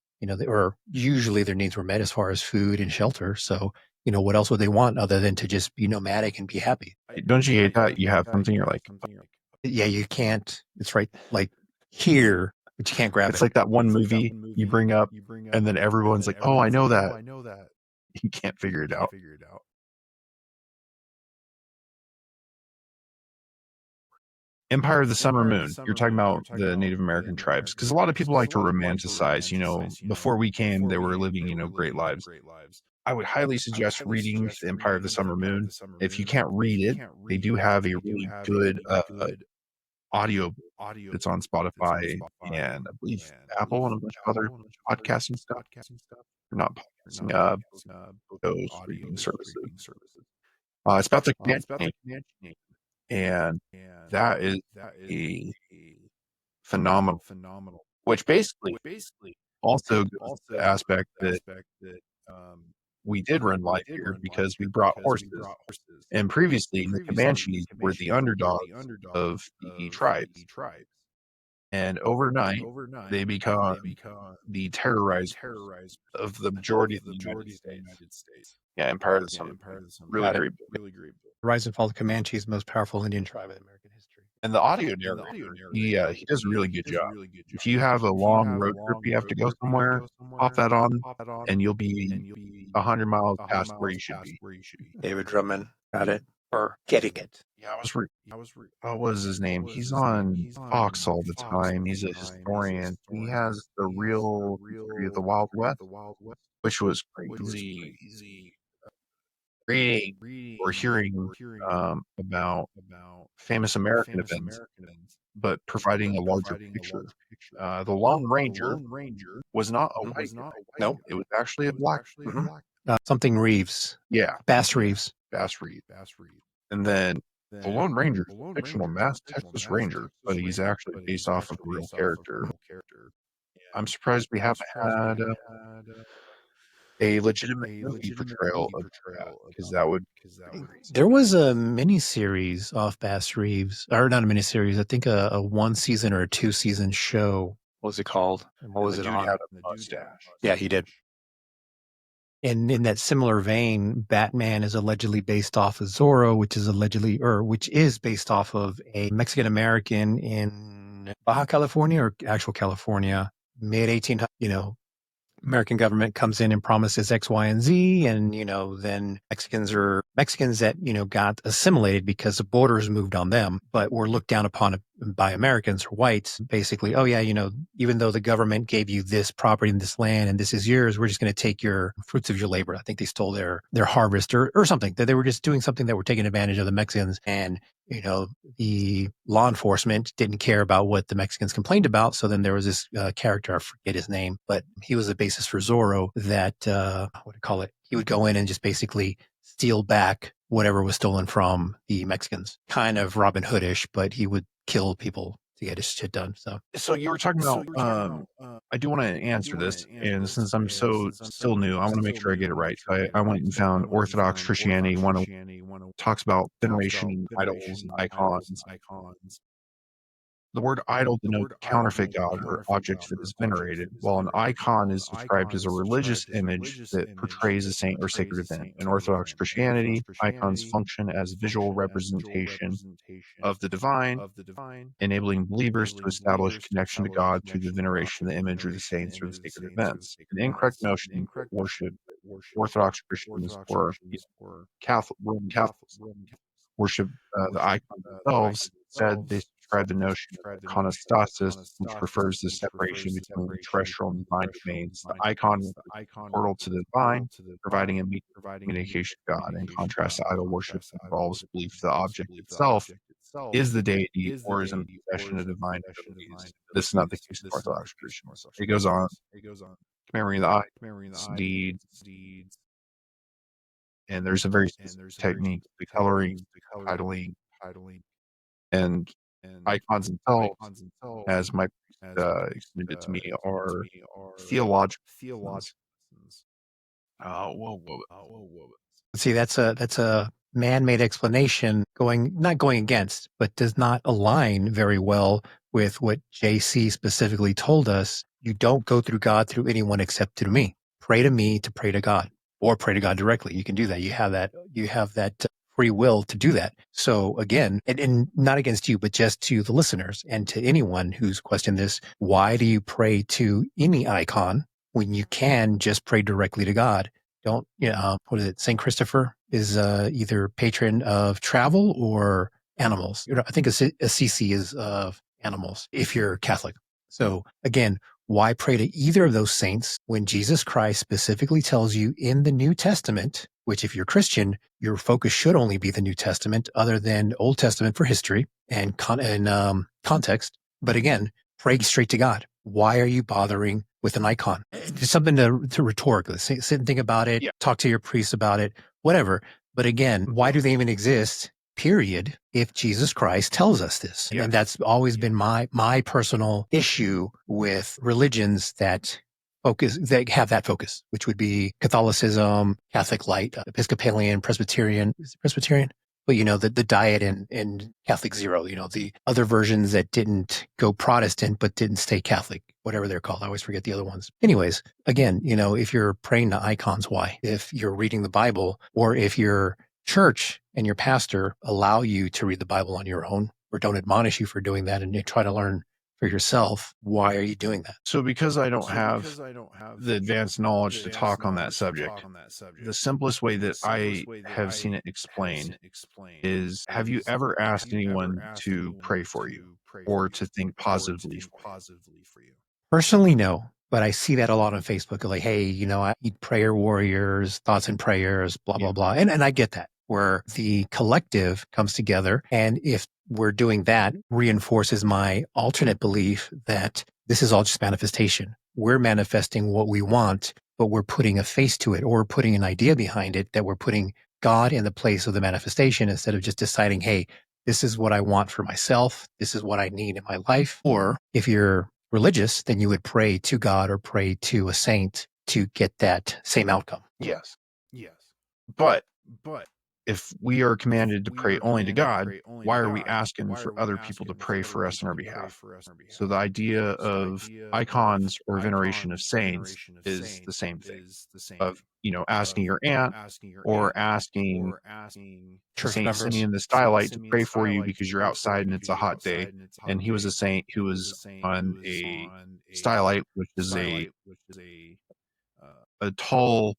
Or usually their needs were met as far as food and shelter. So, what else would they want other than to just be nomadic and be happy? Don't you hate that? You have something, you're like, yeah, you can't. It's right, like here, but you can't grab it. It's like that one movie you bring up, and then everyone's like, "Oh, I know that." You can't figure it out. Empire of the Summer Moon. You're talking about the Native American tribes, because a lot of people like to romanticize, before we came, they were living, great lives. I would highly suggest reading The Empire of the Summer Moon. If you can't read it, they do have a really good audio that's on Spotify and I believe Apple and a bunch of other podcasting stuff. Not podcasting, those reading services. It's about the Comanche Nation, and that is a phenomenal, which basically also goes to the aspect that we did run life here because we brought horses. And previously, the Comanches were the underdogs of the tribes. And overnight, they become the terrorizers of the majority of the United States. Yeah, Empire of the Summer. Really great book. Rise and Fall of the Comanches, most powerful Indian tribe in American history. And the audio narrator, he does a really good job. If you have a long road trip you have to go somewhere, pop that on, and you'll be 100 miles past where you should be. David Drummond got it, or getting it. Yeah, what was his name? He's on Fox all the time. He's a historian. He has the real history of the Wild West, which was crazy. Reading or hearing about famous American events, but providing a larger picture. The Lone Ranger was not a white guy. No, it was actually a black. Something Reeves. Yeah. Bass Reeves. And then the Lone Ranger is a fictional Texas Ranger, but he's actually based off of a real character. I'm surprised we haven't had a legitimate movie portrayal of that, because that would. There was a miniseries off Bass Reeves, or not a miniseries. I think a 1 season or a 2 season show. What was it called? And what was it on? Had a mustache. Yeah, he did. And in that similar vein, Batman is allegedly based off of Zorro, which is based off of a Mexican American in Baja California or actual California, mid 1800s. American government comes in and promises X, Y, and Z. And, then Mexicans that, got assimilated because the borders moved on them, but were looked down upon by Americans or whites. Basically, oh yeah, even though the government gave you this property and this land and this is yours, we're just going to take your fruits of your labor. I think they stole their harvest or something, that they were just doing something that were taking advantage of the Mexicans. And, the law enforcement didn't care about what the Mexicans complained about. So then there was this character, I forget his name, but he was the basis for Zorro that, he would go in and just basically steal back whatever was stolen from the Mexicans. Kind of Robin Hoodish, but he would kill people to get his shit done. So you were talking about, I do want to answer this, and since I'm still new, I want to make sure I get it right. So I went and found Orthodox Christianity 101 talks about veneration in idols and icons. The word idol denotes a counterfeit god or object that is venerated, while an icon is described as a religious image that portrays a saint or sacred event. In Orthodox Christianity, icons function as visual representation of the divine, enabling believers to establish a connection to God through the veneration of the image or the saints or the sacred events. An incorrect notion that worship Orthodox Christians or Roman Catholics worship the icons themselves. Instead, they subscribe the notion of iconostasis, which refers to the separation between the terrestrial and divine domains. The icon is a portal to the divine, providing a medium of communication to God. In contrast, idol worship involves belief the object itself is the deity or is in possession of divine abilities. This is not the case in Orthodox Christians. It goes on, commemorating the eyes, deeds, and there's a very specific technique, the coloring, titling, and icons themselves, as my explained it to me, are theological lessons. See, that's a man-made explanation not going against, but does not align very well with what JC specifically told us. You don't go through God through anyone except through me. Pray to me to pray to God, or pray to God directly. You can do that. You have that free will to do that. So again, and not against you, but just to the listeners and to anyone who's questioned this, why do you pray to any icon when you can just pray directly to God? Don't, what is it? St. Christopher is either patron of travel or animals. I think Assisi is of animals if you're Catholic. So again, why pray to either of those saints when Jesus Christ specifically tells you in the New Testament, which if you're Christian, your focus should only be the New Testament other than Old Testament for history and context. But again, pray straight to God. Why are you bothering with an icon? It's something to rhetorically sit and think about it, talk to your priest about it, whatever. But again, why do they even exist? Period. If Jesus Christ tells us this, and that's always been my personal issue with religions that have that focus, which would be Catholicism, Catholic Light, Episcopalian, Presbyterian. Is it Presbyterian? But the Diet and Catholic Zero. The other versions that didn't go Protestant but didn't stay Catholic, whatever they're called. I always forget the other ones. Anyways, again, if you're praying to icons, why? If you're reading the Bible, or if your church and your pastor allow you to read the Bible on your own, or don't admonish you for doing that, and you try to learn for yourself, why are you doing that? So because I don't have the advanced knowledge to talk on that subject, the simplest way that I have seen it explained is, have you ever asked anyone to pray for you or to think positively for you? Personally, no. But I see that a lot on Facebook. Like, hey, I need prayer warriors, thoughts and prayers, blah, blah, blah. And I get that, where the collective comes together. And if we're doing that, reinforces my alternate belief that this is all just manifestation. We're manifesting what we want, but we're putting a face to it, or we're putting an idea behind it, that we're putting God in the place of the manifestation instead of just deciding, hey, this is what I want for myself. This is what I need in my life. Or if you're religious, then you would pray to God or pray to a saint to get that same outcome. Yes. But if we are commanded to pray only to God, why are we asking for other people to pray for us on our behalf? So the idea of icons or veneration of saints is the same thing, of asking your aunt or asking Saint Simeon the Stylite to pray for you because you're outside and it's a hot day. And he was a saint who was on a stylite, which is a tall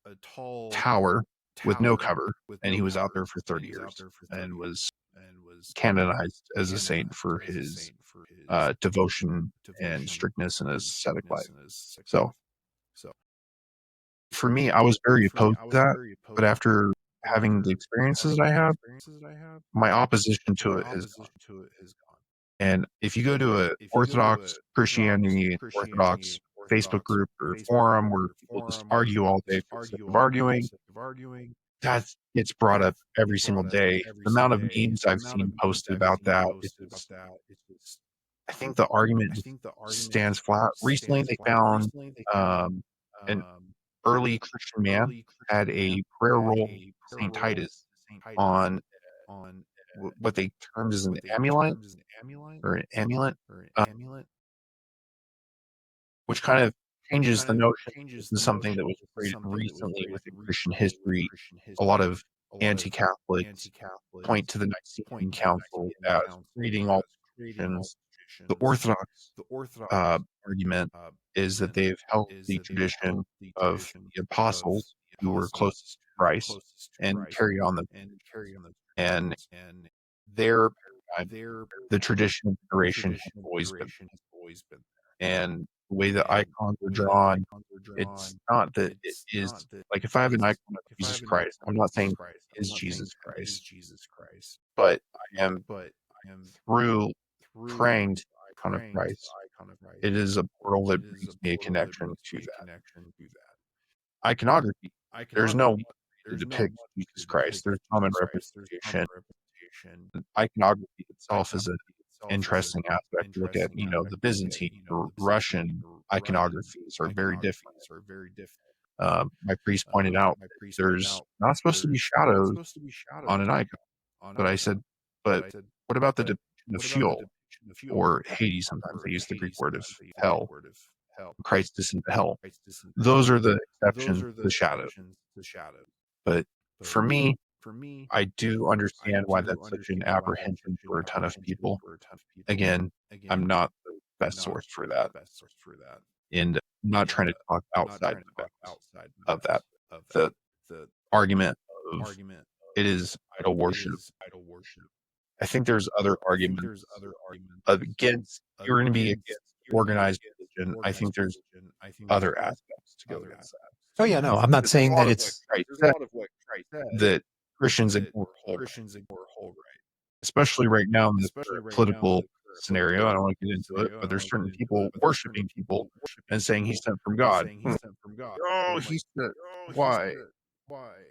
tower with no cover, and he was out there for 30 years and was canonized as a saint for his devotion and strictness in his ascetic life. So for me, I was very opposed to that, but after having the experiences that I have, my opposition to it has gone. And if you go to a Orthodox Christianity, Orthodox Facebook group or forum where people just argue all day for the sake of arguing, that gets brought up every single day. The amount of memes I've seen posted about that, it's just, I think the argument just stands flat. Recently, they found an early Christian man had a prayer roll of St. Titus on what they termed as an amulet or an amulet, which kind of changes the notion. This is something that was created recently within Christian history. A lot of anti-Catholics point to the Nicene Council as creating all traditions. The Orthodox argument is that they've held the tradition of the apostles who were closest to Christ and carry on the and their paradigm, the tradition of veneration has always been. And the way the icons are drawn, it's not that it is like if I have an icon of Jesus Christ, I'm not saying it is Jesus Christ, but I am through praying to the icon of Christ. It is a portal that brings me a connection to that. Iconography, there's no way to depict Jesus Christ. There's common representation. Iconography itself is an interesting aspect. Look at, the Byzantine or Russian iconographies are very different. My priest pointed out that there's not supposed to be shadows on an icon. But I said, but what about the depiction of Sheol or Hades? Sometimes they use the Greek word of hell. Christ descended to hell. Those are the exceptions to the shadow. But for me, I do understand why that's such an apprehension for a ton of people. Again, I'm not the best source for that. And I'm not trying to talk outside the bounds of that. The argument of it is idol worship. I think there's other arguments against, you're going to be against organized religion. I think there's other aspects to go against that. Oh yeah, no, I'm not saying that it's that Christians ignore whole right, especially right now in this political scenario. I don't want to get into it, but there's certain people worshiping people and saying he's sent from God. Oh, he's sent. Why?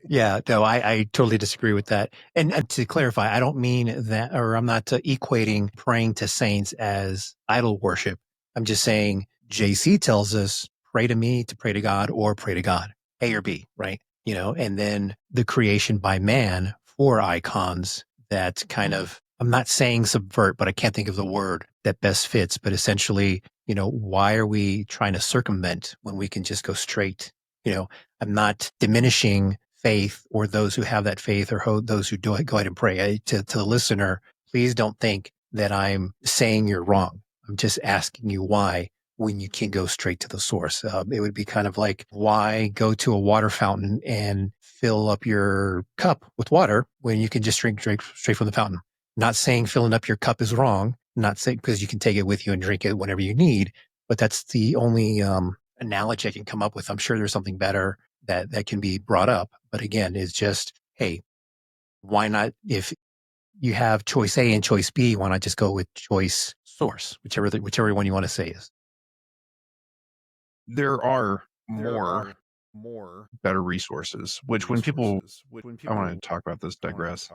Yeah, no, I totally disagree with that. And to clarify, I don't mean that, or I'm not equating praying to saints as idol worship. I'm just saying JC tells us pray to me to pray to God or pray to God, A or B, right? And then the creation by man for icons that kind of, I'm not saying subvert, but I can't think of the word that best fits, but essentially, why are we trying to circumvent when we can just go straight? I'm not diminishing faith or those who have that faith or those who do it. Go ahead and pray. To the listener, please don't think that I'm saying you're wrong. I'm just asking you why when you can go straight to the source. It would be kind of like, why go to a water fountain and fill up your cup with water when you can just drink straight from the fountain? Not saying filling up your cup is wrong. Not saying because you can take it with you and drink it whenever you need, but that's the only analogy I can come up with. I'm sure there's something better that can be brought up. But again, it's just, hey, why not? If you have choice A and choice B, why not just go with choice source, whichever one you want to say is. There are more better resources, which when people, I want to talk about this, digress.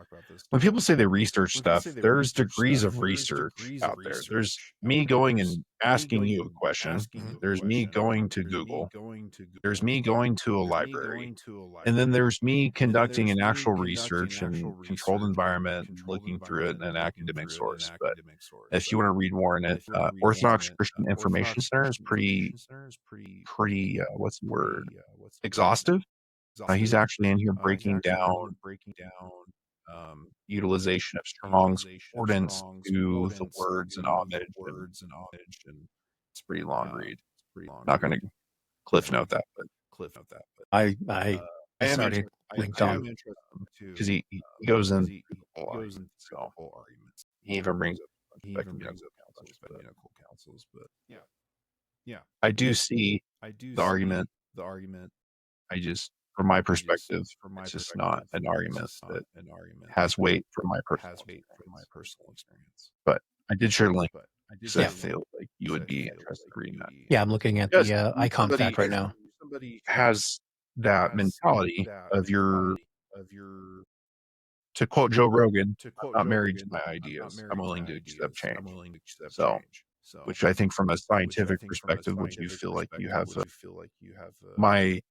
When people say they research stuff, there's degrees of research out there. There's me going and asking you a question. There's me going to Google. There's me going to a library. And then there's me conducting an actual research in controlled environment, looking through it in an academic source. But if you want to read more in it, Orthodox Christian Information Center is pretty, what's the word? Exhaustive. He's actually in here breaking down utilization of Strong's concordance to the words and homage. And it's a pretty long read. Not going to cliff note that, but I am started linked on because he goes in so he even brings up councils, but I do see the argument. I just, from my perspective, it's just not an argument that has weight from my personal experience. But I did share a link. So I feel like you would be interested in reading that. Yeah, I'm looking at the icon fact right now. Has that mentality of you're To quote Joe Rogan, I'm not married to my ideas. I'm willing to accept change. So, which I think from a scientific perspective, would you feel like you have my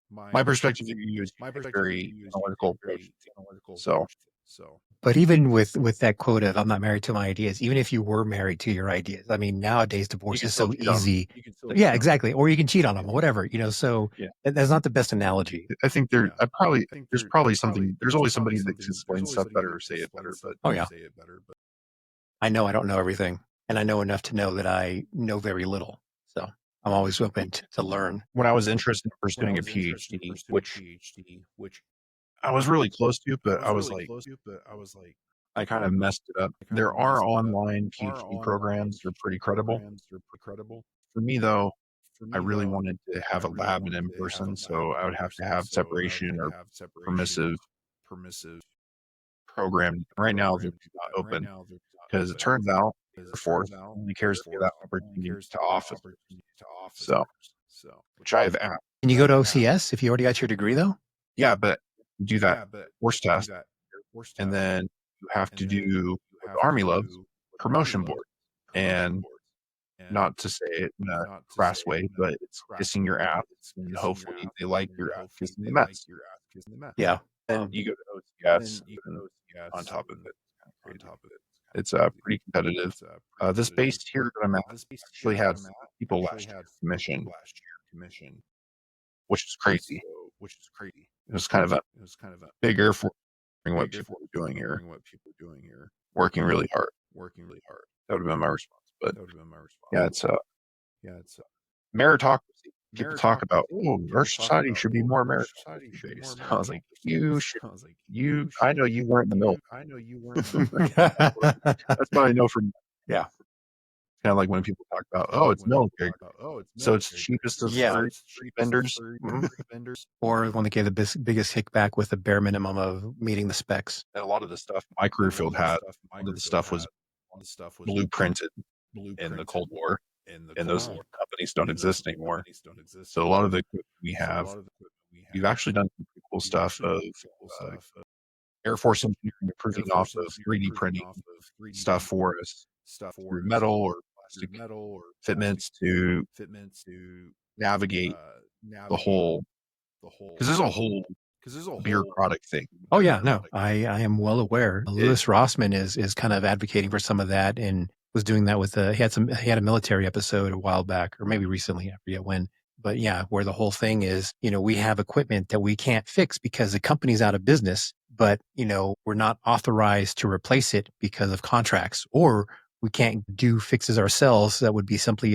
perspective of you is you take a very analytical approach to things. So, But even with that quote of "I'm not married to my ideas," even if you were married to your ideas, I mean, nowadays you divorce can is still so cheat on 'em. easy. You can still Yeah, cheat on 'em. exactly. Or you can cheat on them or whatever, you know. So Yeah. that's not the best analogy. I think there's probably something. There's always somebody that can explain stuff better or say it better. But Oh yeah, I know I don't know everything, and I know enough to know that I know very little. So I'm always open to learn. when I was interested in pursuing a PhD, which I was really close to, but I was like, I kind of messed it up. There are online PhD programs that are pretty credible. For me, though, I really wanted to have a lab and in person, so I would have to have separation or permissive program. Right now, they're not open because it turns out Air Force only cares to give that opportunity to officers. So, which I have asked. Can you go to OCS if you already got your degree though? Yeah, but you do that force test, and then you have to do what the Army loves, promotion board. And not to say it in a crass way, but it's kissing your ass, and hopefully they like your ass kissing the mess. Yeah. And you go to OCS, and on top of it, it's kind of crazy. It's pretty competitive. This base here that I'm at actually had people last year commission, which is crazy. It was kind of a big Air Force what people are doing here, working really hard. That would have been my response. But yeah, it's meritocracy. People talk about, oh, our society should be more meritocracy based. I was like, I know you weren't in the military. That's what I know from. Yeah. Kind of like when people talk about, oh, it's military, so it's cheapest of three vendors. Or when they gave the biggest kickback with the bare minimum of meeting the specs. And a lot of the stuff my career field had, a lot of the stuff was blueprinted in the Cold War, and those companies don't exist anymore. So a lot of the equipment we've actually done some pretty cool stuff of Air Force engineering improving off of 3D printing stuff for us through metal or plastic fitments to navigate the whole, because there's a whole bureaucratic thing. Oh yeah, no, I am well aware. Louis Rossman is kind of advocating for some of that and was doing that with he had a military episode a while back, or maybe recently, I forget when. But yeah, where the whole thing is, we have equipment that we can't fix because the company's out of business, but we're not authorized to replace it because of contracts, or we can't do fixes ourselves. That would be something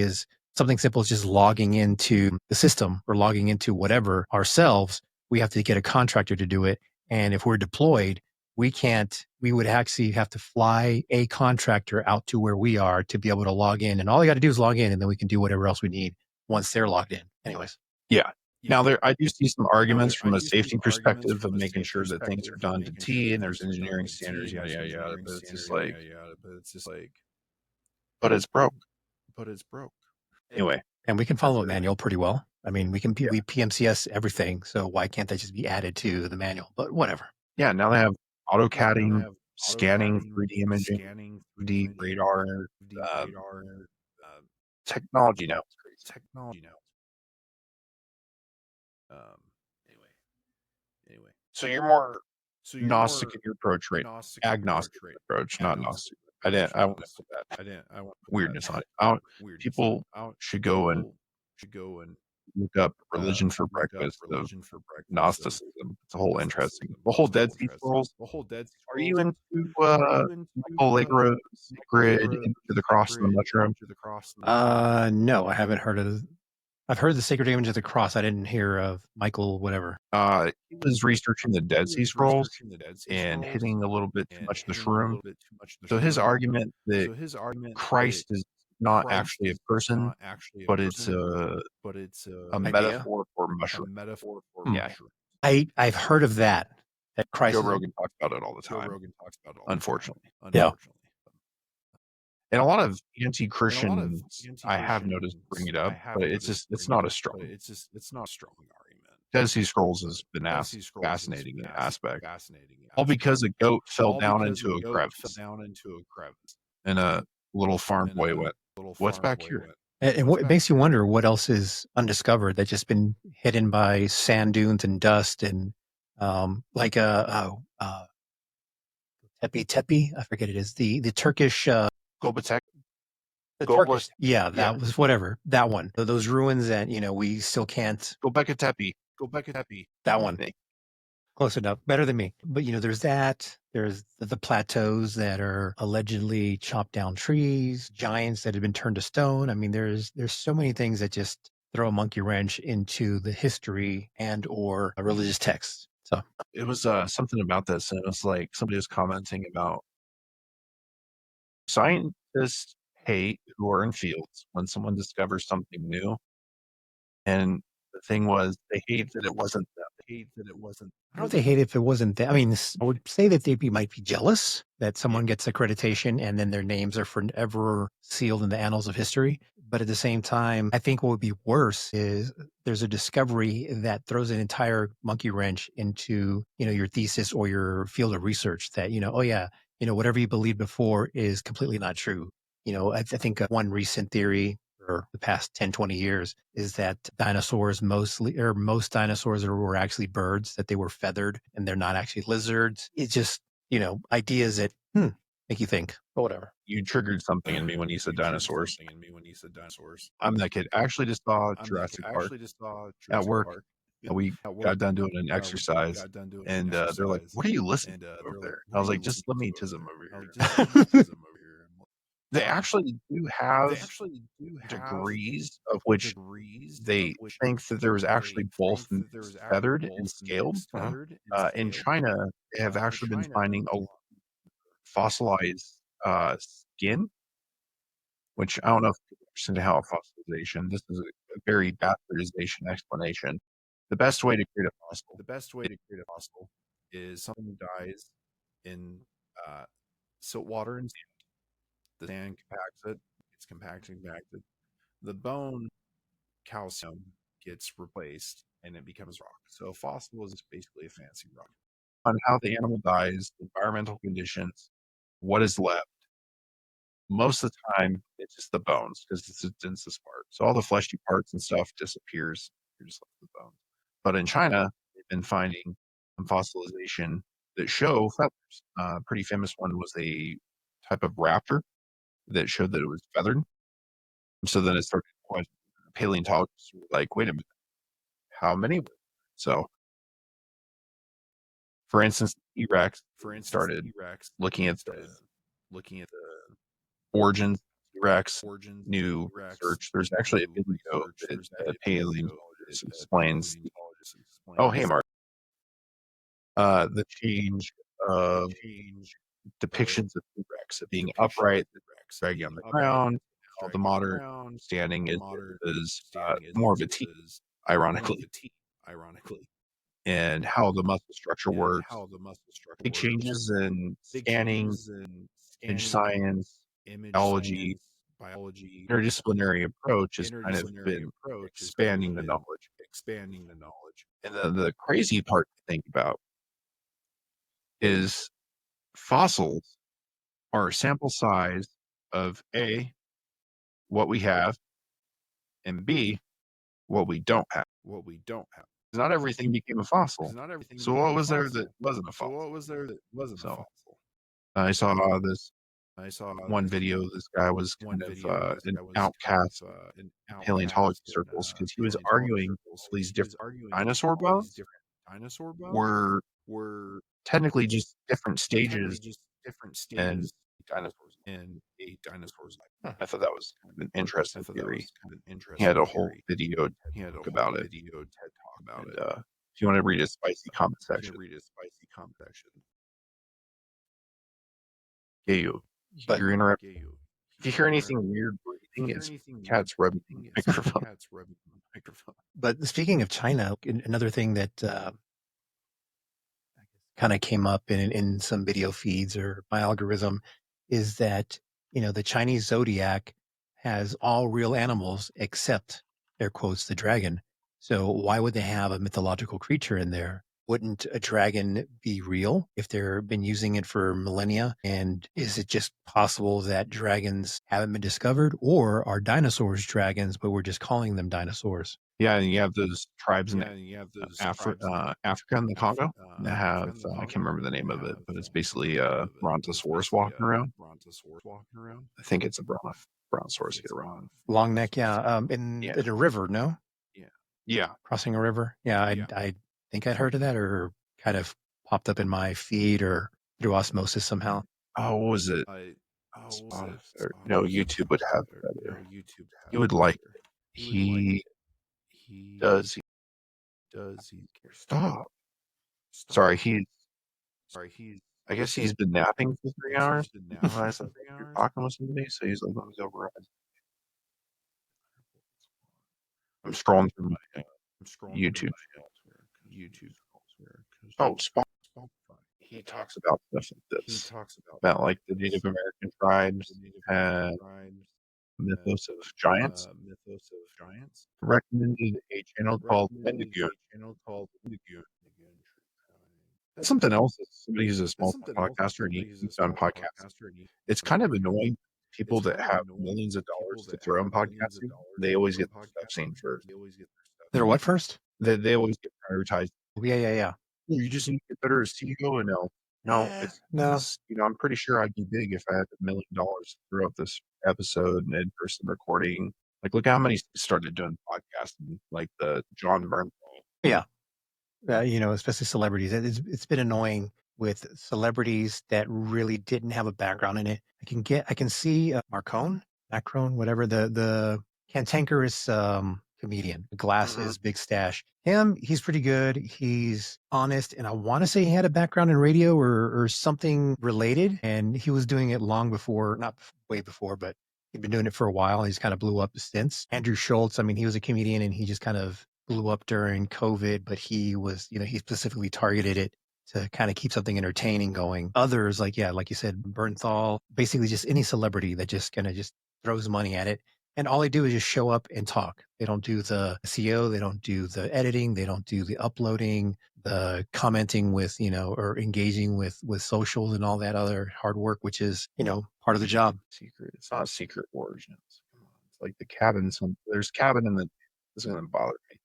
simple as just logging into the system or logging into whatever ourselves. We have to get a contractor to do it. And if we're deployed, we would actually have to fly a contractor out to where we are to be able to log in. And all you got to do is log in, and then we can do whatever else we need once they're logged in. Anyways. Yeah. Now I do see some arguments from a safety perspective of making sure that things are done to T and there's engineering standards, yada, yada, yada. But it's just like, but it's broke. Anyway. And we can follow a manual pretty well. I mean, we PMCS everything. So why can't that just be added to the manual? But whatever. Yeah. Now they have AutoCADing, scanning, 3D imaging, 3D radar, technology now. It's crazy. Anyway. So you're more Gnostic in your approach, right? Agnostic approach, not Gnostic. I want to put that weirdness on it. People should go and look up religion for breakfast of Gnosticism. It's a whole interesting. The whole Dead Sea Scrolls. Are you into Michael Allegro's Sacred Into the Cross and the Mushroom? No, I haven't heard of. I've heard the Sacred Image of the Cross. I didn't hear of Michael whatever. He was researching the Dead Sea Scrolls and hitting a little bit too much the shroom. So his argument that Christ is not actually a person, but it's a metaphor for mushroom. Yeah, I've heard of that. That Christ. Joe Rogan talks about it all the time. Unfortunately. Yeah. And a lot of anti-Christians I have noticed bring it up, but it's not a strong argument. Dead Sea Scrolls has been fascinating aspect. All because a goat fell down into a crevice. And a little farm boy went, "What's back here?" And what it makes you wonder what else is undiscovered that's just been hidden by sand dunes and dust and like Tepe Tepe, I forget it is the Turkish Göbekli. the Turkish, yeah, that was whatever that one. Those ruins that we still can't. Göbekli Tepe. That one. Close enough. Better than me. But there's that. There's the plateaus that are allegedly chopped down trees, giants that have been turned to stone. I mean, there's so many things that just throw a monkey wrench into the history and or a religious text. So it was something about this, and it was like somebody was commenting about scientists hate who are in fields when someone discovers something new. And the thing was, they hate that it wasn't them. I don't know if they hate it if it wasn't that. I mean, I would say that they might be jealous that someone gets accreditation and then their names are forever sealed in the annals of history. But at the same time, I think what would be worse is there's a discovery that throws an entire monkey wrench into, your thesis or your field of research that, oh yeah, whatever you believed before is completely not true. I think one recent theory for the past 10, 20 years is that most dinosaurs were actually birds, that they were feathered and they're not actually lizards. It's just, ideas that make you think, but whatever. You triggered something in me when you said dinosaurs. I'm that kid. I actually just saw Jurassic Park at work. And we got done doing an exercise, and they're like, "What are you listening to over there?" I was like, "Just Lemitism over here." They actually do have degrees of which they think that there was actually both feathered and scaled. In China, they have actually been finding a fossilized skin, which I don't know if people understand how a fossilization. This is a very bastardization explanation. The best way to create a fossil is something dies in silt water and sand. The sand compacts it, it's compacted. The bone calcium gets replaced and it becomes rock. So a fossil is basically a fancy rock. On how the animal dies, environmental conditions, what is left. Most of the time, it's just the bones because it's the densest part. So all the fleshy parts and stuff disappears. You're just left with the bones. But in China, they've been finding some fossilization that show feathers. A pretty famous one was a type of raptor that showed that it was feathered. So then it started questioning. Paleontologists were like, wait a minute, how many? So, for instance, T-Rex started looking at the origins of T-Rex, new research. There's actually a video that a paleontologist explains. Oh, hey, Mark. The change of depictions of T-Rex of being upright, dragging on the ground, how the modern standing is more of a T, ironically, and how the muscle structure works. Big changes in scanning, image science, biology, interdisciplinary approach has kind of been expanding the knowledge. And the crazy part to think about is fossils are a sample size of A, what we have, and B, what we don't have. Not everything became a fossil. So what was there that wasn't a fossil? So I saw this one video. This guy was kind of an outcast in paleontology circles because he was arguing all these different dinosaur bones were technically just different stages and dinosaurs. I thought that was kind of an interesting theory. He had a whole video talk about it. And, if you want to read a spicy comment section. Gallo, you're interrupting. If you hear anything weird breathing, it's cats rubbing the microphone. But speaking of China, another thing that kind of came up in some video feeds or my algorithm is that, the Chinese zodiac has all real animals except, air quotes, the dragon. So why would they have a mythological creature in there? Wouldn't a dragon be real if they've been using it for millennia? And is it just possible that dragons haven't been discovered, or are dinosaurs dragons, but we're just calling them dinosaurs? Yeah, and you have those tribes in Yeah, and you have those Africa and the Congo that have I can't remember the name of it, but it's basically a brontosaurus walking around. I think it's a brontosaurus get around. Long neck, yeah. In a river, no? Yeah. Crossing a river. Yeah, I think I'd heard of that, or kind of popped up in my feed or through osmosis somehow. Oh, what was it? No, YouTube would have it better. You would like it. He does. Stop. Sorry, I guess he's been napping for 3 hours. Realized that you're talking with somebody, so he's like, "Let me go run." I'm scrolling through my YouTube. Oh, Spotify. He talks about stuff like this, about like the Native American tribes and mythos of giants. Recommended a channel called Wendigoon. That's something else. Somebody who's a small podcaster and he's done podcasts. It's kind of annoying. People that have millions of dollars to throw in podcasting, they always get their stuff seen first. They're what first? They always get prioritized. Yeah. You just need to get better as CEO and no, it's I'm pretty sure I'd be big if I had $1 million to throw up this episode and in-person recording. Like, look how many started doing podcasting, like the John Byrne. Yeah. Especially celebrities. It's been annoying with celebrities that really didn't have a background in it. I can see Macron, whatever, the cantankerous comedian, glasses, big stash. He's pretty good. He's honest, and I want to say he had a background in radio or something related, and he was doing it long before, not way before, but he'd been doing it for a while. He's kind of blew up since. Andrew Schultz, I mean, he was a comedian, and he just kind of blew up during COVID, but he was, he specifically targeted it to kind of keep something entertaining going. Others, like you said, Bernthal, basically just any celebrity that just kind of just throws money at it. And all they do is just show up and talk. They don't do the SEO. They don't do the editing. They don't do the uploading, the commenting with, or engaging with socials and all that other hard work, which is, part of the job. Secret. It's not Secret Origins. Come on. It's like the cabin. There's cabin in the, this isn't going to bother me.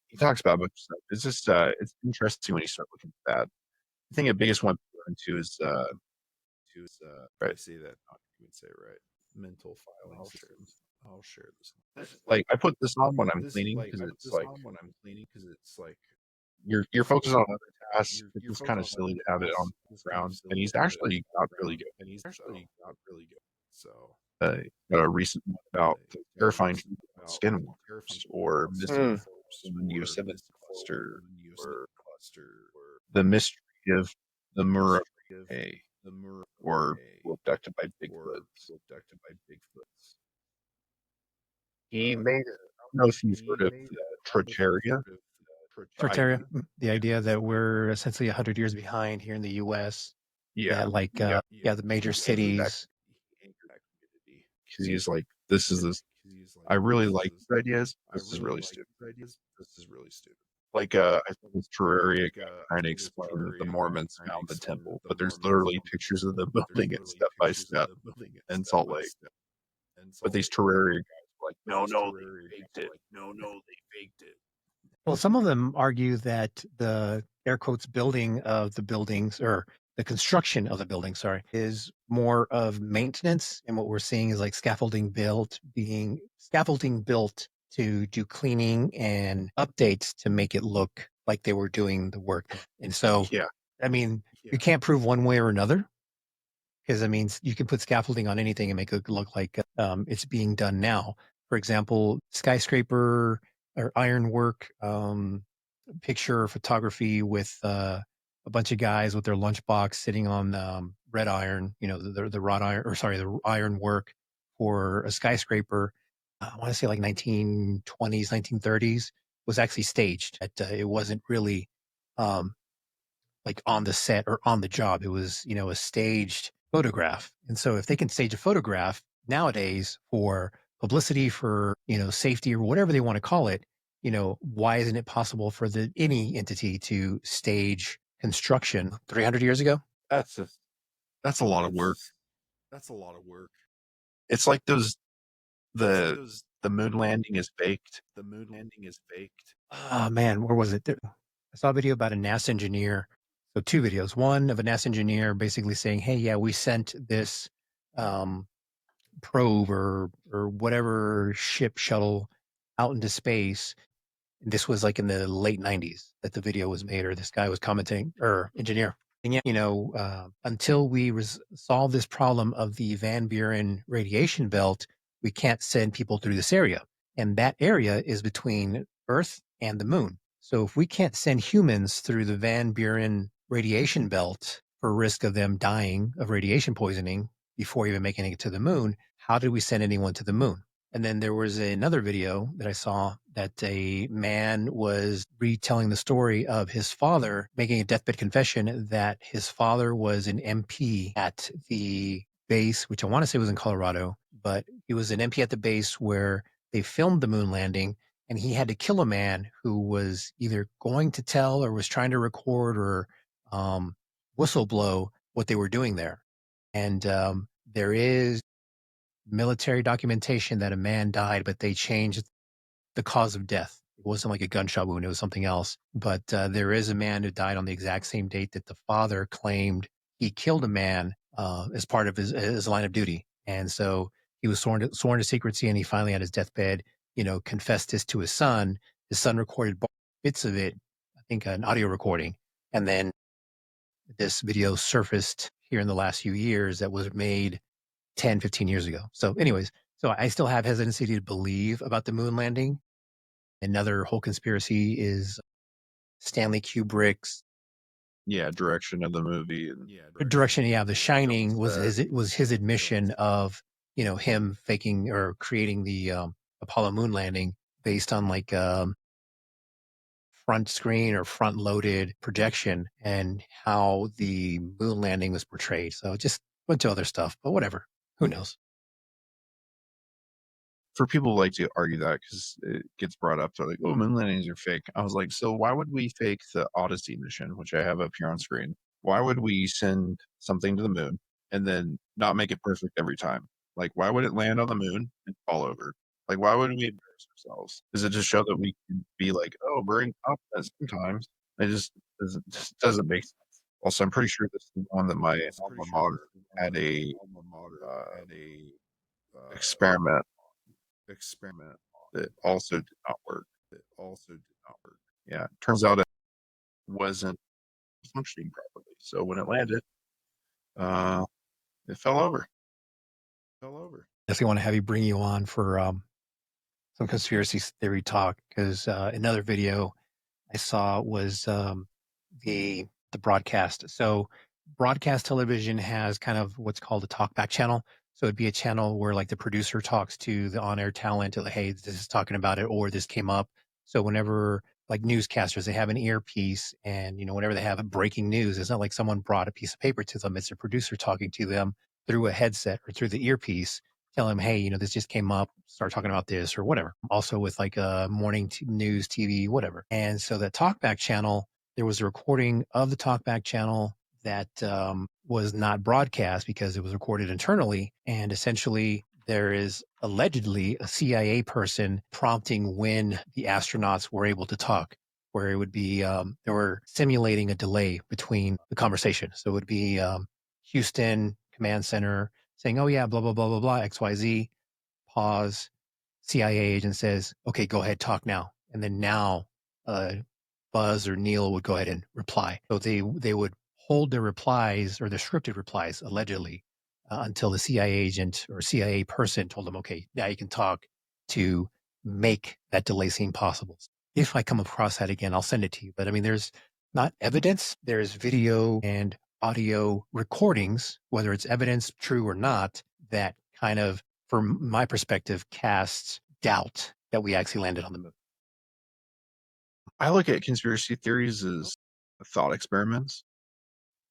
He talks about a bunch of stuff. It's just, it's interesting when you start looking at that. I think the biggest one to learn to is, right. I see that. You would say, right. Mental filing. I'll share this. Like, I put this on when I'm cleaning because it's like you're focused on other tasks. It's just kind of silly to have it on the ground. And he's actually got really good. So, got a recent one about the terrifying skinwalkers or missing in the Yosemite cluster or the mystery of the Murray or abducted by Bigfoot. He made, I don't know if you've heard of Trotaria. Trotaria, the idea that we're essentially 100 years behind here in the U.S. Yeah. The major cities. Because he's like, I really like these ideas. This is really stupid. Like, I think it's Terraria trying to explain that the Mormons found the temple, but there's literally pictures of them building it step by step in Salt Lake. But these Terraria guys were like, no, they faked it. Well, some of them argue that the air quotes building of the buildings, or the construction of the building, is more of maintenance. And what we're seeing is like scaffolding built to do cleaning and updates to make it look like they were doing the work. And so, you can't prove one way or another, because you can put scaffolding on anything and make it look like it's being done now. For example, skyscraper or ironwork picture photography with a bunch of guys with their lunchbox sitting on red iron, the wrought iron, the iron work for a skyscraper. I want to say like 1920s, 1930s, was actually staged. It wasn't really like on the set or on the job. It was, a staged photograph. And so if they can stage a photograph nowadays for publicity, for, safety or whatever they want to call it, why isn't it possible for any entity to stage construction 300 years ago? That's a lot of work. That's a lot of work. It's like those It's like the those the moon landing is faked. the moon landing is faked. Oh man, where was it? I saw a video about a NASA engineer. So two videos. One of a NASA engineer basically saying, "Hey, yeah, we sent this um, probe or whatever ship shuttle out into space." This was like in the late 90s that the video was made, or this guy was commenting, or engineer. And yet, until we solve this problem of the Van Buren radiation belt, we can't send people through this area. And that area is between Earth and the moon. So if we can't send humans through the Van Buren radiation belt for risk of them dying of radiation poisoning before even making it to the moon, how did we send anyone to the moon? And then there was another video that I saw that a man was retelling the story of his father making a deathbed confession that his father was an MP at the base, which I want to say was in Colorado, but he was an MP at the base where they filmed the moon landing, and he had to kill a man who was either going to tell or was trying to record or whistleblow what they were doing there. And there is military documentation that a man died, but they changed the cause of death. It wasn't like a gunshot wound, it was something else. But there is a man who died on the exact same date that the father claimed he killed a man as part of his line of duty. And so he was sworn to secrecy, and he finally at his deathbed, confessed this to his son. His son recorded bits of it, I think an audio recording. And then this video surfaced here in the last few years that was made 10, 15 years ago. So anyways, so I still have hesitancy to believe about the moon landing. Another whole conspiracy is Stanley Kubrick's Direction of the movie and direction. Yeah, The Shining was his admission of, him faking or creating the Apollo moon landing based on like front screen or front loaded projection and how the moon landing was portrayed. So just went to other stuff, but whatever. Who knows? for people who like to argue that because it gets brought up, they're like, "Oh, moon landings are fake." I was like, "So why would we fake the Odyssey mission, which I have up here on screen? Why would we send something to the moon and then not make it perfect every time? Like, why would it land on the moon and fall over? Like, why would we embarrass ourselves? Is it to show that we can be like, oh, we're incompetent sometimes? It just doesn't make sense. Also, I'm pretty sure this is the one that my alma mater had a experiment that also did not work. Yeah, it turns out it wasn't functioning properly. So when it landed, it fell over. Definitely want to have you bring you on for some conspiracy theory talk, because another video I saw was the broadcast. So broadcast television has kind of what's called a talkback channel. So it'd be a channel where like the producer talks to the on-air talent, like, hey, this is talking about it, or this came up. So whenever like newscasters, they have an earpiece, and whenever they have a breaking news, it's not like someone brought a piece of paper to them. It's a producer talking to them through a headset or through the earpiece, tell them, hey, this just came up, start talking about this or whatever. Also with like a morning news, TV, whatever. And so that talkback channel, there was a recording of the talkback channel that was not broadcast because it was recorded internally. And essentially there is allegedly a CIA person prompting when the astronauts were able to talk, where it would be, they were simulating a delay between the conversation. So it would be Houston Command Center saying, oh yeah, blah, blah, blah, blah, blah, XYZ, pause. CIA agent says, okay, go ahead, talk now. And then now Buzz or Neil would go ahead and reply. So they would hold their replies or the scripted replies, allegedly, until the CIA agent or CIA person told them, okay, now you can talk, to make that delay seem possible. If I come across that again, I'll send it to you. But I mean, there's not evidence. There's video and audio recordings, whether it's evidence, true or not, that kind of, from my perspective, casts doubt that we actually landed on the moon. I look at conspiracy theories as thought experiments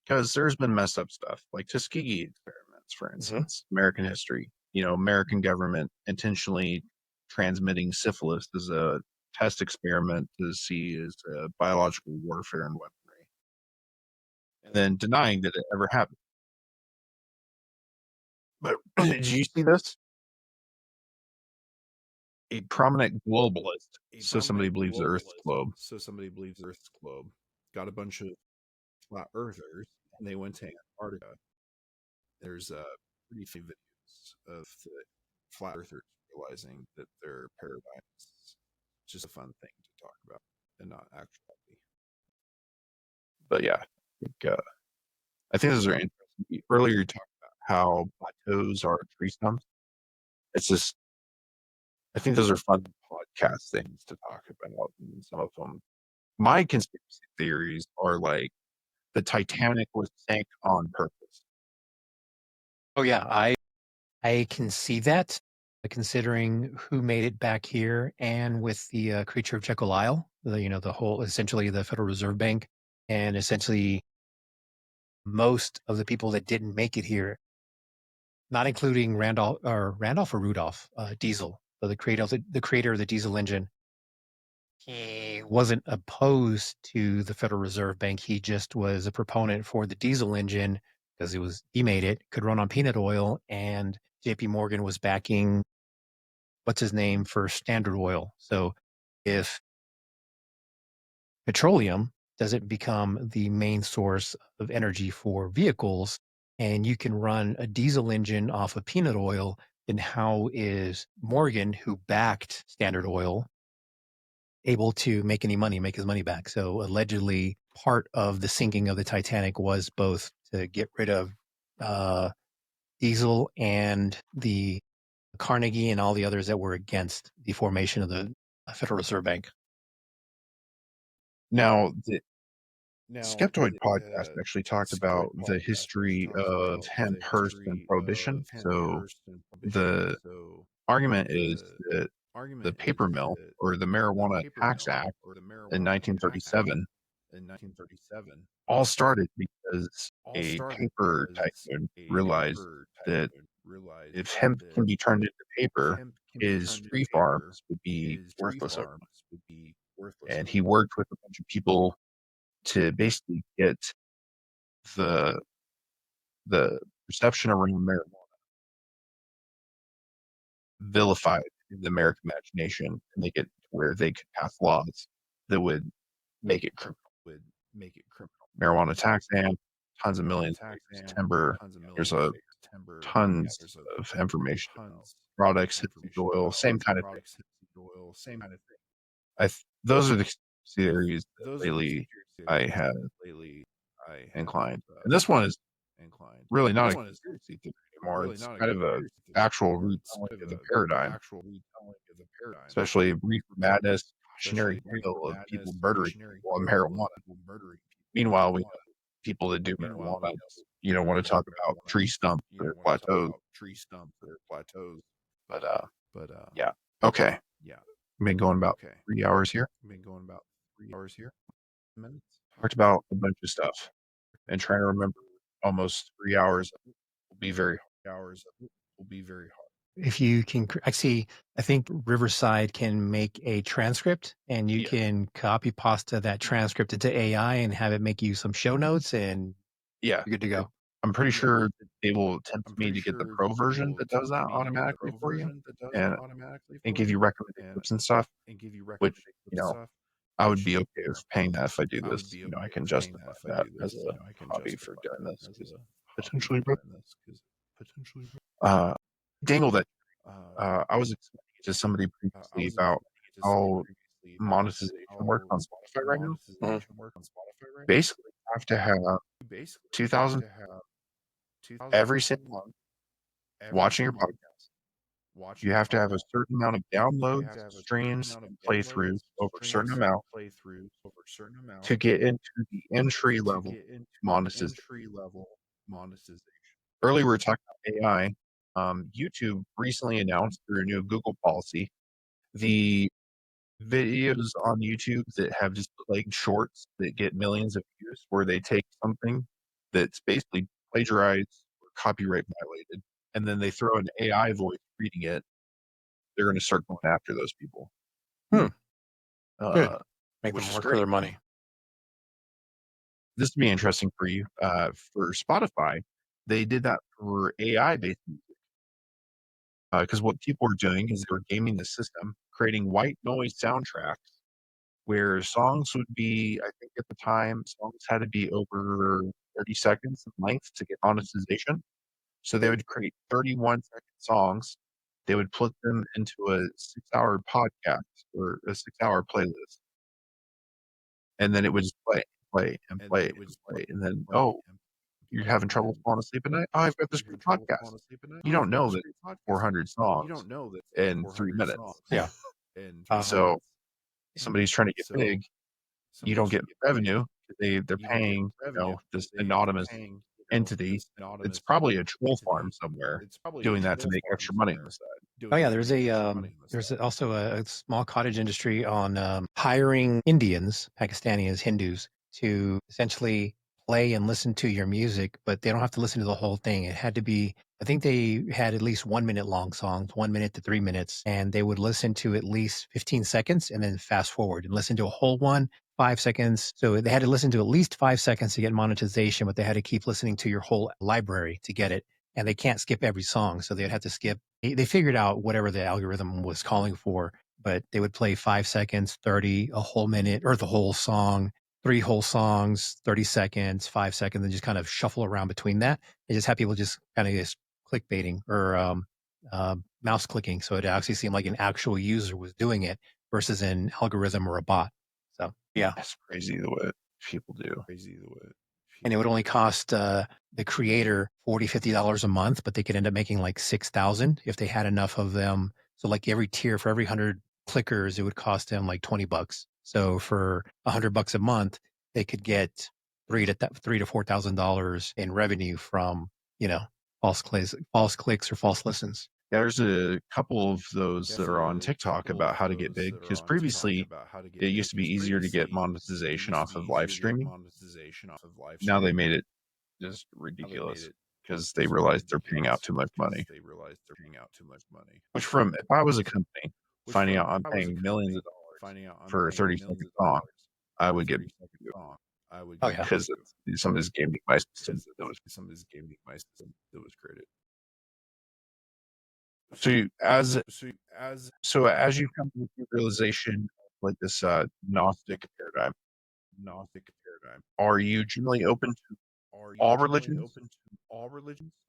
because there's been messed up stuff like Tuskegee experiments, for instance, American history. American government intentionally transmitting syphilis as a test experiment to see as biological warfare and weaponry, and then denying that it ever happened. But did you see this? A prominent globalist, so somebody believes the Earth's globe. Got a bunch of flat earthers, and they went to Antarctica. There's pretty few videos of the flat earthers realizing that their paradigm is just a fun thing to talk about and not actually. But yeah, I think those are interesting. Earlier you talked about how plateaus are tree stumps. It's just, I think those are fun podcast things to talk about. And some of them, my conspiracy theories are like the Titanic was sank on purpose. Oh yeah, I can see that, considering who made it back here, and with the creature of Jekyll Isle, the whole essentially the Federal Reserve Bank, and essentially most of the people that didn't make it here, not including Randolph or Rudolph Diesel, so the creator of the diesel engine. He wasn't opposed to the Federal Reserve Bank. He just was a proponent for the diesel engine because he made it, could run on peanut oil, and JP Morgan was backing what's his name for Standard Oil. So if petroleum doesn't become the main source of energy for vehicles, and you can run a diesel engine off of peanut oil, then how is Morgan, who backed Standard Oil, able to make his money back? So allegedly part of the sinking of the Titanic was both to get rid of diesel and the Carnegie and all the others that were against the formation of the Federal Reserve Bank. Now, the Skeptoid podcast actually talked about the history of hemp, hearst, and prohibition. So the argument is that the paper mill or the Marijuana Tax Act in 1937 all started because a paper tycoon realized that if hemp can be turned into paper, his tree farms would be worthless overnight. And he worked with a bunch of people to basically get the perception around marijuana vilified in the American imagination and make it to where they could pass laws that would make it criminal. Marijuana tax ban, tons of millions of acres of timber. There's tons of information about products, hemp oil, same kind of thing. Those are the theories that lately I have inclined. And this one is really not a conspiracy theory anymore. It's kind of a actual retelling of the paradigm, especially reefer madness, cautionary tale of people murdering people on marijuana. Meanwhile, we have people that do marijuana, want to talk about tree stumps or plateaus. But yeah, okay. We've been going about 3 hours here. Talked about a bunch of stuff, and trying to remember almost 3 hours will be very hard. If you can, I think Riverside can make a transcript, and you can copy pasta that transcript into AI and have it make you some show notes, and Yeah, you're good to go. I'm pretty sure they will tempt me to get the pro version that does that automatically for you and give you recommended tips and stuff, which, I would be okay with paying that if I do this. I can justify that as a hobby for doing this. Potentially, dangle that. I was explaining to somebody previously about how monetization works on Spotify right now. Basically, you have to have 2,000 every single month watching your podcast. You have to have a certain amount of downloads, streams, and playthroughs over a certain amount to get into the entry level monetization. Earlier, we were talking about AI. YouTube recently announced through a new Google policy the videos on YouTube that have just like shorts that get millions of views, where they take something that's basically plagiarized or copyright violated, and then they throw an AI voice reading it. They're going to start going after those people. Good. uh, Make which them is work for their great. money. This would be interesting for you. For Spotify, they did that for AI based music. Because what people were doing is they were gaming the system, creating white noise soundtracks where songs would be, I think at the time, songs had to be over 30 seconds in length to get monetization. So they would create 31-second songs. They would put them into a 6-hour podcast or a 6-hour playlist. And then it would just play and play and play. And then, oh, you're having trouble falling asleep at night? Oh, I've got this great podcast. You don't know that 400 songs in 3 minutes. Yeah. So somebody's trying to get big. You don't get revenue. They're paying, this anonymous entity. It's probably a troll farm somewhere doing that to make extra money on the side. Oh yeah, there's also a small cottage industry on hiring Indians, Pakistanis, Hindus to essentially play and listen to your music, but they don't have to listen to the whole thing. It had to be, I think they had at least 1 minute long songs, 1 minute to 3 minutes, and they would listen to at least 15 seconds and then fast forward and listen to a whole one, 5 seconds. So they had to listen to at least 5 seconds to get monetization, but they had to keep listening to your whole library to get it. And they can't skip every song. So they'd have to skip. They figured out whatever the algorithm was calling for, but they would play 5 seconds, 30, a whole minute, or the whole song, 3 whole songs, 30 seconds, 5 seconds, and just kind of shuffle around between that. They just have people just kind of just clickbaiting or mouse clicking. So it actually seemed like an actual user was doing it versus an algorithm or a bot. So yeah. That's crazy the way people do. And it would only cost the creator $40-$50 a month, but they could end up making like 6,000 if they had enough of them. So like every tier for every 100 clickers, it would cost them like $20. So for $100 a month, they could get $3,000 to $4,000 in revenue from false clicks or false listens. Yeah, there's a couple of those that are on TikTok about how to get big. Because previously, it used to be easier to get monetization off of live streaming. Now they made it just ridiculous because they realized they're paying out too much money. Which if I was a company finding out I'm paying millions of dollars for a 30-second song, I would get Oh yeah. because some of this gaming my system that was created. So as you come to the realization of like this Gnostic paradigm, are you generally open to all religions?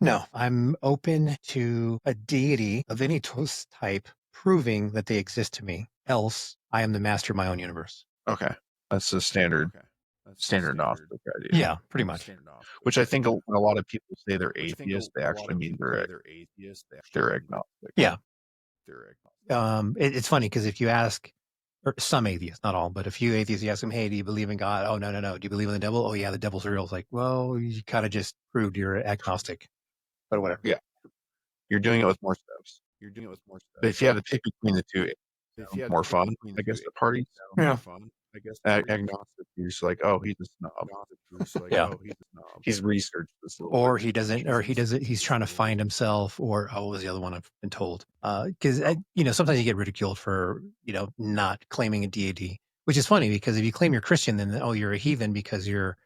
No, I'm open to a deity of any type proving that they exist to me. Else, I am the master of my own universe. Okay, that's a standard Gnostic idea. Yeah, pretty much. Which I think when a lot of people say they're atheists, they actually mean they're agnostic. Yeah. It's funny because if you ask, or some atheists, not all, but a few atheists, you ask them, hey, do you believe in God? Oh, no. Do you believe in the devil? Oh, yeah, the devil's real. It's like, well, you kind of just proved you're agnostic. But whatever. Yeah. You're doing it with more steps. But if you had to pick between the two, more fun, I guess, at parties. Yeah. Agnostic, you're just like, oh, he's a snob. Yeah. He's researched this a little Or bit. he doesn't, or he doesn't, he's trying to find himself, or what was the other one I've been told? Because, sometimes you get ridiculed for, not claiming a deity, which is funny because if you claim you're Christian, then, oh, you're a heathen because you're,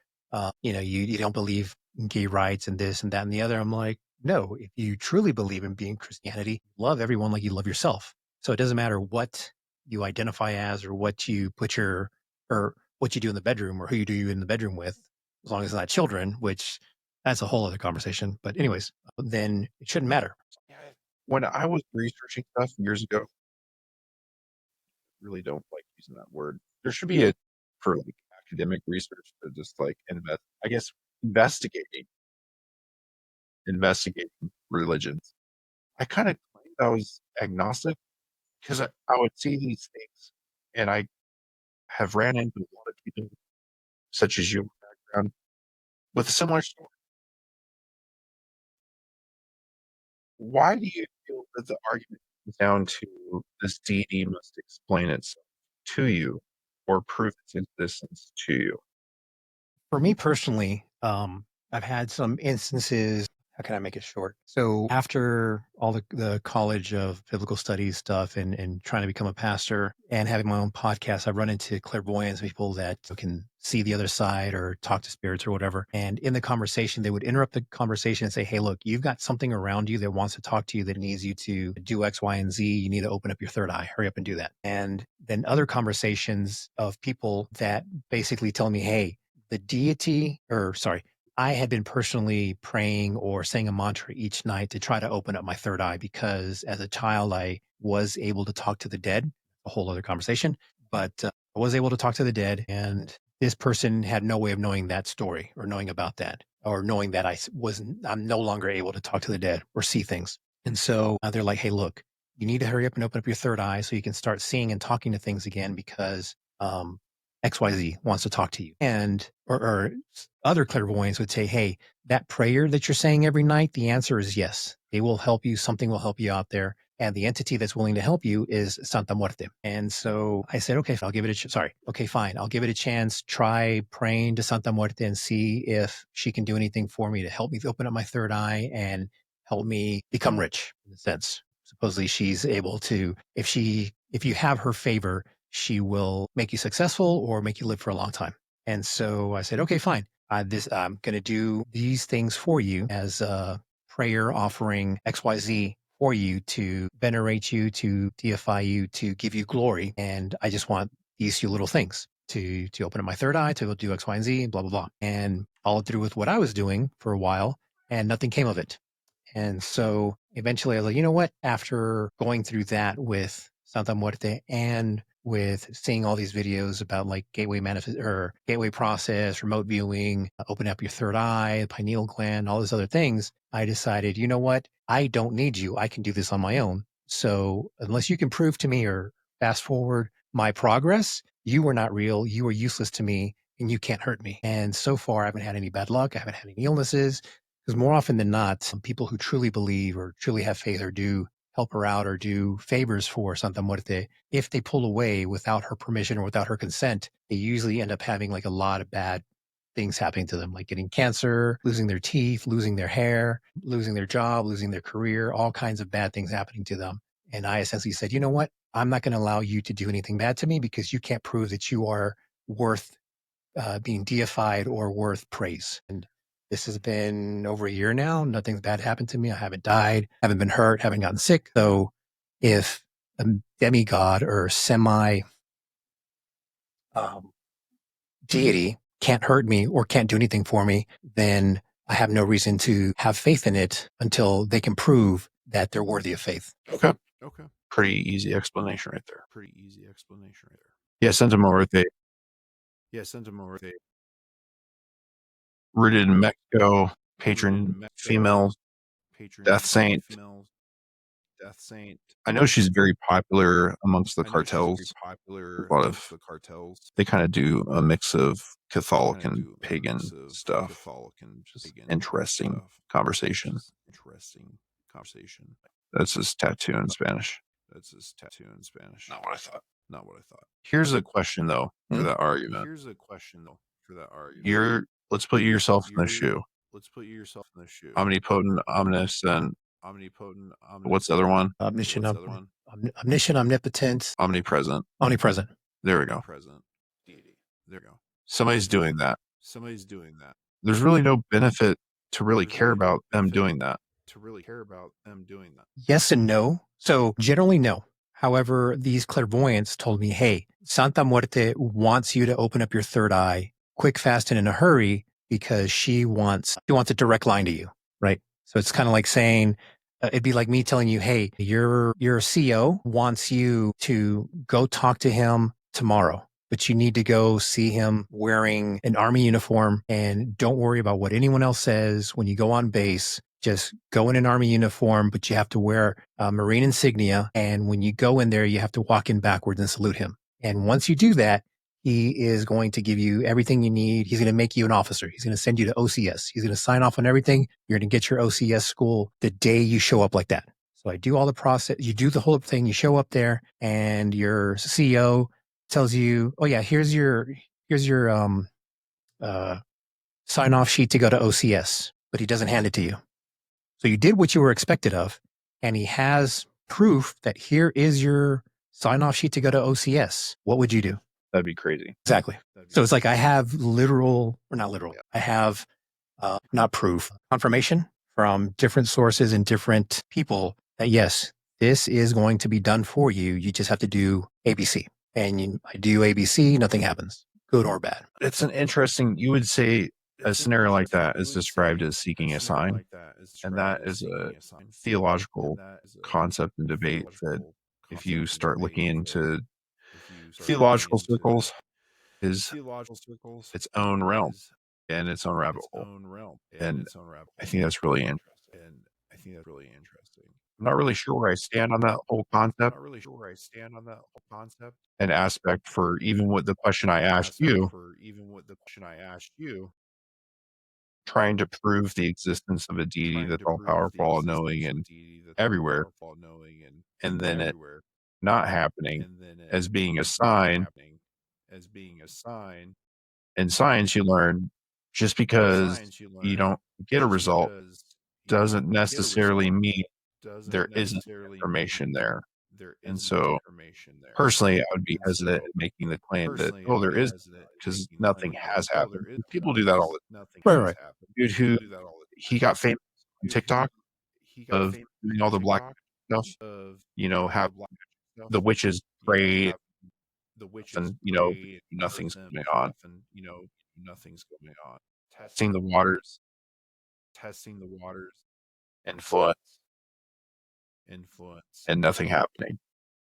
you don't believe in gay rights and this and that and the other. I'm like, no, if you truly believe in being Christianity, love everyone like you love yourself. So it doesn't matter what you identify as or what you or what you do in the bedroom or who you do in the bedroom with, as long as it's not children, which that's a whole other conversation. But anyways, then it shouldn't matter. When I was researching stuff years ago, really don't like using that word. There should be for like academic research to just like investigating religions. I kind of claimed I was agnostic because I would see these things and I have ran into a lot of people such as your background with a similar story. Why do you feel that the argument comes down to this deity must explain itself to you or prove its existence to you? For me personally, I've had some instances how can I make it short? So after all the College of Biblical Studies stuff and trying to become a pastor and having my own podcast, I've run into clairvoyants, people that can see the other side or talk to spirits or whatever. And in the conversation, they would interrupt the conversation and say, hey, look, you've got something around you that wants to talk to you that needs you to do X, Y, and Z. You need to open up your third eye. Hurry up and do that. And then other conversations of people that basically tell me, hey, the deity, or sorry, I had been personally praying or saying a mantra each night to try to open up my third eye because as a child, I was able to talk to the dead, a whole other conversation, but I was able to talk to the dead. And this person had no way of knowing that story or knowing about that or knowing that I'm no longer able to talk to the dead or see things. And so they're like, hey, look, you need to hurry up and open up your third eye so you can start seeing and talking to things again because XYZ wants to talk to you. And or other clairvoyants would say, hey, that prayer that you're saying every night, the answer is yes. They will help you. Something will help you out there. And the entity that's willing to help you is Santa Muerte. And so I said, okay, I'll give it okay, fine. I'll give it a chance. Try praying to Santa Muerte and see if she can do anything for me to help me open up my third eye and help me become rich in a sense. Supposedly she's able to, if you have her favor, she will make you successful or make you live for a long time. And so I said, okay, fine. I'm going to do these things for you as a prayer offering XYZ for you to venerate you, to deify you, to give you glory. And I just want these few little things to open up my third eye, to do X, Y, and Z, blah, blah, blah. And followed through with what I was doing for a while and nothing came of it. And so eventually I was like, you know what? After going through that with Santa Muerte and with seeing all these videos about like gateway process, remote viewing, open up your third eye, pineal gland, all those other things, I decided, you know what? I don't need you. I can do this on my own. So unless you can prove to me or fast forward my progress, you are not real. You are useless to me and you can't hurt me. And so far, I haven't had any bad luck. I haven't had any illnesses. Because more often than not, some people who truly believe or truly have faith or do help her out or do favors for Santa Muerte, if they pull away without her permission or without her consent, they usually end up having like a lot of bad things happening to them, like getting cancer, losing their teeth, losing their hair, losing their job, losing their career, all kinds of bad things happening to them. And I essentially said, you know what? I'm not going to allow you to do anything bad to me because you can't prove that you are worth being deified or worth praise. And this has been over a year now. Nothing's bad happened to me. I haven't died, haven't been hurt, haven't gotten sick. So if a demigod or semi deity can't hurt me or can't do anything for me, then I have no reason to have faith in it until they can prove that they're worthy of faith. Okay. Okay. Pretty easy explanation right there. Yeah, Santa Muerte, rooted in Mexico, patron female, death saint. I know she's very popular amongst the cartels. A lot of they kind of do a mix of Catholic and pagan stuff. Just interesting conversation. That's his tattoo in Spanish. Not what I thought. Here's a question though for that argument. Let's put yourself in the shoe. Omnipotent, omniscient. What's the other one? Omniscient, omnipotent, Omnipresent. There we go. Somebody's doing that. There's really no benefit to really care about them doing that. Yes and no. So generally, no. However, these clairvoyants told me, hey, Santa Muerte wants you to open up your third eye quick, fast, and in a hurry because she wants a direct line to you, right? So it's kind of like saying, it'd be like me telling you, hey, your CEO wants you to go talk to him tomorrow, but you need to go see him wearing an army uniform and don't worry about what anyone else says when you go on base. Just go in an army uniform, but you have to wear a Marine insignia. And when you go in there, you have to walk in backwards and salute him. And once you do that, he is going to give you everything you need. He's going to make you an officer. He's going to send you to OCS. He's going to sign off on everything. You're going to get your OCS school the day you show up like that. So I do all the process. You do the whole thing. You show up there and your CEO tells you, oh yeah, here's your sign off sheet to go to OCS, but he doesn't hand it to you. So you did what you were expected of, and he has proof that here is your sign-off sheet to go to OCS. What would you do? That'd be crazy. Exactly. So it's like I have literal, or not literal, I have not proof, confirmation from different sources and different people that yes, this is going to be done for you. You just have to do ABC. And I do ABC, nothing happens, good or bad. It's an interesting, you would say a scenario like that is described as seeking a sign. And that is a theological concept and debate that if you start looking into theological circles is its own realm and its own rabbit hole. And I think that's really interesting. I'm not really sure where I stand on that whole concept and aspect for even with the question I asked you, trying to prove the existence of a deity that's all powerful, all knowing, and everywhere, and then it not happening as being a sign. In science, you learn just because you don't get a result doesn't necessarily mean there isn't information there. And so, personally, I would be hesitant in making the claim that, oh, there is, because nothing has happened. People do that all the time. Right. Dude who he got famous on TikTok of doing all the black stuff, have the witches pray and, nothing's going on. Testing the waters, influence, and nothing happening.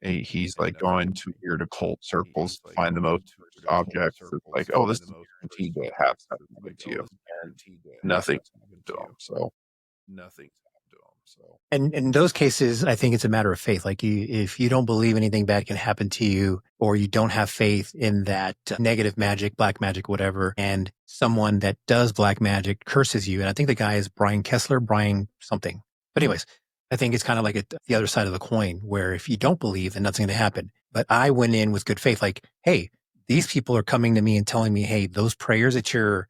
He's like going to weird occult circles to find the most objects. It's like, oh, this is guaranteed to have something to you, and nothing's happened to him. So. And in those cases, I think it's a matter of faith. Like if you don't believe anything bad can happen to you, or you don't have faith in that negative magic, black magic, whatever, and someone that does black magic curses you. And I think the guy is Brian something. But anyways, I think it's kind of like the other side of the coin, where if you don't believe, then nothing's going to happen. But I went in with good faith, like, hey, these people are coming to me and telling me, hey, those prayers that you're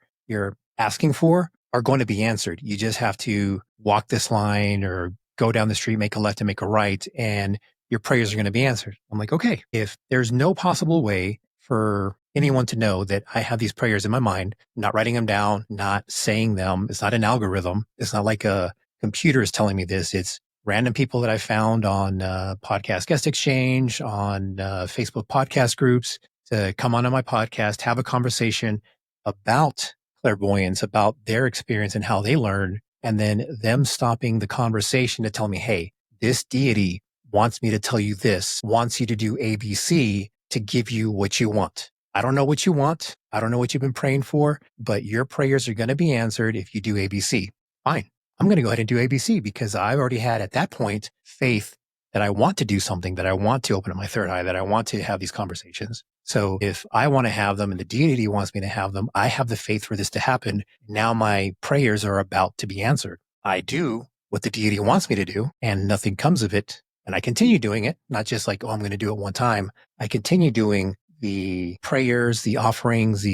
asking for are going to be answered. You just have to walk this line or go down the street, make a left and make a right, and your prayers are going to be answered. I'm like, okay, if there's no possible way for anyone to know that I have these prayers in my mind, not writing them down, not saying them, it's not an algorithm. It's not like a computer is telling me this. It's random people that I found on Podcast Guest Exchange, on Facebook podcast groups to come onto my podcast, have a conversation about clairvoyance, about their experience and how they learn, and then them stopping the conversation to tell me, hey, this deity wants me to tell you this, wants you to do ABC to give you what you want. I don't know what you want. I don't know what you've been praying for, but your prayers are going to be answered if you do ABC. Fine. I'm going to go ahead and do ABC because I already had at that point faith that I want to do something, that I want to open up my third eye, that I want to have these conversations. So if I want to have them and the deity wants me to have them, I have the faith for this to happen. Now my prayers are about to be answered. I do what the deity wants me to do and nothing comes of it. And I continue doing it, not just like, oh, I'm going to do it one time. I continue doing the prayers, the offerings,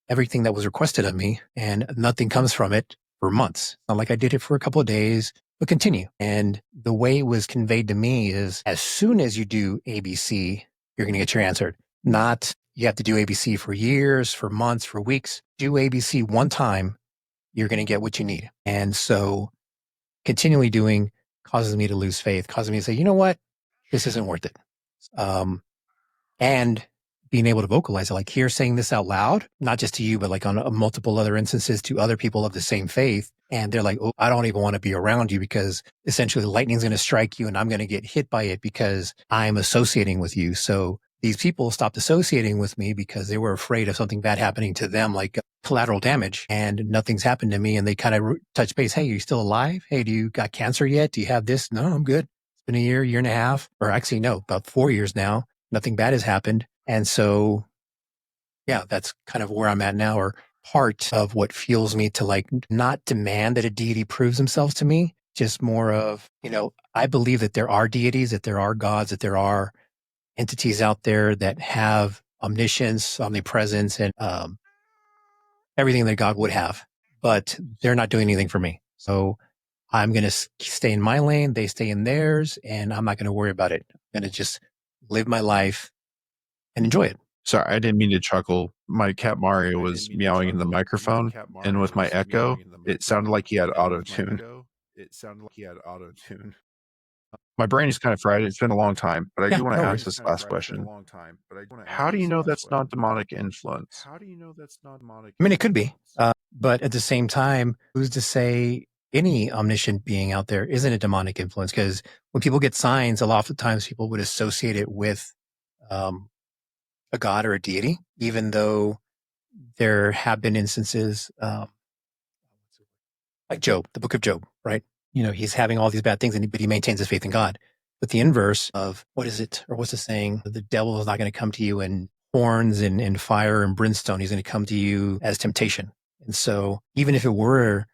everything that was requested of me, and nothing comes from it for months. Not like I did it for a couple of days, but continue. And the way it was conveyed to me is as soon as you do ABC, you're going to get your answer. Not you have to do ABC for years, for months, for weeks. Do ABC one time, you're going to get what you need. And so continually doing causes me to lose faith, causes me to say, you know what? This isn't worth it. And being able to vocalize it, like here saying this out loud, not just to you, but like on multiple other instances to other people of the same faith. And they're like, oh, I don't even want to be around you because essentially lightning's going to strike you and I'm going to get hit by it because I'm associating with you. So these people stopped associating with me because they were afraid of something bad happening to them, like collateral damage, and nothing's happened to me. And they kind of touch base. Hey, are you still alive? Hey, do you got cancer yet? Do you have this? No, I'm good. It's been a year and a half, or actually, no, about 4 years now. Nothing bad has happened. And so, yeah, that's kind of where I'm at now, or part of what fuels me to like not demand that a deity proves themselves to me, just more of, I believe that there are deities, that there are gods, that there are entities out there that have omniscience, omnipresence, and everything that God would have, but they're not doing anything for me. So I'm going to stay in my lane. They stay in theirs, and I'm not going to worry about it. I'm going to just live my life and enjoy it. Sorry, I didn't mean to chuckle. My cat Mario was meowing in the microphone, and with my echo, it sounded like he had auto tune. My brain is kind of fried. It's been a long time, but I do want to ask this last question. How do you know that's not demonic influence? I mean, it could be, but at the same time, who's to say any omniscient being out there isn't a demonic influence? Because when people get signs, a lot of times people would associate it with a god or a deity, even though there have been instances like Job, the book of Job, right? He's having all these bad things, but he maintains his faith in God. But the inverse of what is it, or what's the saying? The devil is not going to come to you in horns and fire and brimstone. He's going to come to you as temptation. And so even if it were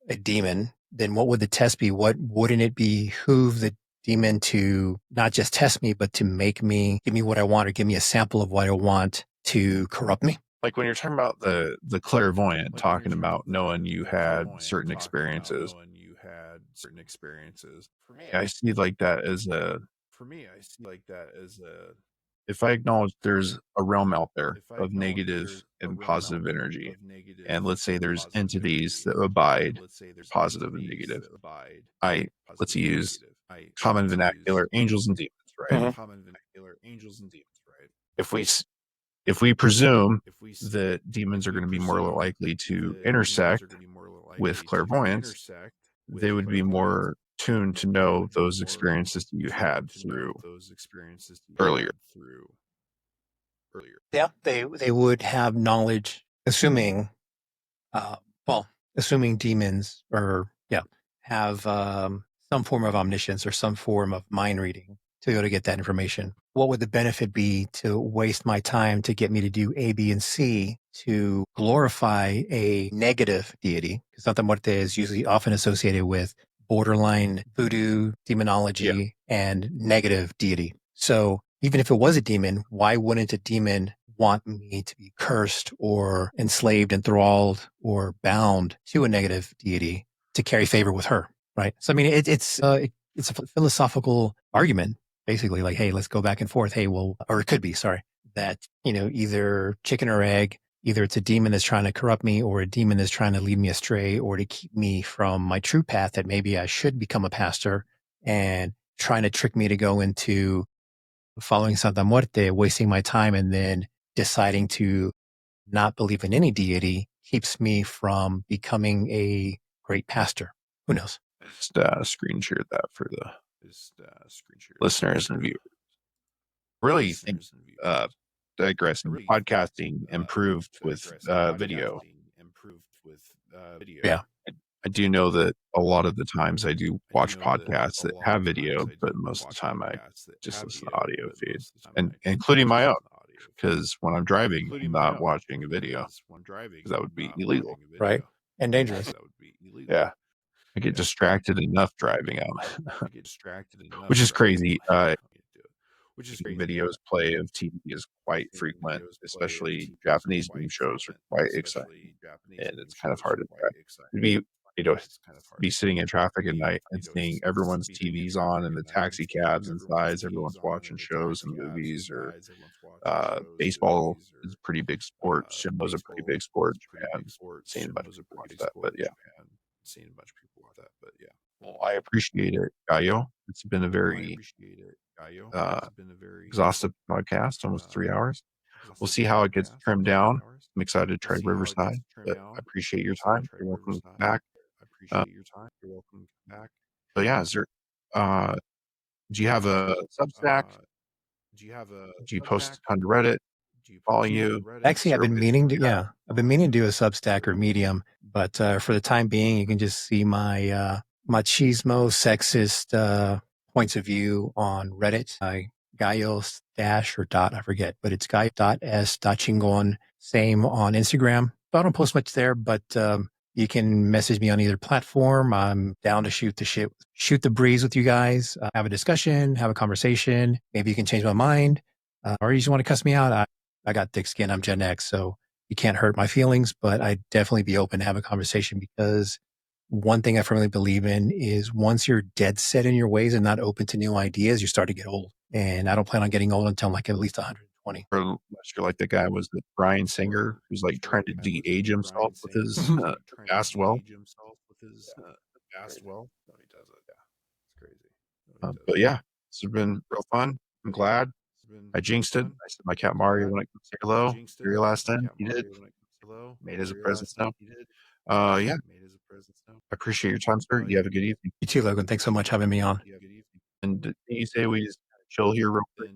a demon, then what would the test be? What wouldn't it behoove the demon to not just test me, but to give me what I want, or give me a sample of what I want to corrupt me? Like when you're talking about the clairvoyant, talking about knowing you had certain experiences. For me, I see like that as if I acknowledge there's a realm out there of negative and positive energy, and let's say there's entities that abide positive and negative, let's use common vernacular angels and demons, right? If we presume that demons are going to be more likely to intersect with clairvoyance, they would be more tuned to know those experiences that you had through earlier. Yeah, they would have knowledge, assuming demons have some form of omniscience or some form of mind reading to be able to get that information. What would the benefit be to waste my time to get me to do A, B, and C to glorify a negative deity? Because Santa Muerte is usually often associated with borderline voodoo, demonology, and negative deity. So even if it was a demon, why wouldn't a demon want me to be cursed or enslaved, enthralled, or bound to a negative deity to carry favor with her? Right. So, I mean, it's a philosophical argument, basically, like, hey, let's go back and forth. Hey, well, or it could be, that, either chicken or egg, either it's a demon that's trying to corrupt me, or a demon that's trying to lead me astray, or to keep me from my true path, that maybe I should become a pastor, and trying to trick me to go into following Santa Muerte, wasting my time, and then deciding to not believe in any deity keeps me from becoming a great pastor. Who knows? Just screen shared that for the listeners and viewers. Really think, digressing, podcasting improved with video. Yeah. I do know that a lot of the times I do watch podcasts that have video, but most of the time I just listen to audio feed, and including my own, because when I'm driving, I'm not watching a video, because that would be illegal. Right. And dangerous. Yeah. I get distracted enough driving out, which is crazy. Videos play of TV is quite frequent, especially Japanese news shows are quite exciting, and it's kind of hard to be sitting in traffic at night and seeing everyone's TVs on and the taxi cabs inside. Everyone's watching shows and movies, or baseball is a pretty big sport. Sumo's a pretty big sport, and seeing a bunch of people watch that. But yeah. Well, I appreciate it, Gallo. It's been a very exhaustive podcast, almost 3 hours. We'll see how it gets trimmed down. I'm excited to try Riverside, but I appreciate your time. You're welcome back. So yeah, is there, do you have a Substack? Do you post on Reddit? Follow you? Actually, I've been meaning to do a Substack or Medium, but for the time being, you can just see my machismo, sexist points of view on Reddit. Gallo dash or dot, I forget, but it's gallo.s.chingon. Same on Instagram. So I don't post much there, but you can message me on either platform. I'm down to shoot the breeze with you guys, have a discussion, have a conversation. Maybe you can change my mind, or you just want to cuss me out. I got thick skin. I'm Gen X, so you can't hurt my feelings, but I'd definitely be open to have a conversation, because one thing I firmly believe in is once you're dead set in your ways and not open to new ideas, you start to get old. And I don't plan on getting old until I'm like at least 120. Or unless you're like the guy was the Brian Singer who's like trying to de-age himself with his vast wealth. Vast wealth. No, he does it. Yeah, it's crazy. But yeah, this has been real fun. I'm glad. I jinxed it. I said my cat Mario when it comes to hello. Your last time, he did. Made as a present now. Yeah. I appreciate your time, sir. You have a good evening. You too, Logan. Thanks so much for having me on. And you say we just chill here real quick.